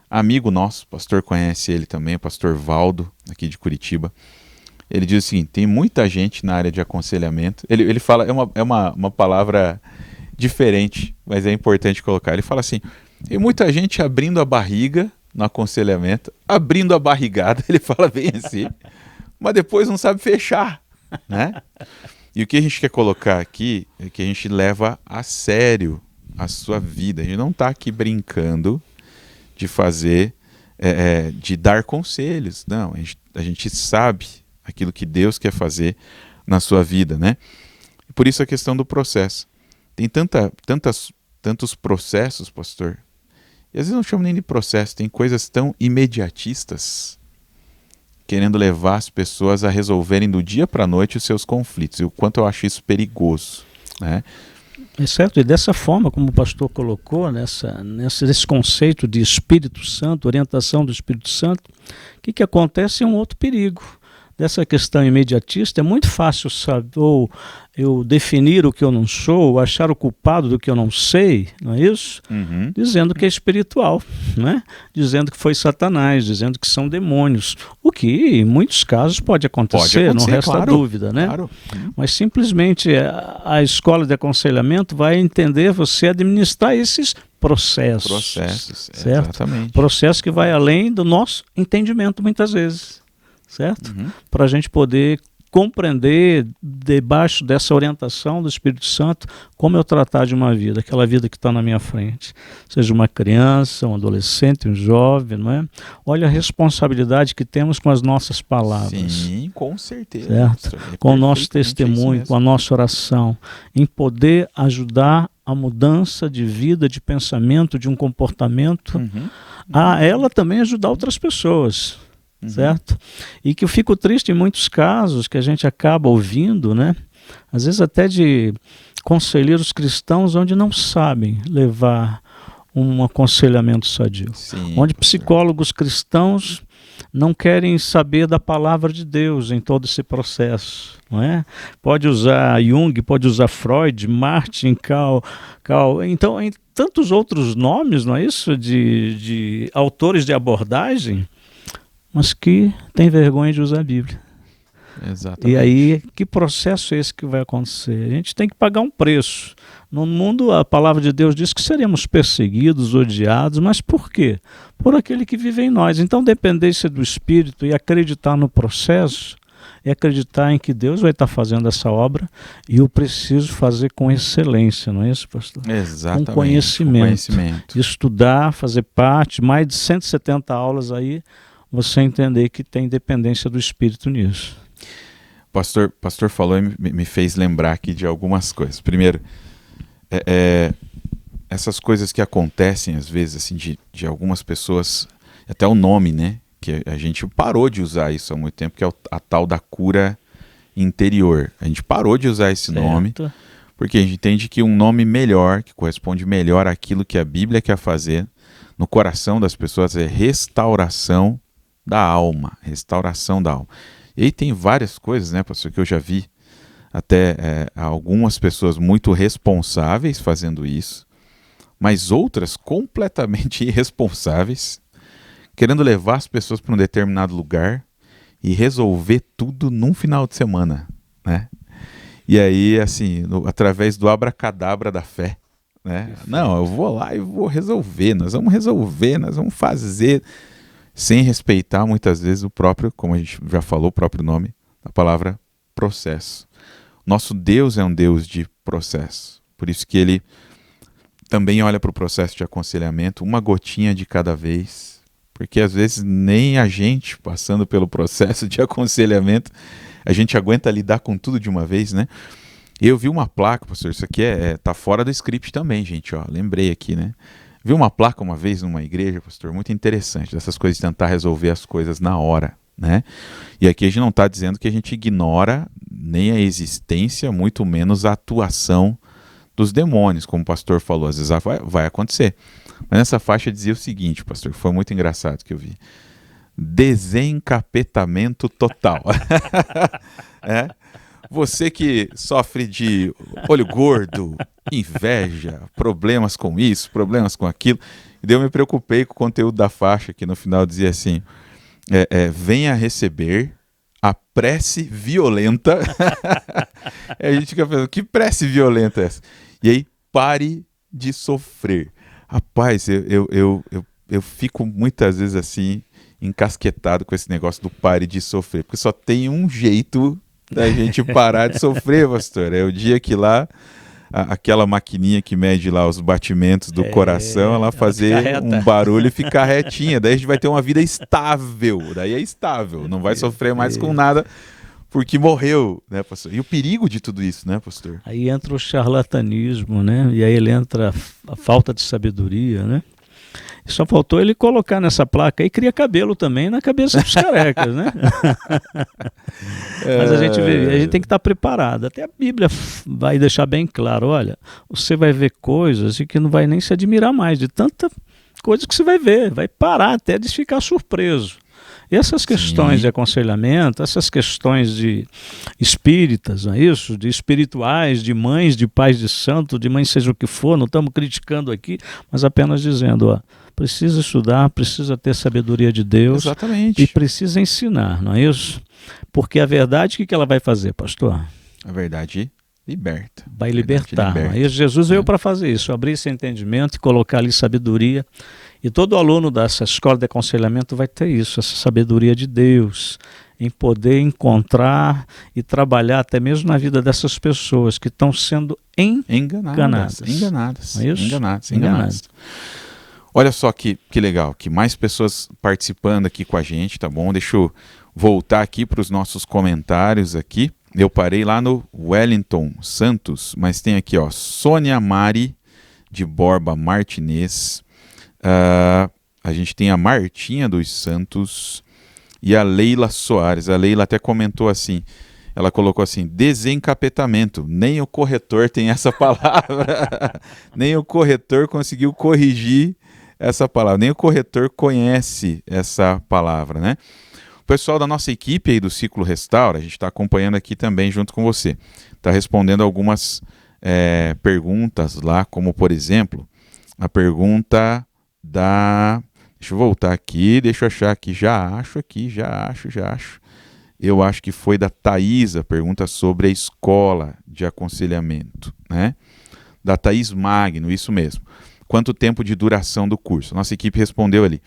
amigo nosso, o pastor conhece ele também, o pastor Valdo, aqui de Curitiba. Ele diz o seguinte, tem muita gente na área de aconselhamento. Ele fala, é uma palavra diferente, mas é importante colocar. Ele fala assim, tem muita gente abrindo a barriga no aconselhamento, abrindo a barrigada, ele fala bem assim, mas depois não sabe fechar, né? E o que a gente quer colocar aqui é que a gente leva a sério a sua vida. A gente não está aqui brincando de fazer, de dar conselhos. Não, a gente sabe aquilo que Deus quer fazer na sua vida, né? Por isso a questão do processo. Tem tantos processos, pastor, e às vezes não chamo nem de processo, tem coisas tão imediatistas, querendo levar as pessoas a resolverem do dia para a noite os seus conflitos, e o quanto eu acho isso perigoso, né? É certo, e dessa forma, como o pastor colocou, nesse conceito de Espírito Santo, orientação do Espírito Santo, o que acontece é um outro perigo. Dessa questão imediatista, é muito fácil saber, ou eu definir o que eu não sou, ou achar o culpado do que eu não sei, não é isso? Dizendo que é espiritual, né? Dizendo que foi Satanás, dizendo que são demônios. O que, em muitos casos, pode acontecer, não resta claro, dúvida, né? Claro. Mas simplesmente a escola de aconselhamento vai entender você administrar esses processos, certo? Exatamente. Processo que vai além do nosso entendimento, muitas vezes. Certo? Para a gente poder compreender, debaixo dessa orientação do Espírito Santo, como eu tratar de uma vida, aquela vida que está na minha frente. Seja uma criança, um adolescente, um jovem, não é? Olha a responsabilidade que temos com as nossas palavras. Sim, com certeza. Certo? Com o nosso testemunho, com a nossa oração, em poder ajudar a mudança de vida, de pensamento, de um comportamento, a ela também ajudar outras pessoas. Certo? E que eu fico triste em muitos casos que a gente acaba ouvindo, né? Às vezes até de conselheiros cristãos onde não sabem levar um aconselhamento sadio. Sim, onde psicólogos cristãos não querem saber da palavra de Deus em todo esse processo, não é? Pode usar Jung, pode usar Freud, Martin, então em tantos outros nomes, não é isso? De autores de abordagem, mas que tem vergonha de usar a Bíblia. Exatamente. E aí, que processo é esse que vai acontecer? A gente tem que pagar um preço. No mundo, a palavra de Deus diz que seremos perseguidos, odiados, mas por quê? Por aquele que vive em nós. Então, dependência do Espírito e acreditar no processo é acreditar em que Deus vai estar fazendo essa obra e eu preciso fazer com excelência, não é isso, pastor? Exatamente. Com conhecimento. Estudar, fazer parte, mais de 170 aulas aí, você entender que tem dependência do Espírito nisso. Pastor falou e me fez lembrar aqui de algumas coisas. Primeiro, essas coisas que acontecem às vezes assim de algumas pessoas, até o nome, né? Que a gente parou de usar isso há muito tempo, que é a tal da cura interior. A gente parou de usar esse nome, porque a gente entende que um nome melhor, que corresponde melhor àquilo que a Bíblia quer fazer no coração das pessoas, é restauração da alma, restauração da alma. E aí tem várias coisas, né, pastor, que eu já vi até algumas pessoas muito responsáveis fazendo isso, mas outras completamente irresponsáveis, querendo levar as pessoas para um determinado lugar e resolver tudo num final de semana, né? E aí, assim, através do abracadabra da fé, né? Não, eu vou lá e vou resolver, nós vamos fazer, sem respeitar muitas vezes o próprio, como a gente já falou, o próprio nome, a palavra processo. Nosso Deus é um Deus de processo, por isso que ele também olha para o processo de aconselhamento, uma gotinha de cada vez, porque às vezes nem a gente, passando pelo processo de aconselhamento, a gente aguenta lidar com tudo de uma vez, né? Eu vi uma placa, pastor, isso aqui tá fora do script também, gente, ó, lembrei aqui, né? Vi uma placa uma vez numa igreja, pastor, muito interessante, dessas coisas de tentar resolver as coisas na hora, né? E aqui a gente não está dizendo que a gente ignora nem a existência, muito menos a atuação dos demônios, como o pastor falou, às vezes vai acontecer. Mas nessa faixa dizia o seguinte, pastor, foi muito engraçado que eu vi. Desencapetamento total. Você que sofre de olho gordo, inveja, problemas com isso, problemas com aquilo. E daí eu me preocupei com o conteúdo da faixa, que no final dizia assim, venha receber a prece violenta. A gente fica pensando, que prece violenta é essa? E aí, pare de sofrer. Rapaz, eu fico muitas vezes assim, encasquetado com esse negócio do pare de sofrer, porque só tem um jeito da gente parar de sofrer, pastor. É o dia que lá, aquela maquininha que mede lá os batimentos do coração, ela fazer um barulho e ficar retinha. Daí a gente vai ter uma vida estável. Daí é estável, não vai sofrer mais com nada, porque morreu, né, pastor? E o perigo de tudo isso, né, pastor? Aí entra o charlatanismo, né? E aí ele entra a falta de sabedoria, né? Só faltou ele colocar nessa placa aí, cria cabelo também na cabeça dos carecas, né? Mas a gente tem que estar preparado. Até a Bíblia vai deixar bem claro, olha, você vai ver coisas e que não vai nem se admirar mais de tanta coisa que você vai ver, vai parar até de ficar surpreso. E essas questões de aconselhamento, essas questões de espíritas, não é isso? De espirituais, de mães, de pais de santo, de mães seja o que for, não estamos criticando aqui, mas apenas dizendo, ó, precisa estudar, precisa ter sabedoria de Deus. Exatamente. E precisa ensinar, não é isso? Porque a verdade, o que ela vai fazer, pastor? A verdade liberta. Vai libertar. Não é isso? Jesus veio para fazer isso, abrir esse entendimento e colocar ali sabedoria. E todo aluno dessa escola de aconselhamento vai ter isso, essa sabedoria de Deus, em poder encontrar e trabalhar até mesmo na vida dessas pessoas que estão sendo enganadas. Enganadas. É isso? Enganadas. Olha só que legal, que mais pessoas participando aqui com a gente, tá bom? Deixa eu voltar aqui para os nossos comentários aqui. Eu parei lá no Wellington Santos, mas tem aqui, ó, Sônia Mari de Borba Martinez. A gente tem a Martinha dos Santos e a Leila Soares. A Leila até comentou assim, ela colocou assim, desencapetamento, nem o corretor tem essa palavra, nem o corretor conseguiu corrigir essa palavra, nem o corretor conhece essa palavra, né? O pessoal da nossa equipe aí do Ciclo Restaura, a gente está acompanhando aqui também junto com você, está respondendo algumas perguntas lá, como por exemplo, a pergunta deixa eu voltar aqui, deixa eu achar aqui, já acho. Eu acho que foi da Thaisa, pergunta sobre a escola de aconselhamento, né? Da Thaís Magno, isso mesmo. Quanto tempo de duração do curso? Nossa equipe respondeu ali.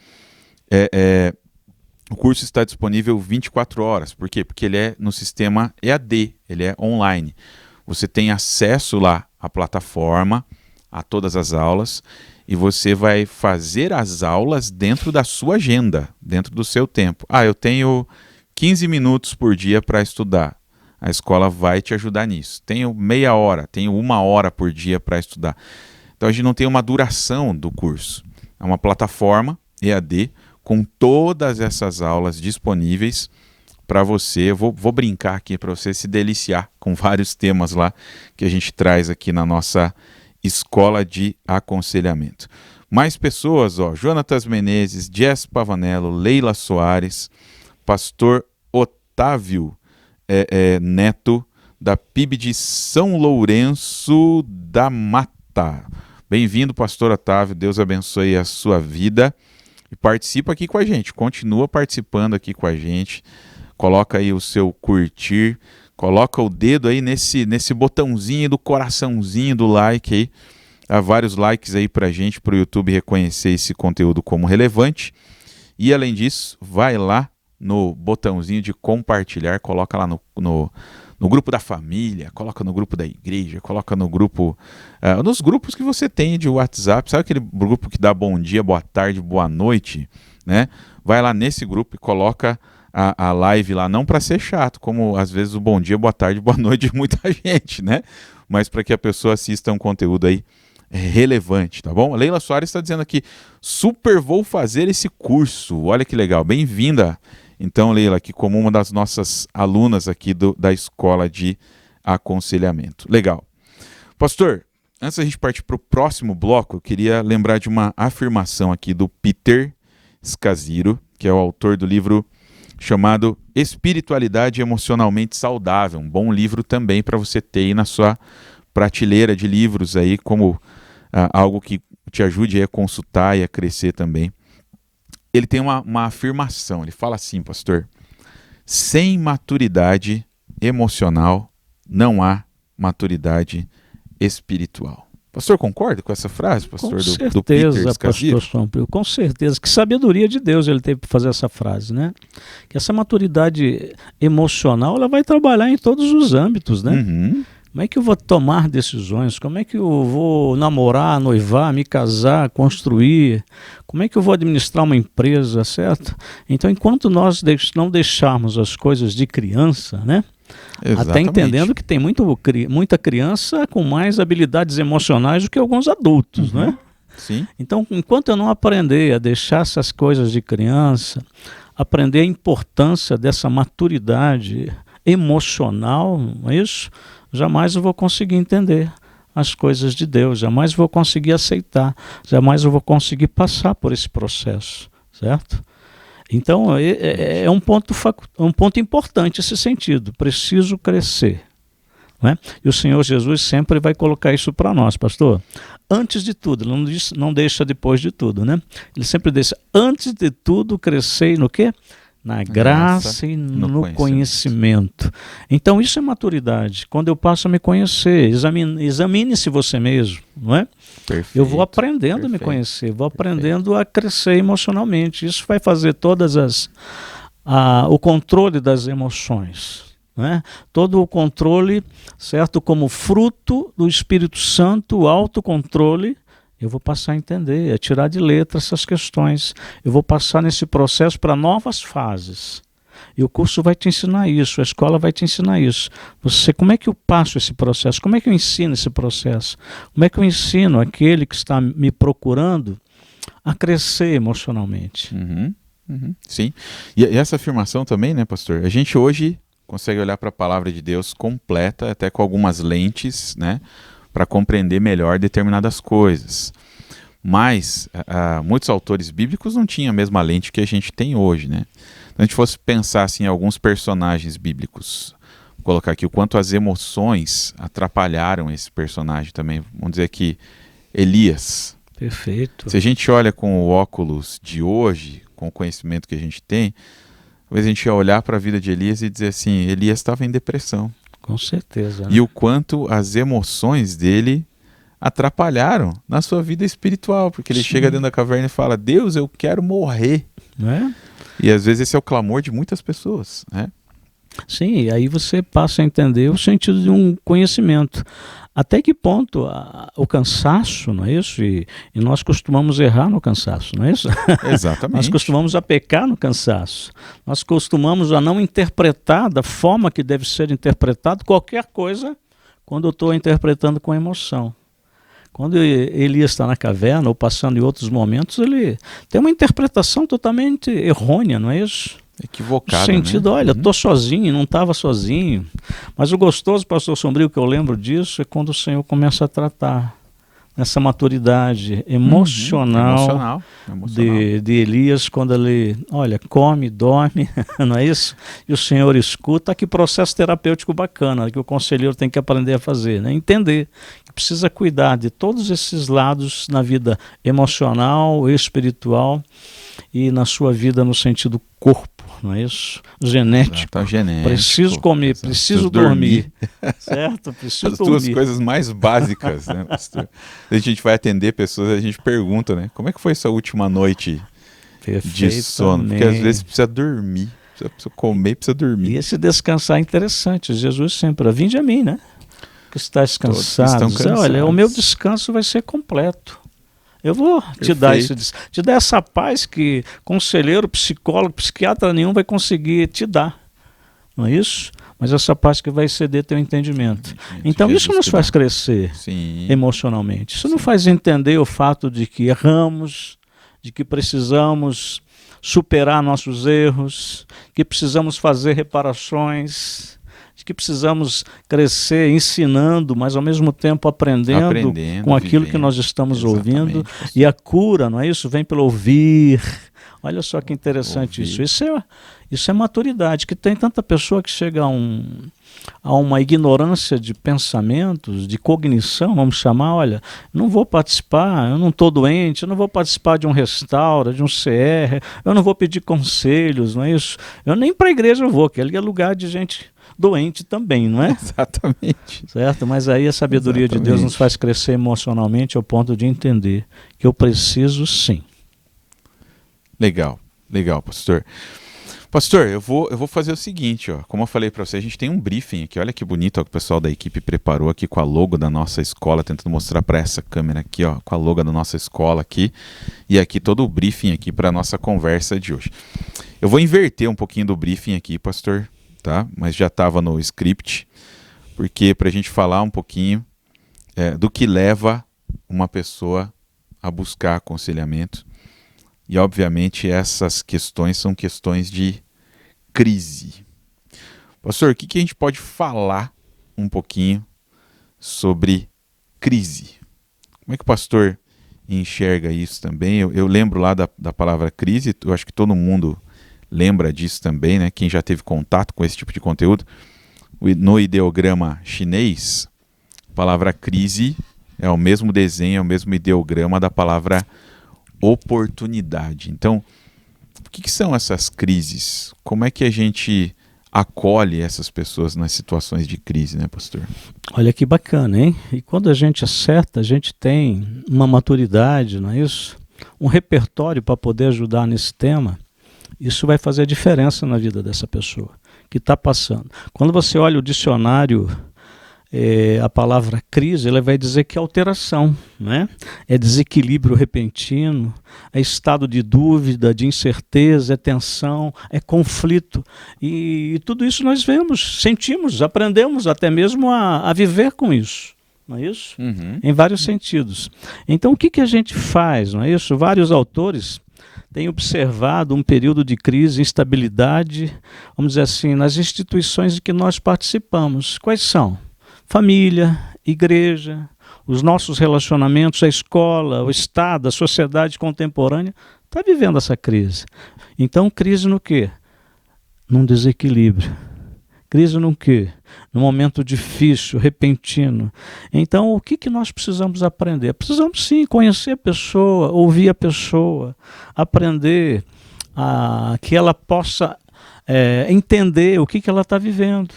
O curso está disponível 24 horas. Por quê? Porque ele é no sistema EAD, ele é online. Você tem acesso lá à plataforma, a todas as aulas, e você vai fazer as aulas dentro da sua agenda, dentro do seu tempo. Eu tenho 15 minutos por dia para estudar. A escola vai te ajudar nisso. Tenho meia hora, tenho 1 hora por dia para estudar. Então a gente não tem uma duração do curso. É uma plataforma EAD com todas essas aulas disponíveis para você. Eu vou brincar aqui para você se deliciar com vários temas lá que a gente traz aqui na nossa escola de aconselhamento. Mais pessoas, ó, Jonatas Menezes, Jess Pavanello, Leila Soares, pastor Otávio Neto, da PIB de São Lourenço da Mata. Bem-vindo, pastor Otávio, Deus abençoe a sua vida e participa aqui com a gente, continua participando aqui com a gente, coloca aí o seu curtir, coloca o dedo aí nesse botãozinho do coraçãozinho do like aí. Há vários likes aí pra gente, pro YouTube reconhecer esse conteúdo como relevante. E além disso, vai lá no botãozinho de compartilhar, coloca lá no grupo da família, coloca no grupo da igreja, coloca no grupo, nos grupos que você tem de WhatsApp. Sabe aquele grupo que dá bom dia, boa tarde, boa noite, né? Vai lá nesse grupo e coloca a live lá, não para ser chato, como às vezes o bom dia, boa tarde, boa noite de muita gente, né? Mas para que a pessoa assista um conteúdo aí relevante, tá bom? A Leila Soares está dizendo aqui, super vou fazer esse curso, olha que legal, bem-vinda, então, Leila, aqui como uma das nossas alunas aqui da Escola de Aconselhamento. Legal. Pastor, antes da gente partir para o próximo bloco, eu queria lembrar de uma afirmação aqui do Peter Scazzero, que é o autor do livro chamado Espiritualidade Emocionalmente Saudável, um bom livro também para você ter aí na sua prateleira de livros aí, como algo que te ajude a consultar e a crescer também. Ele tem uma afirmação, ele fala assim, pastor, sem maturidade emocional não há maturidade espiritual. O pastor concorda com essa frase, pastor? Do Peter Scazzero? Pastor Sombrio, com certeza. Que sabedoria de Deus ele teve para fazer essa frase, né? Que essa maturidade emocional, ela vai trabalhar em todos os âmbitos, né? Uhum. Como é que eu vou tomar decisões? Como é que eu vou namorar, noivar, me casar, construir? Como é que eu vou administrar uma empresa, certo? Então, enquanto nós não deixarmos as coisas de criança, né? Exatamente. Até entendendo que tem muita criança com mais habilidades emocionais do que alguns adultos, não é? Sim. Então, enquanto eu não aprender a deixar essas coisas de criança, aprender a importância dessa maturidade emocional, não é isso? Jamais eu vou conseguir entender as coisas de Deus, jamais vou conseguir aceitar, jamais eu vou conseguir passar por esse processo, certo? Então, é um ponto importante esse sentido, preciso crescer. Não é? E o Senhor Jesus sempre vai colocar isso para nós, pastor. Antes de tudo, ele não deixa depois de tudo, né? Ele sempre deixa, antes de tudo, crescer no quê? Na graça e no conhecimento. Então, isso é maturidade. Quando eu passo a me conhecer, examine-se você mesmo, não é? Perfeito, eu vou aprendendo a me conhecer, vou aprendendo a crescer emocionalmente. Isso vai fazer o controle das emoções. Né? Todo o controle, certo? Como fruto do Espírito Santo, o autocontrole, eu vou passar a entender, a tirar de letra essas questões. Eu vou passar nesse processo para novas fases. E o curso vai te ensinar isso, a escola vai te ensinar isso. Como é que eu passo esse processo? Como é que eu ensino esse processo? Como é que eu ensino aquele que está me procurando a crescer emocionalmente? Sim. E essa afirmação também, né, pastor? A gente hoje consegue olhar para a palavra de Deus completa, até com algumas lentes, né, para compreender melhor determinadas coisas. Mas muitos autores bíblicos não tinham a mesma lente que a gente tem hoje, né? Se a gente fosse pensar assim, em alguns personagens bíblicos, vou colocar aqui o quanto as emoções atrapalharam esse personagem também. Vamos dizer que Elias. Perfeito. Se a gente olha com o óculos de hoje, com o conhecimento que a gente tem, talvez a gente ia olhar para a vida de Elias e dizer assim, Elias estava em depressão. Com certeza. Né? E o quanto as emoções dele atrapalharam na sua vida espiritual, porque ele chega dentro da caverna e fala, Deus, eu quero morrer. Não é? E às vezes esse é o clamor de muitas pessoas, né? Sim, e aí você passa a entender o sentido de um conhecimento. Até que ponto o cansaço, não é isso? E nós costumamos errar no cansaço, não é isso? Exatamente. Nós costumamos a pecar no cansaço. Nós costumamos a não interpretar da forma que deve ser interpretado qualquer coisa quando eu estou interpretando com emoção. Quando Elias está na caverna ou passando em outros momentos, ele tem uma interpretação totalmente errônea, não é isso? Equivocado, no sentido, né? Olha, estou sozinho, não estava sozinho. Mas o gostoso, pastor Sombrio, que eu lembro disso, é quando o Senhor começa a tratar nessa maturidade emocional, de Elias, quando ele, olha, come, dorme, não é isso? E o Senhor escuta. Que processo terapêutico bacana que o conselheiro tem que aprender a fazer, né? Entender que precisa cuidar de todos esses lados na vida emocional, espiritual e na sua vida no sentido corpo, não é isso? Genético. Tá genético. Preciso comer, preciso dormir. Certo? Preciso dormir. As duas coisas mais básicas, né, pastor? A gente vai atender pessoas, a gente pergunta, né? Como é que foi essa última noite de sono? Porque às vezes precisa dormir, precisa comer, precisa dormir. E esse descansar é interessante. Jesus sempre, vinde a mim, né? Que estás cansado. Olha, o meu descanso vai ser completo. Eu vou te dar essa paz que conselheiro, psicólogo, psiquiatra nenhum vai conseguir te dar. Não é isso? Mas essa paz que vai exceder teu entendimento. Então isso nos faz crescer emocionalmente. Isso nos faz entender o fato de que erramos, de que precisamos superar nossos erros, que precisamos fazer reparações, que precisamos crescer ensinando, mas ao mesmo tempo aprendendo com aquilo que nós estamos ouvindo. E a cura, não é isso? Vem pelo ouvir. Olha só que interessante isso. Isso é maturidade, que tem tanta pessoa que chega a uma ignorância de pensamentos, de cognição, vamos chamar, olha, não vou participar, eu não estou doente, eu não vou participar de um restaura, de um CR, eu não vou pedir conselhos, não é isso? Eu nem para a igreja eu vou, que ali é lugar de gente doente também, não é? Exatamente. Certo? Mas aí a sabedoria de Deus nos faz crescer emocionalmente ao ponto de entender que eu preciso sim. Legal, pastor. Pastor, eu vou fazer o seguinte, ó. Como eu falei para você, a gente tem um briefing aqui. Olha que bonito, ó, que o pessoal da equipe preparou aqui com a logo da nossa escola, tentando mostrar para essa câmera aqui, ó, com a logo da nossa escola aqui. E aqui todo o briefing aqui para nossa conversa de hoje. Eu vou inverter um pouquinho do briefing aqui, pastor. tá? Mas já estava no script, porque para a gente falar um pouquinho do que leva uma pessoa a buscar aconselhamento. E, obviamente, essas questões são questões de crise. Pastor, o que a gente pode falar um pouquinho sobre crise? Como é que o pastor enxerga isso também? Eu lembro lá da palavra crise, eu acho que todo mundo lembra disso também, né? Quem já teve contato com esse tipo de conteúdo. No ideograma chinês, a palavra crise é o mesmo desenho, é o mesmo ideograma da palavra oportunidade. Então, o que são essas crises? Como é que a gente acolhe essas pessoas nas situações de crise, né, pastor? Olha que bacana, hein? E quando a gente acerta, a gente tem uma maturidade, não é isso? Um repertório para poder ajudar nesse tema. Isso vai fazer a diferença na vida dessa pessoa que está passando. Quando você olha o dicionário, a palavra crise, ela vai dizer que é alteração, né? É desequilíbrio repentino, é estado de dúvida, de incerteza, é tensão, é conflito. E tudo isso nós vemos, sentimos, aprendemos até mesmo a viver com isso. Não é isso? Uhum. Em vários sentidos. Então o que a gente faz, não é isso? Vários autores têm observado um período de crise, instabilidade, vamos dizer assim, nas instituições em que nós participamos. Quais são? Família, igreja, os nossos relacionamentos, a escola, o Estado, a sociedade contemporânea está vivendo essa crise. Então, crise no quê? Num desequilíbrio. Crise no quê? Num momento difícil, repentino. Então, o que nós precisamos aprender? Precisamos sim conhecer a pessoa, ouvir a pessoa, aprender que ela possa entender o que ela está vivendo.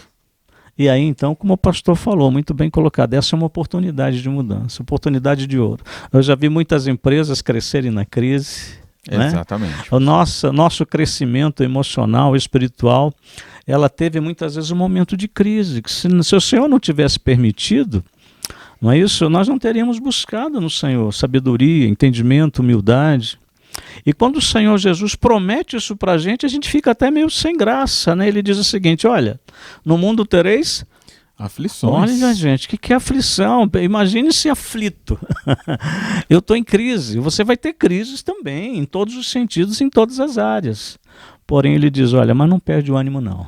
E aí, então, como o pastor falou, muito bem colocado, essa é uma oportunidade de mudança, oportunidade de ouro. Eu já vi muitas empresas crescerem na crise. Exatamente. Né? O nosso crescimento emocional, espiritual, ela teve muitas vezes um momento de crise, que se o Senhor não tivesse permitido, não é isso? Nós não teríamos buscado no Senhor sabedoria, entendimento, humildade. E quando o Senhor Jesus promete isso para a gente fica até meio sem graça, né? Ele diz o seguinte, olha, no mundo tereis aflições. Olha, gente, o que é aflição? Imagine-se aflito. Eu estou em crise. Você vai ter crises também, em todos os sentidos, em todas as áreas. Porém, ele diz, olha, mas não perde o ânimo não.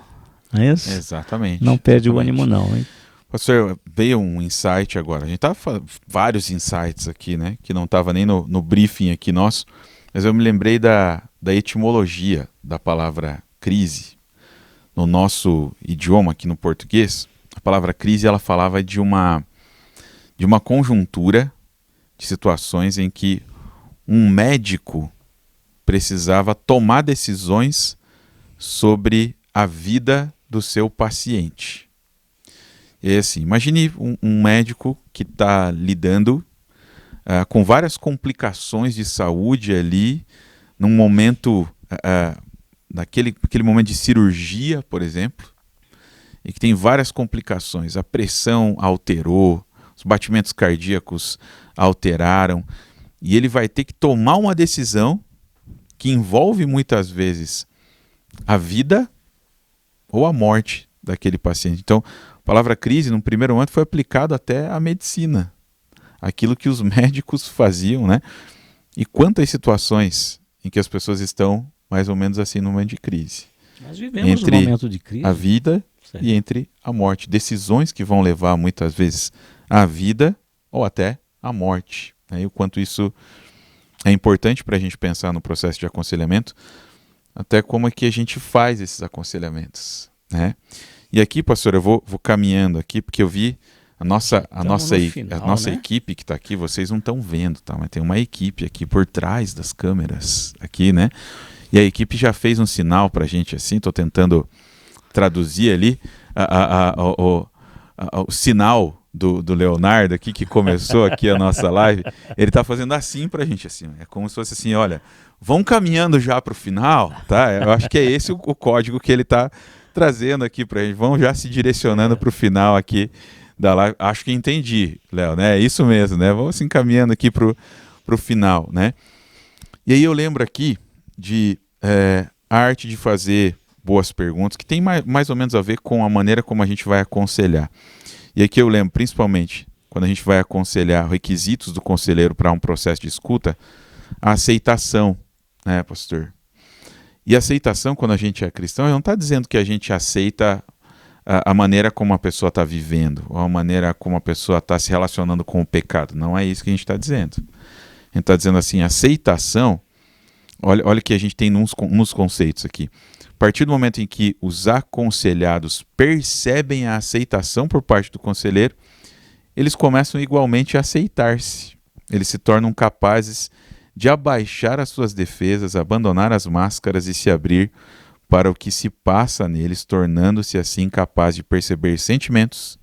Não é isso? Exatamente. Não perde o ânimo não. Hein? Pastor, veio um insight agora. A gente estava falando vários insights aqui, né? Que não estava nem no briefing aqui nosso. Mas eu me lembrei da etimologia da palavra crise. No nosso idioma, aqui no português, a palavra crise ela falava de uma conjuntura de situações em que um médico precisava tomar decisões sobre a vida do seu paciente. E assim, imagine um médico que está lidando com várias complicações de saúde ali, num momento, naquele momento de cirurgia, por exemplo, e que tem várias complicações. A pressão alterou, os batimentos cardíacos alteraram, e ele vai ter que tomar uma decisão que envolve muitas vezes a vida ou a morte daquele paciente. Então, a palavra crise, no primeiro momento, foi aplicado até à medicina. Aquilo que os médicos faziam, né? E quantas situações em que as pessoas estão mais ou menos assim no momento de crise. Nós vivemos um momento de crise. A vida certo. E entre a morte. Decisões que vão levar muitas vezes à vida ou até à morte. Né? E o quanto isso é importante para a gente pensar no processo de aconselhamento, até como é que a gente faz esses aconselhamentos. Né? E aqui, pastor, eu vou caminhando aqui, porque eu vi a nossa né? equipe que está aqui, vocês não estão vendo, tá? Mas tem uma equipe aqui por trás das câmeras, aqui, né? E a equipe já fez um sinal para a gente assim, estou tentando traduzir ali o sinal do Leonardo aqui, que começou aqui a nossa live. Ele está fazendo assim para a gente, assim, é como se fosse assim, olha, vão caminhando já para o final, tá? Eu acho que é esse o código que ele está trazendo aqui para a gente, vão já se direcionando para o final aqui da live. Acho que entendi, Léo, né? É isso mesmo, né? Vamos se encaminhando aqui pro final, né? E aí eu lembro aqui de a arte de fazer boas perguntas, que tem mais ou menos a ver com a maneira como a gente vai aconselhar. E aqui eu lembro, principalmente, quando a gente vai aconselhar requisitos do conselheiro para um processo de escuta, a aceitação, né, pastor? E aceitação, quando a gente é cristão, não está dizendo que a gente aceita a maneira como a pessoa está vivendo, ou a maneira como a pessoa está se relacionando com o pecado. Não é isso que a gente está dizendo. A gente está dizendo assim, aceitação, olha o que a gente tem nos conceitos aqui. A partir do momento em que os aconselhados percebem a aceitação por parte do conselheiro, eles começam igualmente a aceitar-se. Eles se tornam capazes de abaixar as suas defesas, abandonar as máscaras e se abrir para o que se passa neles, tornando-se assim capaz de perceber sentimentos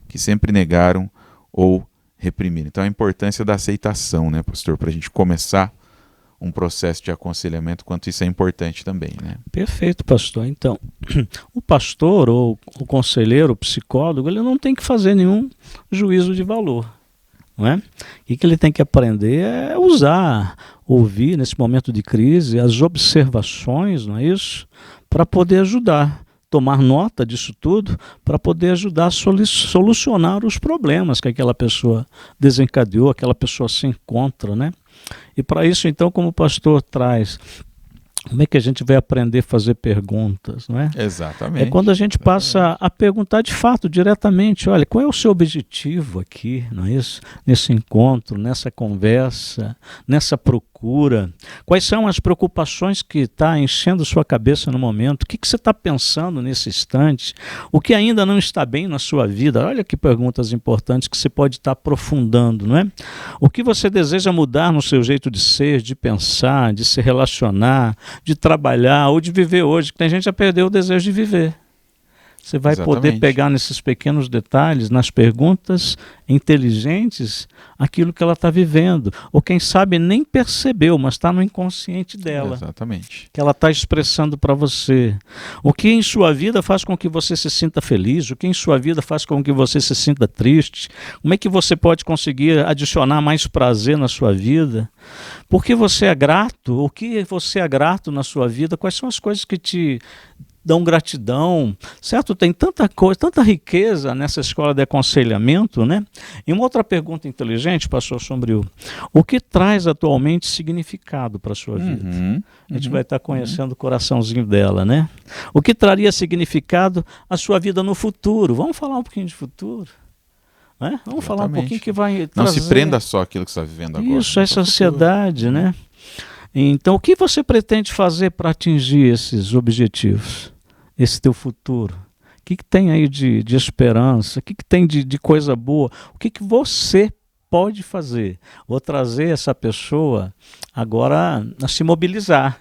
que sempre negaram ou reprimiram. Então a importância da aceitação, né, pastor, para a gente começar um processo de aconselhamento, quanto isso é importante também, né? Perfeito, pastor. Então, o pastor ou o conselheiro, o psicólogo, ele não tem que fazer nenhum juízo de valor, não é? O que ele tem que aprender é ouvir nesse momento de crise as observações, não é isso? Para poder ajudar, tomar nota disso tudo, para poder ajudar a solucionar os problemas que aquela pessoa desencadeou, aquela pessoa se encontra, né? E para isso, então, como o pastor traz, como é que a gente vai aprender a fazer perguntas, não é? Exatamente. É quando a gente passa a perguntar de fato, diretamente, olha, qual é o seu objetivo aqui, não é isso? Nesse encontro, nessa conversa, nessa procura? Quais são as preocupações que está enchendo sua cabeça no momento? O que você está pensando nesse instante? O que ainda não está bem na sua vida? Olha que perguntas importantes que você pode estar aprofundando, não é? O que você deseja mudar no seu jeito de ser, de pensar, de se relacionar, de trabalhar ou de viver hoje, que tem gente que já perdeu o desejo de viver. Você vai poder pegar nesses pequenos detalhes, nas perguntas inteligentes, aquilo que ela está vivendo. Ou quem sabe nem percebeu, mas está no inconsciente dela. Exatamente. Que ela está expressando para você. O que em sua vida faz com que você se sinta feliz? O que em sua vida faz com que você se sinta triste? Como é que você pode conseguir adicionar mais prazer na sua vida? Por que você é grato? O que você é grato na sua vida? Quais são as coisas que te dão gratidão, certo? Tem tanta coisa, tanta riqueza nessa escola de aconselhamento, né? E uma outra pergunta inteligente, pastor Sombrio, o que traz atualmente significado para a sua vida? A gente vai estar conhecendo o coraçãozinho dela, né? O que traria significado à sua vida no futuro? Vamos falar um pouquinho de futuro? Né? Vamos falar um pouquinho que vai trazer... Não se prenda só àquilo que você está vivendo agora. Isso, essa ansiedade, né? Então, o que você pretende fazer para atingir esses objetivos? Esse teu futuro? O que tem aí de esperança? O que tem de coisa boa? O que você pode fazer? Vou trazer essa pessoa agora a se mobilizar,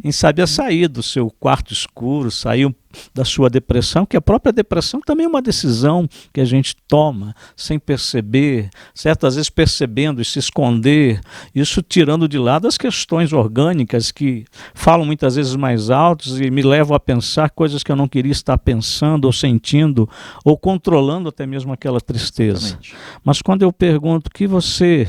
quem sabe a sair do seu quarto escuro, sair da sua depressão, que a própria depressão também é uma decisão que a gente toma sem perceber, certo? Às vezes percebendo e se esconder, isso tirando de lado as questões orgânicas que falam muitas vezes mais altos e me levam a pensar coisas que eu não queria estar pensando ou sentindo ou controlando até mesmo aquela tristeza. Exatamente. Mas quando eu pergunto que você...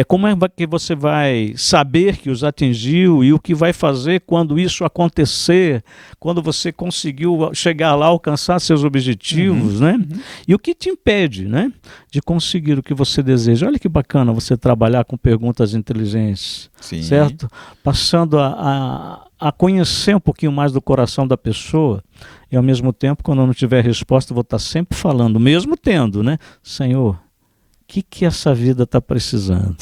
como é que você vai saber que os atingiu e o que vai fazer quando isso acontecer, quando você conseguiu chegar lá, alcançar seus objetivos, né? E o que te impede, né, de conseguir o que você deseja? Olha que bacana você trabalhar com perguntas inteligentes, certo? Passando a conhecer um pouquinho mais do coração da pessoa e ao mesmo tempo, quando eu não tiver resposta, eu vou estar sempre falando, mesmo tendo, né? Senhor, o que essa vida está precisando?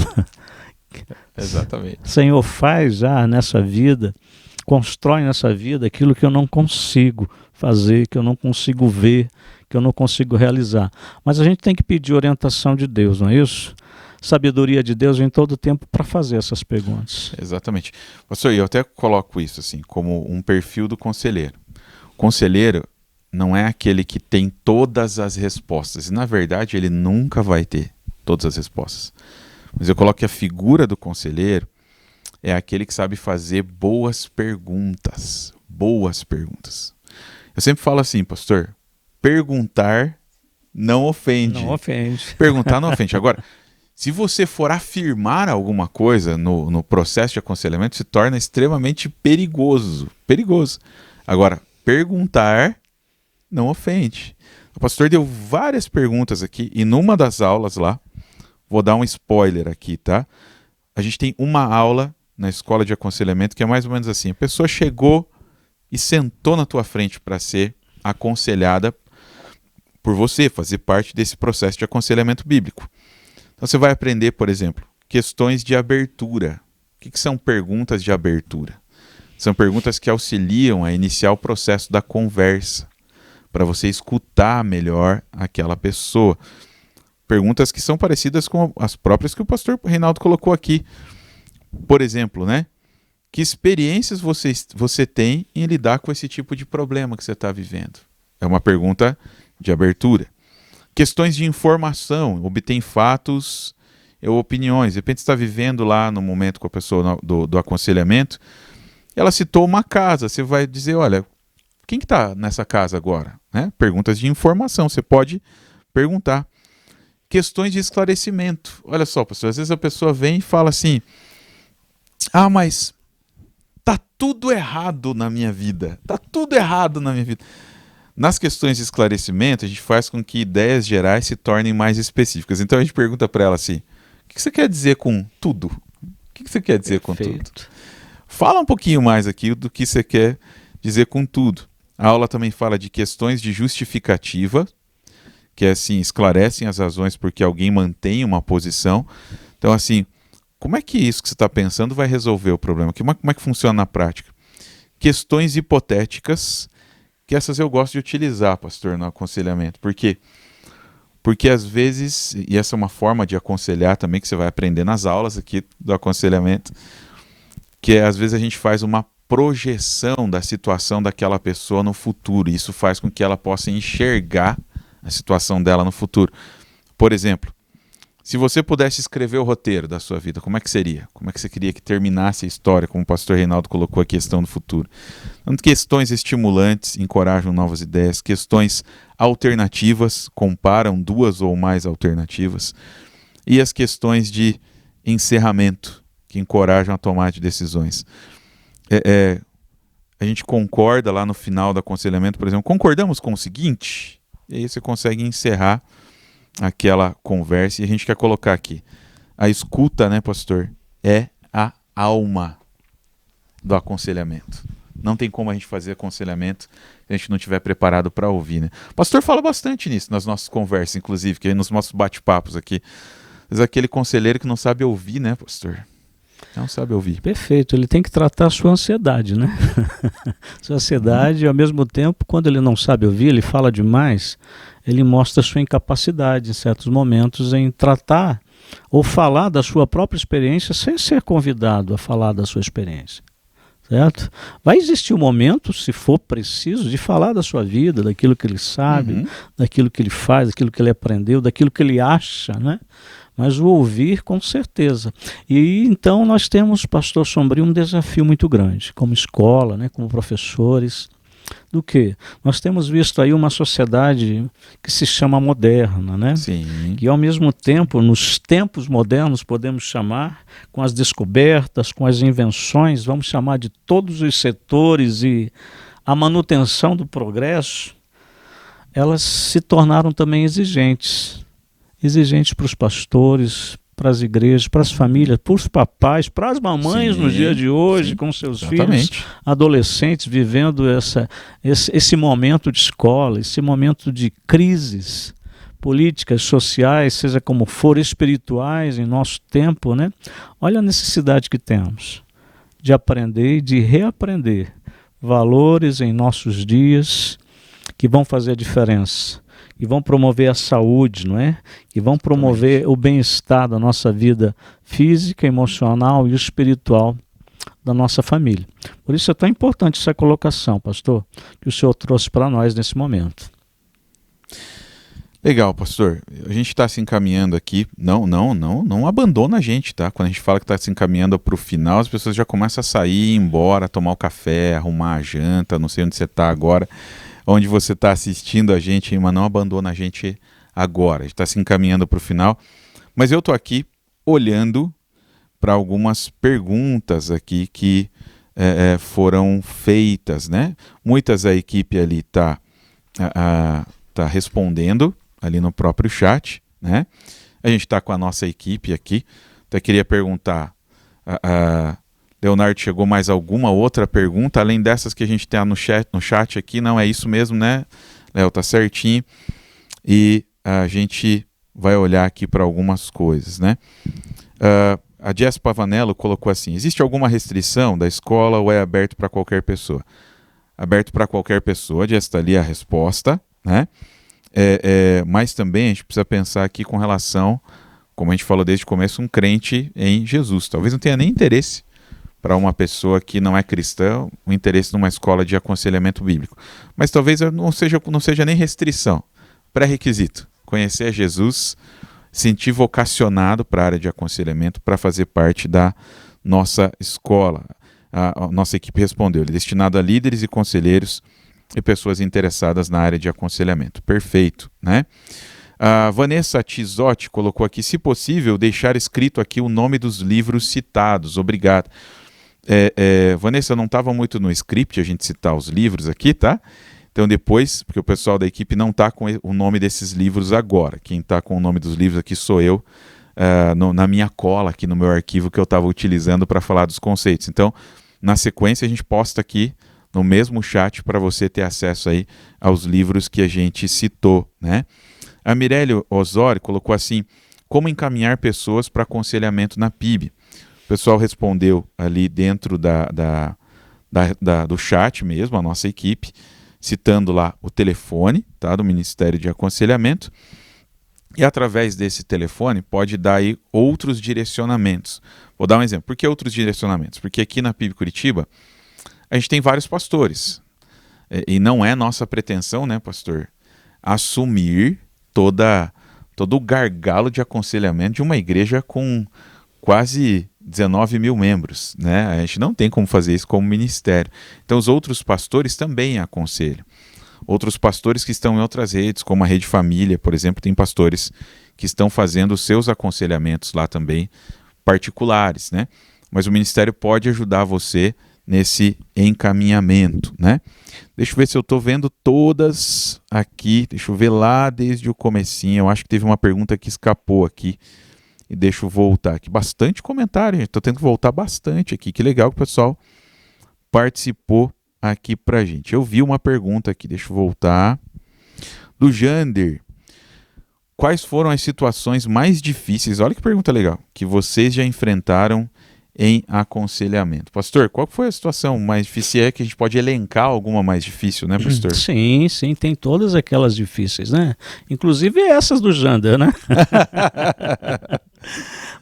Exatamente. Senhor, faz já nessa vida, constrói nessa vida aquilo que eu não consigo fazer, que eu não consigo ver, que eu não consigo realizar. Mas a gente tem que pedir orientação de Deus, não é isso? Sabedoria de Deus vem todo o tempo para fazer essas perguntas. Exatamente. Pastor, eu até coloco isso assim como um perfil do conselheiro. O conselheiro não é aquele que tem todas as respostas. E, na verdade, ele nunca vai ter todas as respostas. Mas eu coloco que a figura do conselheiro é aquele que sabe fazer boas perguntas. Boas perguntas. Eu sempre falo assim, pastor, perguntar não ofende. Não ofende. Perguntar não ofende. Agora, se você for afirmar alguma coisa no processo de aconselhamento, se torna extremamente perigoso. Perigoso. Agora, perguntar não ofende. O pastor deu várias perguntas aqui e numa das aulas lá, vou dar um spoiler aqui, tá? A gente tem uma aula na escola de aconselhamento que é mais ou menos assim. A pessoa chegou e sentou na tua frente para ser aconselhada por você, fazer parte desse processo de aconselhamento bíblico. Então você vai aprender, por exemplo, questões de abertura. O que são perguntas de abertura? São perguntas que auxiliam a iniciar o processo da conversa, para você escutar melhor aquela pessoa. Perguntas que são parecidas com as próprias que o pastor Reinaldo colocou aqui. Por exemplo, né? Que experiências você tem em lidar com esse tipo de problema que você está vivendo? É uma pergunta de abertura. Questões de informação, obtém fatos ou opiniões. De repente você está vivendo lá no momento com a pessoa do aconselhamento, ela citou uma casa, você vai dizer, olha, quem que está nessa casa agora? Né? Perguntas de informação, você pode perguntar. Questões de esclarecimento. Olha só, pastor, às vezes a pessoa vem e fala assim, mas tá tudo errado na minha vida. Tá tudo errado na minha vida. Nas questões de esclarecimento, a gente faz com que ideias gerais se tornem mais específicas. Então a gente pergunta para ela assim, o que você quer dizer com tudo? O que você quer dizer com tudo? Fala um pouquinho mais aqui do que você quer dizer com tudo. A aula também fala de questões de justificativa, que é assim, esclarecem as razões porque alguém mantém uma posição. Então assim, como é que isso que você está pensando vai resolver o problema? Como é que funciona na prática? Questões hipotéticas, que essas eu gosto de utilizar, pastor, no aconselhamento. Por quê? Porque às vezes, e essa é uma forma de aconselhar também, que você vai aprender nas aulas aqui do aconselhamento, que é às vezes a gente faz uma projeção da situação daquela pessoa no futuro. E isso faz com que ela possa enxergar a situação dela no futuro. Por exemplo, se você pudesse escrever o roteiro da sua vida, como é que seria? Como é que você queria que terminasse a história, como o pastor Reinaldo colocou a questão do futuro? Então, questões estimulantes encorajam novas ideias, questões alternativas comparam duas ou mais alternativas, e as questões de encerramento, que encorajam a tomada de decisões. A gente concorda lá no final do aconselhamento, por exemplo, concordamos com o seguinte, e aí você consegue encerrar aquela conversa, e a gente quer colocar aqui, a escuta, né, pastor, é a alma do aconselhamento. Não tem como a gente fazer aconselhamento se a gente não estiver preparado para ouvir, né? O pastor fala bastante nisso nas nossas conversas, inclusive, que nos nossos bate-papos aqui. Mas aquele conselheiro que não sabe ouvir, né, pastor? Não sabe ouvir. Perfeito, ele tem que tratar a sua ansiedade, né? Sua ansiedade, ao mesmo tempo, quando ele não sabe ouvir, ele fala demais, ele mostra a sua incapacidade em certos momentos em tratar ou falar da sua própria experiência sem ser convidado a falar da sua experiência. Certo? Vai existir um momento, se for preciso, de falar da sua vida, daquilo que ele sabe, daquilo que ele faz, daquilo que ele aprendeu, daquilo que ele acha, né? Mas o ouvir, com certeza. E então nós temos, pastor Sombrio, um desafio muito grande, como escola, né, como professores, do que? Nós temos visto aí uma sociedade que se chama moderna, né? Sim. E ao mesmo tempo, nos tempos modernos, podemos chamar, com as descobertas, com as invenções, vamos chamar de todos os setores e a manutenção do progresso, elas se tornaram também exigentes para os pastores, para as igrejas, para as famílias, para os papais, para as mamães. Sim, no dia de hoje, com seus filhos adolescentes, vivendo esse momento de escola, esse momento de crises políticas, sociais, seja como for, espirituais em nosso tempo, né? Olha a necessidade que temos de aprender e de reaprender valores em nossos dias que vão fazer a diferença, que vão promover a saúde, não é? Que vão promover o bem-estar da nossa vida física, emocional e espiritual da nossa família. Por isso é tão importante essa colocação, pastor, que o senhor trouxe para nós nesse momento. Legal, pastor. A gente está se encaminhando aqui. Não abandona a gente, tá? Quando a gente fala que está se encaminhando para o final, as pessoas já começam a sair, ir embora, tomar o café, arrumar a janta, não sei onde você está agora, onde você está assistindo a gente, mas não abandona a gente agora. A gente está se encaminhando para o final. Mas eu estou aqui olhando para algumas perguntas aqui que foram feitas, né? Muitas a equipe ali tá respondendo ali no próprio chat, né? A gente está com a nossa equipe aqui. Até queria perguntar, Leonardo, chegou mais alguma outra pergunta, além dessas que a gente tem no chat aqui? Não, é isso mesmo, né, Léo? Tá certinho. E a gente vai olhar aqui para algumas coisas, né? A Jess Pavanello colocou assim: existe alguma restrição da escola ou é aberto para qualquer pessoa? Aberto para qualquer pessoa, Jess, está ali a resposta, né? Mas também a gente precisa pensar aqui com relação, como a gente falou desde o começo, um crente em Jesus. Talvez não tenha nem interesse para uma pessoa que não é cristã, o interesse numa escola de aconselhamento bíblico. Mas talvez não seja nem restrição, pré-requisito. Conhecer a Jesus, sentir vocacionado para a área de aconselhamento, para fazer parte da nossa escola. A nossa equipe respondeu: ele é destinado a líderes e conselheiros e pessoas interessadas na área de aconselhamento. Perfeito, né? A Vanessa Tizotti colocou aqui: se possível, deixar escrito aqui o nome dos livros citados. Obrigado. Vanessa, não estava muito no script a gente citar os livros aqui, tá? Então depois, porque o pessoal da equipe não está com o nome desses livros agora. Quem está com o nome dos livros aqui sou eu, na minha cola aqui no meu arquivo que eu estava utilizando para falar dos conceitos. Então, na sequência, a gente posta aqui no mesmo chat para você ter acesso aí aos livros que a gente citou, né? A Mirelle Osório colocou assim: como encaminhar pessoas para aconselhamento na PIB? O pessoal respondeu ali dentro do chat mesmo, a nossa equipe, citando lá o telefone, tá, do Ministério de Aconselhamento, e através desse telefone pode dar aí outros direcionamentos. Vou dar um exemplo. Por que outros direcionamentos? Porque aqui na PIB Curitiba a gente tem vários pastores, e não é nossa pretensão, né, pastor, assumir todo o gargalo de aconselhamento de uma igreja com quase 19 mil membros, né? A gente não tem como fazer isso como ministério. Então os outros pastores também aconselham. Outros pastores que estão em outras redes, como a Rede Família, por exemplo, tem pastores que estão fazendo os seus aconselhamentos lá também, particulares, né? Mas o ministério pode ajudar você nesse encaminhamento, né? Deixa eu ver se eu estou vendo todas aqui. Deixa eu ver lá desde o comecinho. Eu acho que teve uma pergunta que escapou aqui. E deixa eu voltar aqui. Bastante comentário, gente. Estou tendo que voltar bastante aqui. Que legal que o pessoal participou aqui pra gente. Eu vi uma pergunta aqui. Deixa eu voltar. Do Jander. Quais foram as situações mais difíceis? Olha que pergunta legal. Que vocês já enfrentaram em aconselhamento. Pastor, qual foi a situação mais difícil? É que a gente pode elencar alguma mais difícil, né, pastor? Sim, tem todas aquelas difíceis, né? Inclusive essas do Jander, né?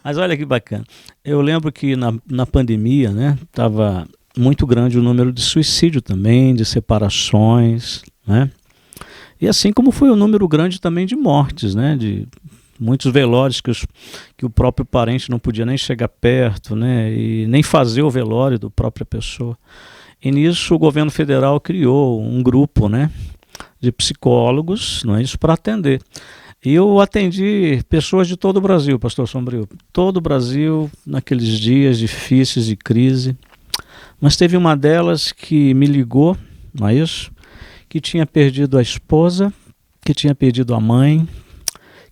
Mas olha que bacana. Eu lembro que na pandemia, né, estava muito grande o número de suicídio também, de separações, né? E assim como foi o número grande também de mortes, né? De muitos velórios que o próprio parente não podia nem chegar perto, né, e nem fazer o velório da própria pessoa. E nisso o governo federal criou um grupo, né, de psicólogos, não é isso, para atender. E eu atendi pessoas de todo o Brasil, pastor Sombrio, todo o Brasil naqueles dias difíceis de crise. Mas teve uma delas que me ligou, não é isso, que tinha perdido a esposa, que tinha perdido a mãe,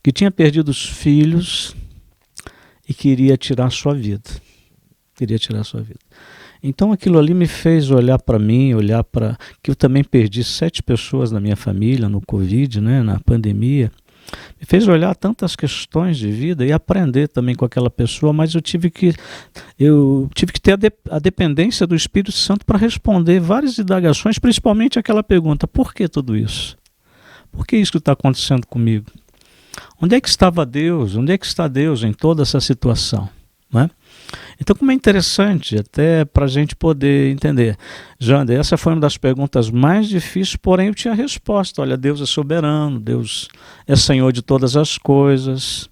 que tinha perdido os filhos e queria tirar sua vida. Queria tirar sua vida. Então aquilo ali me fez olhar para mim, olhar para... que eu também perdi 7 pessoas na minha família no Covid, né, na pandemia. Me fez olhar tantas questões de vida e aprender também com aquela pessoa, mas eu tive que ter a dependência do Espírito Santo para responder várias indagações, principalmente aquela pergunta: por que tudo isso? Por que isso está acontecendo comigo? Onde é que estava Deus? Onde é que está Deus em toda essa situação? Né? Então, como é interessante, até para a gente poder entender. Jander, essa foi uma das perguntas mais difíceis, porém eu tinha a resposta. Olha, Deus é soberano, Deus é Senhor de todas as coisas.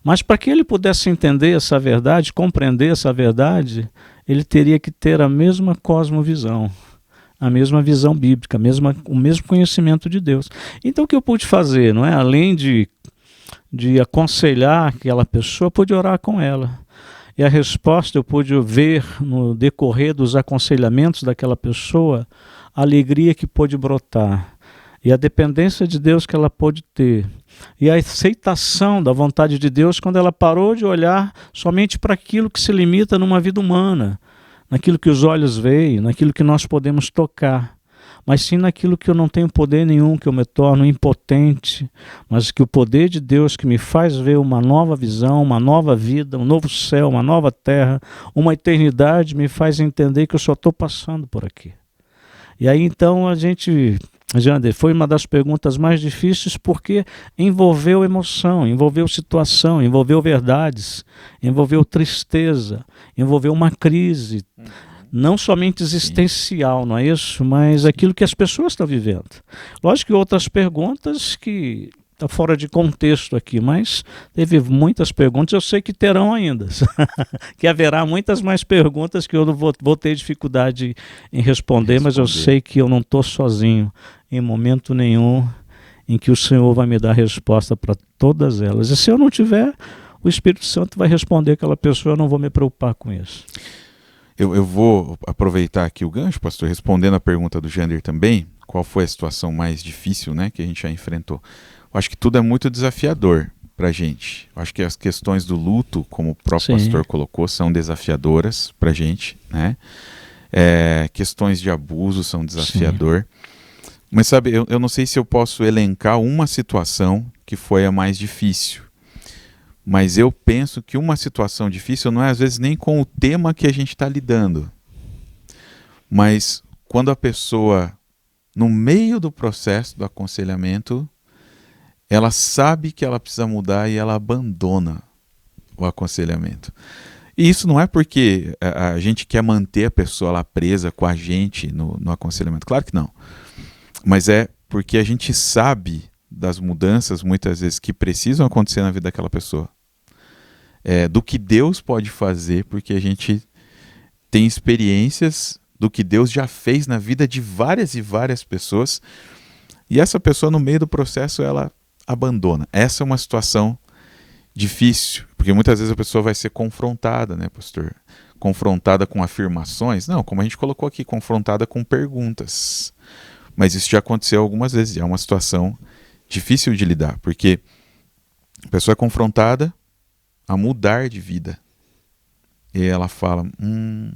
Mas para que ele pudesse entender essa verdade, compreender essa verdade, ele teria que ter a mesma cosmovisão, a mesma visão bíblica, o mesmo conhecimento de Deus. Então o que eu pude fazer, não é? Além de aconselhar aquela pessoa, pude orar com ela. e a resposta eu pude ver no decorrer dos aconselhamentos daquela pessoa, a alegria que pôde brotar, e a dependência de Deus que ela pôde ter, e a aceitação da vontade de Deus quando ela parou de olhar somente para aquilo que se limita numa vida humana, naquilo que os olhos veem, naquilo que nós podemos tocar, mas sim naquilo que eu não tenho poder nenhum, que eu me torno impotente, mas que o poder de Deus que me faz ver uma nova visão, uma nova vida, um novo céu, uma nova terra, uma eternidade, me faz entender que eu só estou passando por aqui. E aí então Jander, foi uma das perguntas mais difíceis porque envolveu emoção, envolveu situação, envolveu verdades, envolveu tristeza, envolveu uma crise, não somente existencial, não é isso? Mas aquilo que as pessoas estão vivendo. Lógico que outras perguntas que está fora de contexto aqui, mas teve muitas perguntas, eu sei que terão ainda, que haverá muitas mais perguntas que eu não vou ter dificuldade em responder, mas eu sei que eu não estou sozinho em momento nenhum em que o Senhor vai me dar resposta para todas elas. E se eu não tiver, o Espírito Santo vai responder aquela pessoa, eu não vou me preocupar com isso. Eu vou aproveitar aqui o gancho, pastor, respondendo a pergunta do Jander também. Qual foi a situação mais difícil, né, que a gente já enfrentou? Eu acho que tudo é muito desafiador para a gente. Eu acho que as questões do luto, como o próprio pastor colocou, são desafiadoras para a gente, né? Questões de abuso são desafiador. Sim. Mas sabe, eu não sei se eu posso elencar uma situação que foi a mais difícil. Mas eu penso que uma situação difícil não é às vezes nem com o tema que a gente está lidando. Mas quando a pessoa, no meio do processo do aconselhamento, ela sabe que ela precisa mudar e ela abandona o aconselhamento. E isso não é porque a gente quer manter a pessoa lá presa com a gente no aconselhamento. Claro que não. Mas é porque a gente sabe das mudanças, muitas vezes, que precisam acontecer na vida daquela pessoa. Do que Deus pode fazer, porque a gente tem experiências do que Deus já fez na vida de várias e várias pessoas. E essa pessoa, no meio do processo, ela abandona. Essa é uma situação difícil, porque muitas vezes a pessoa vai ser confrontada, né, pastor? Confrontada com afirmações. Não, como a gente colocou aqui, confrontada com perguntas. Mas isso já aconteceu algumas vezes. É uma situação difícil de lidar, porque a pessoa é confrontada a mudar de vida. E ela fala,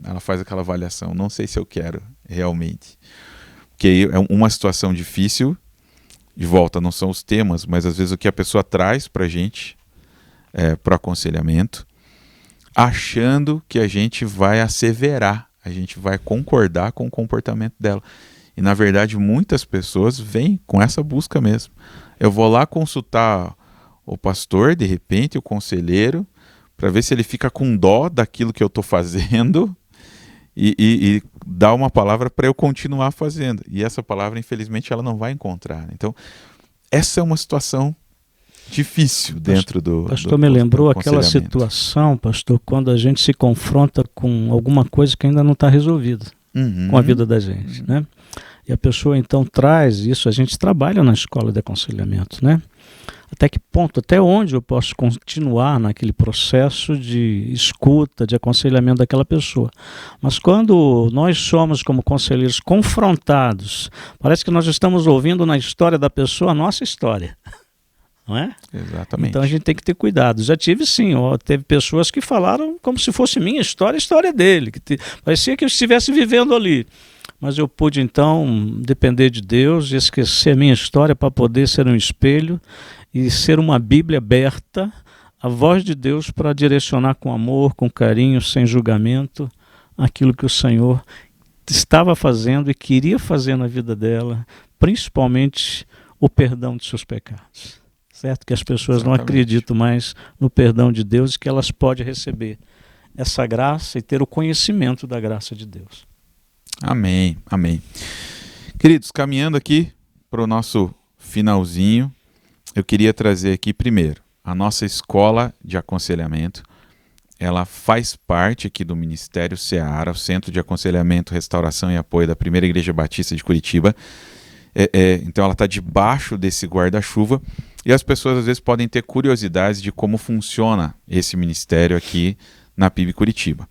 ela faz aquela avaliação, não sei se eu quero realmente. Porque é uma situação difícil, de volta, não são os temas, mas às vezes o que a pessoa traz para a gente, para o aconselhamento, achando que a gente vai asseverar, a gente vai concordar com o comportamento dela. E na verdade muitas pessoas vêm com essa busca mesmo. Eu vou lá consultar o pastor, de repente, o conselheiro, para ver se ele fica com dó daquilo que eu estou fazendo e dá uma palavra para eu continuar fazendo. E essa palavra, infelizmente, ela não vai encontrar. Então, essa é uma situação difícil dentro do pastor, me lembrou aquela situação, pastor, quando a gente se confronta com alguma coisa que ainda não está resolvida com a vida da gente, né? E a pessoa, então, traz isso, a gente trabalha na escola de aconselhamento, né? Até que ponto, até onde eu posso continuar naquele processo de escuta, de aconselhamento daquela pessoa. Mas quando nós somos, como conselheiros, confrontados, parece que nós estamos ouvindo na história da pessoa a nossa história. Não é? Exatamente. Então a gente tem que ter cuidado. Já tive sim, teve pessoas que falaram como se fosse minha história, a história dele. Parecia que eu estivesse vivendo ali. Mas eu pude então depender de Deus e esquecer a minha história para poder ser um espelho e ser uma Bíblia aberta, a voz de Deus para direcionar com amor, com carinho, sem julgamento, aquilo que o Senhor estava fazendo e queria fazer na vida dela, principalmente o perdão de seus pecados. Certo? Que as pessoas não acreditam mais no perdão de Deus e que elas podem receber essa graça e ter o conhecimento da graça de Deus. Amém, amém. Queridos, caminhando aqui para o nosso finalzinho, eu queria trazer aqui primeiro a nossa escola de aconselhamento. Ela faz parte aqui do Ministério Seara, o Centro de Aconselhamento, Restauração e Apoio da Primeira Igreja Batista de Curitiba. Então ela está debaixo desse guarda-chuva e as pessoas às vezes podem ter curiosidades de como funciona esse ministério aqui na PIB Curitiba.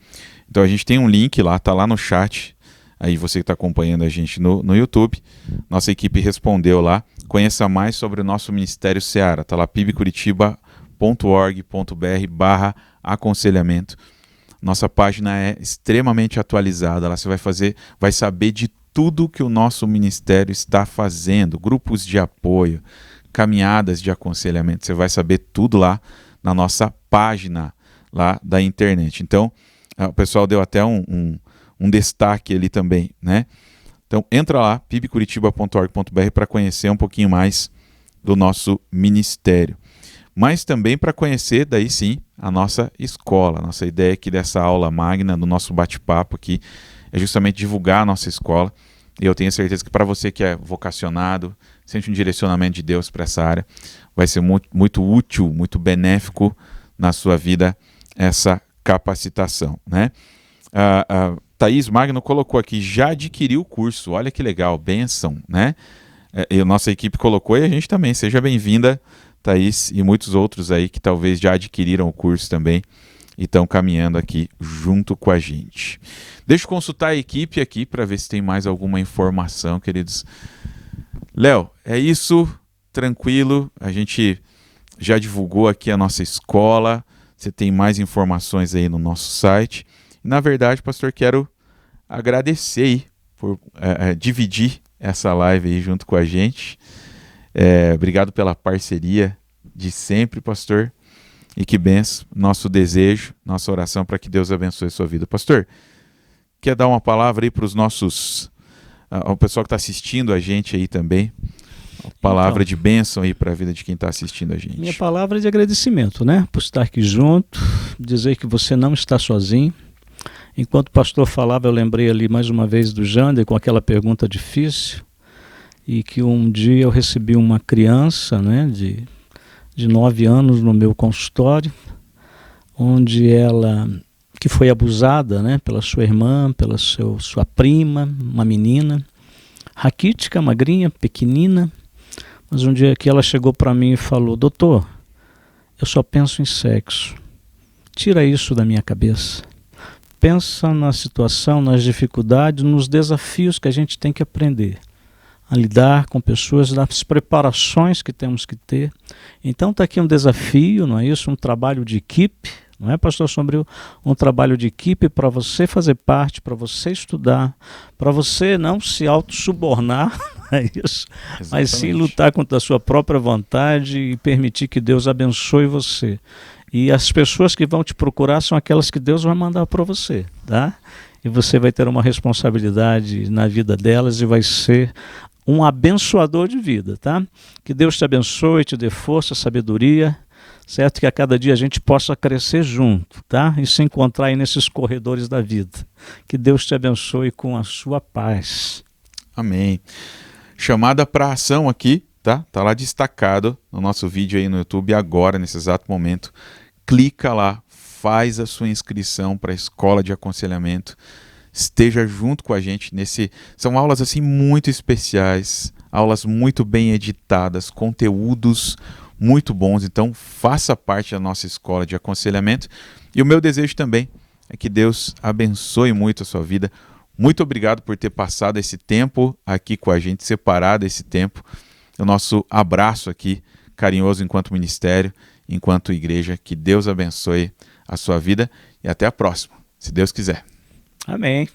Então a gente tem um link lá, está lá no chat, aí você que está acompanhando a gente no YouTube, nossa equipe respondeu lá, conheça mais sobre o nosso Ministério Seara, está lá pibcuritiba.org.br/aconselhamento. Nossa página é extremamente atualizada, lá você vai saber de tudo que o nosso ministério está fazendo, grupos de apoio, caminhadas de aconselhamento, você vai saber tudo lá na nossa página lá da internet. Então, o pessoal deu até um destaque ali também, né? Então, entra lá, pibcuritiba.org.br para conhecer um pouquinho mais do nosso ministério. Mas também para conhecer, daí sim, a nossa escola. Nossa ideia aqui dessa aula magna, do nosso bate-papo aqui, é justamente divulgar a nossa escola. E eu tenho certeza que para você que é vocacionado, sente um direcionamento de Deus para essa área, vai ser muito, muito útil, muito benéfico na sua vida essa capacitação, né? Thaís Magno colocou aqui, já adquiriu o curso, olha que legal, bênção, né? E a nossa equipe colocou e a gente também, seja bem-vinda, Thaís, e muitos outros aí que talvez já adquiriram o curso também e estão caminhando aqui junto com a gente. Deixa eu consultar a equipe aqui para ver se tem mais alguma informação, queridos. Léo, é isso, tranquilo, a gente já divulgou aqui a nossa escola, você tem mais informações aí no nosso site. E, na verdade, pastor, quero agradecer aí por dividir essa live aí junto com a gente. Obrigado pela parceria de sempre, pastor. E que benção, nosso desejo, nossa oração para que Deus abençoe a sua vida. Pastor, quer dar uma palavra aí para os nossos, o pessoal que está assistindo a gente aí também? Uma palavra de bênção aí para a vida de quem está assistindo a gente. Minha palavra é de agradecimento, né? Por estar aqui junto, dizer que você não está sozinho. Enquanto o pastor falava, eu lembrei ali mais uma vez do Jander com aquela pergunta difícil, e que um dia eu recebi uma criança, né, de 9 anos no meu consultório, onde ela, que foi abusada, né, pela sua irmã, pela sua prima, uma menina, raquítica, magrinha, pequenina, mas um dia que ela chegou para mim e falou: doutor, eu só penso em sexo, tira isso da minha cabeça. Pensa na situação, nas dificuldades, nos desafios que a gente tem que aprender a lidar com pessoas, nas preparações que temos que ter. Então está aqui um desafio, não é isso? Um trabalho de equipe, não é, pastor Sombrio? Um trabalho de equipe para você fazer parte, para você estudar, para você não se auto-subornar, não é isso? Exatamente. Mas sim lutar contra a sua própria vontade e permitir que Deus abençoe você. E as pessoas que vão te procurar são aquelas que Deus vai mandar para você, tá? E você vai ter uma responsabilidade na vida delas e vai ser um abençoador de vida, tá? Que Deus te abençoe, te dê força, sabedoria, certo? Que a cada dia a gente possa crescer junto, tá? E se encontrar aí nesses corredores da vida. Que Deus te abençoe com a sua paz. Amém. Chamada para ação aqui, tá? Tá lá destacado no nosso vídeo aí no YouTube agora, nesse exato momento. Clica lá, faz a sua inscrição para a Escola de Aconselhamento. Esteja junto com a gente são aulas assim muito especiais, aulas muito bem editadas, conteúdos muito bons. Então faça parte da nossa Escola de Aconselhamento. E o meu desejo também é que Deus abençoe muito a sua vida. Muito obrigado por ter passado esse tempo aqui com a gente, separado esse tempo. O nosso abraço aqui, carinhoso enquanto ministério, enquanto igreja. Que Deus abençoe a sua vida e até a próxima, se Deus quiser. Amém.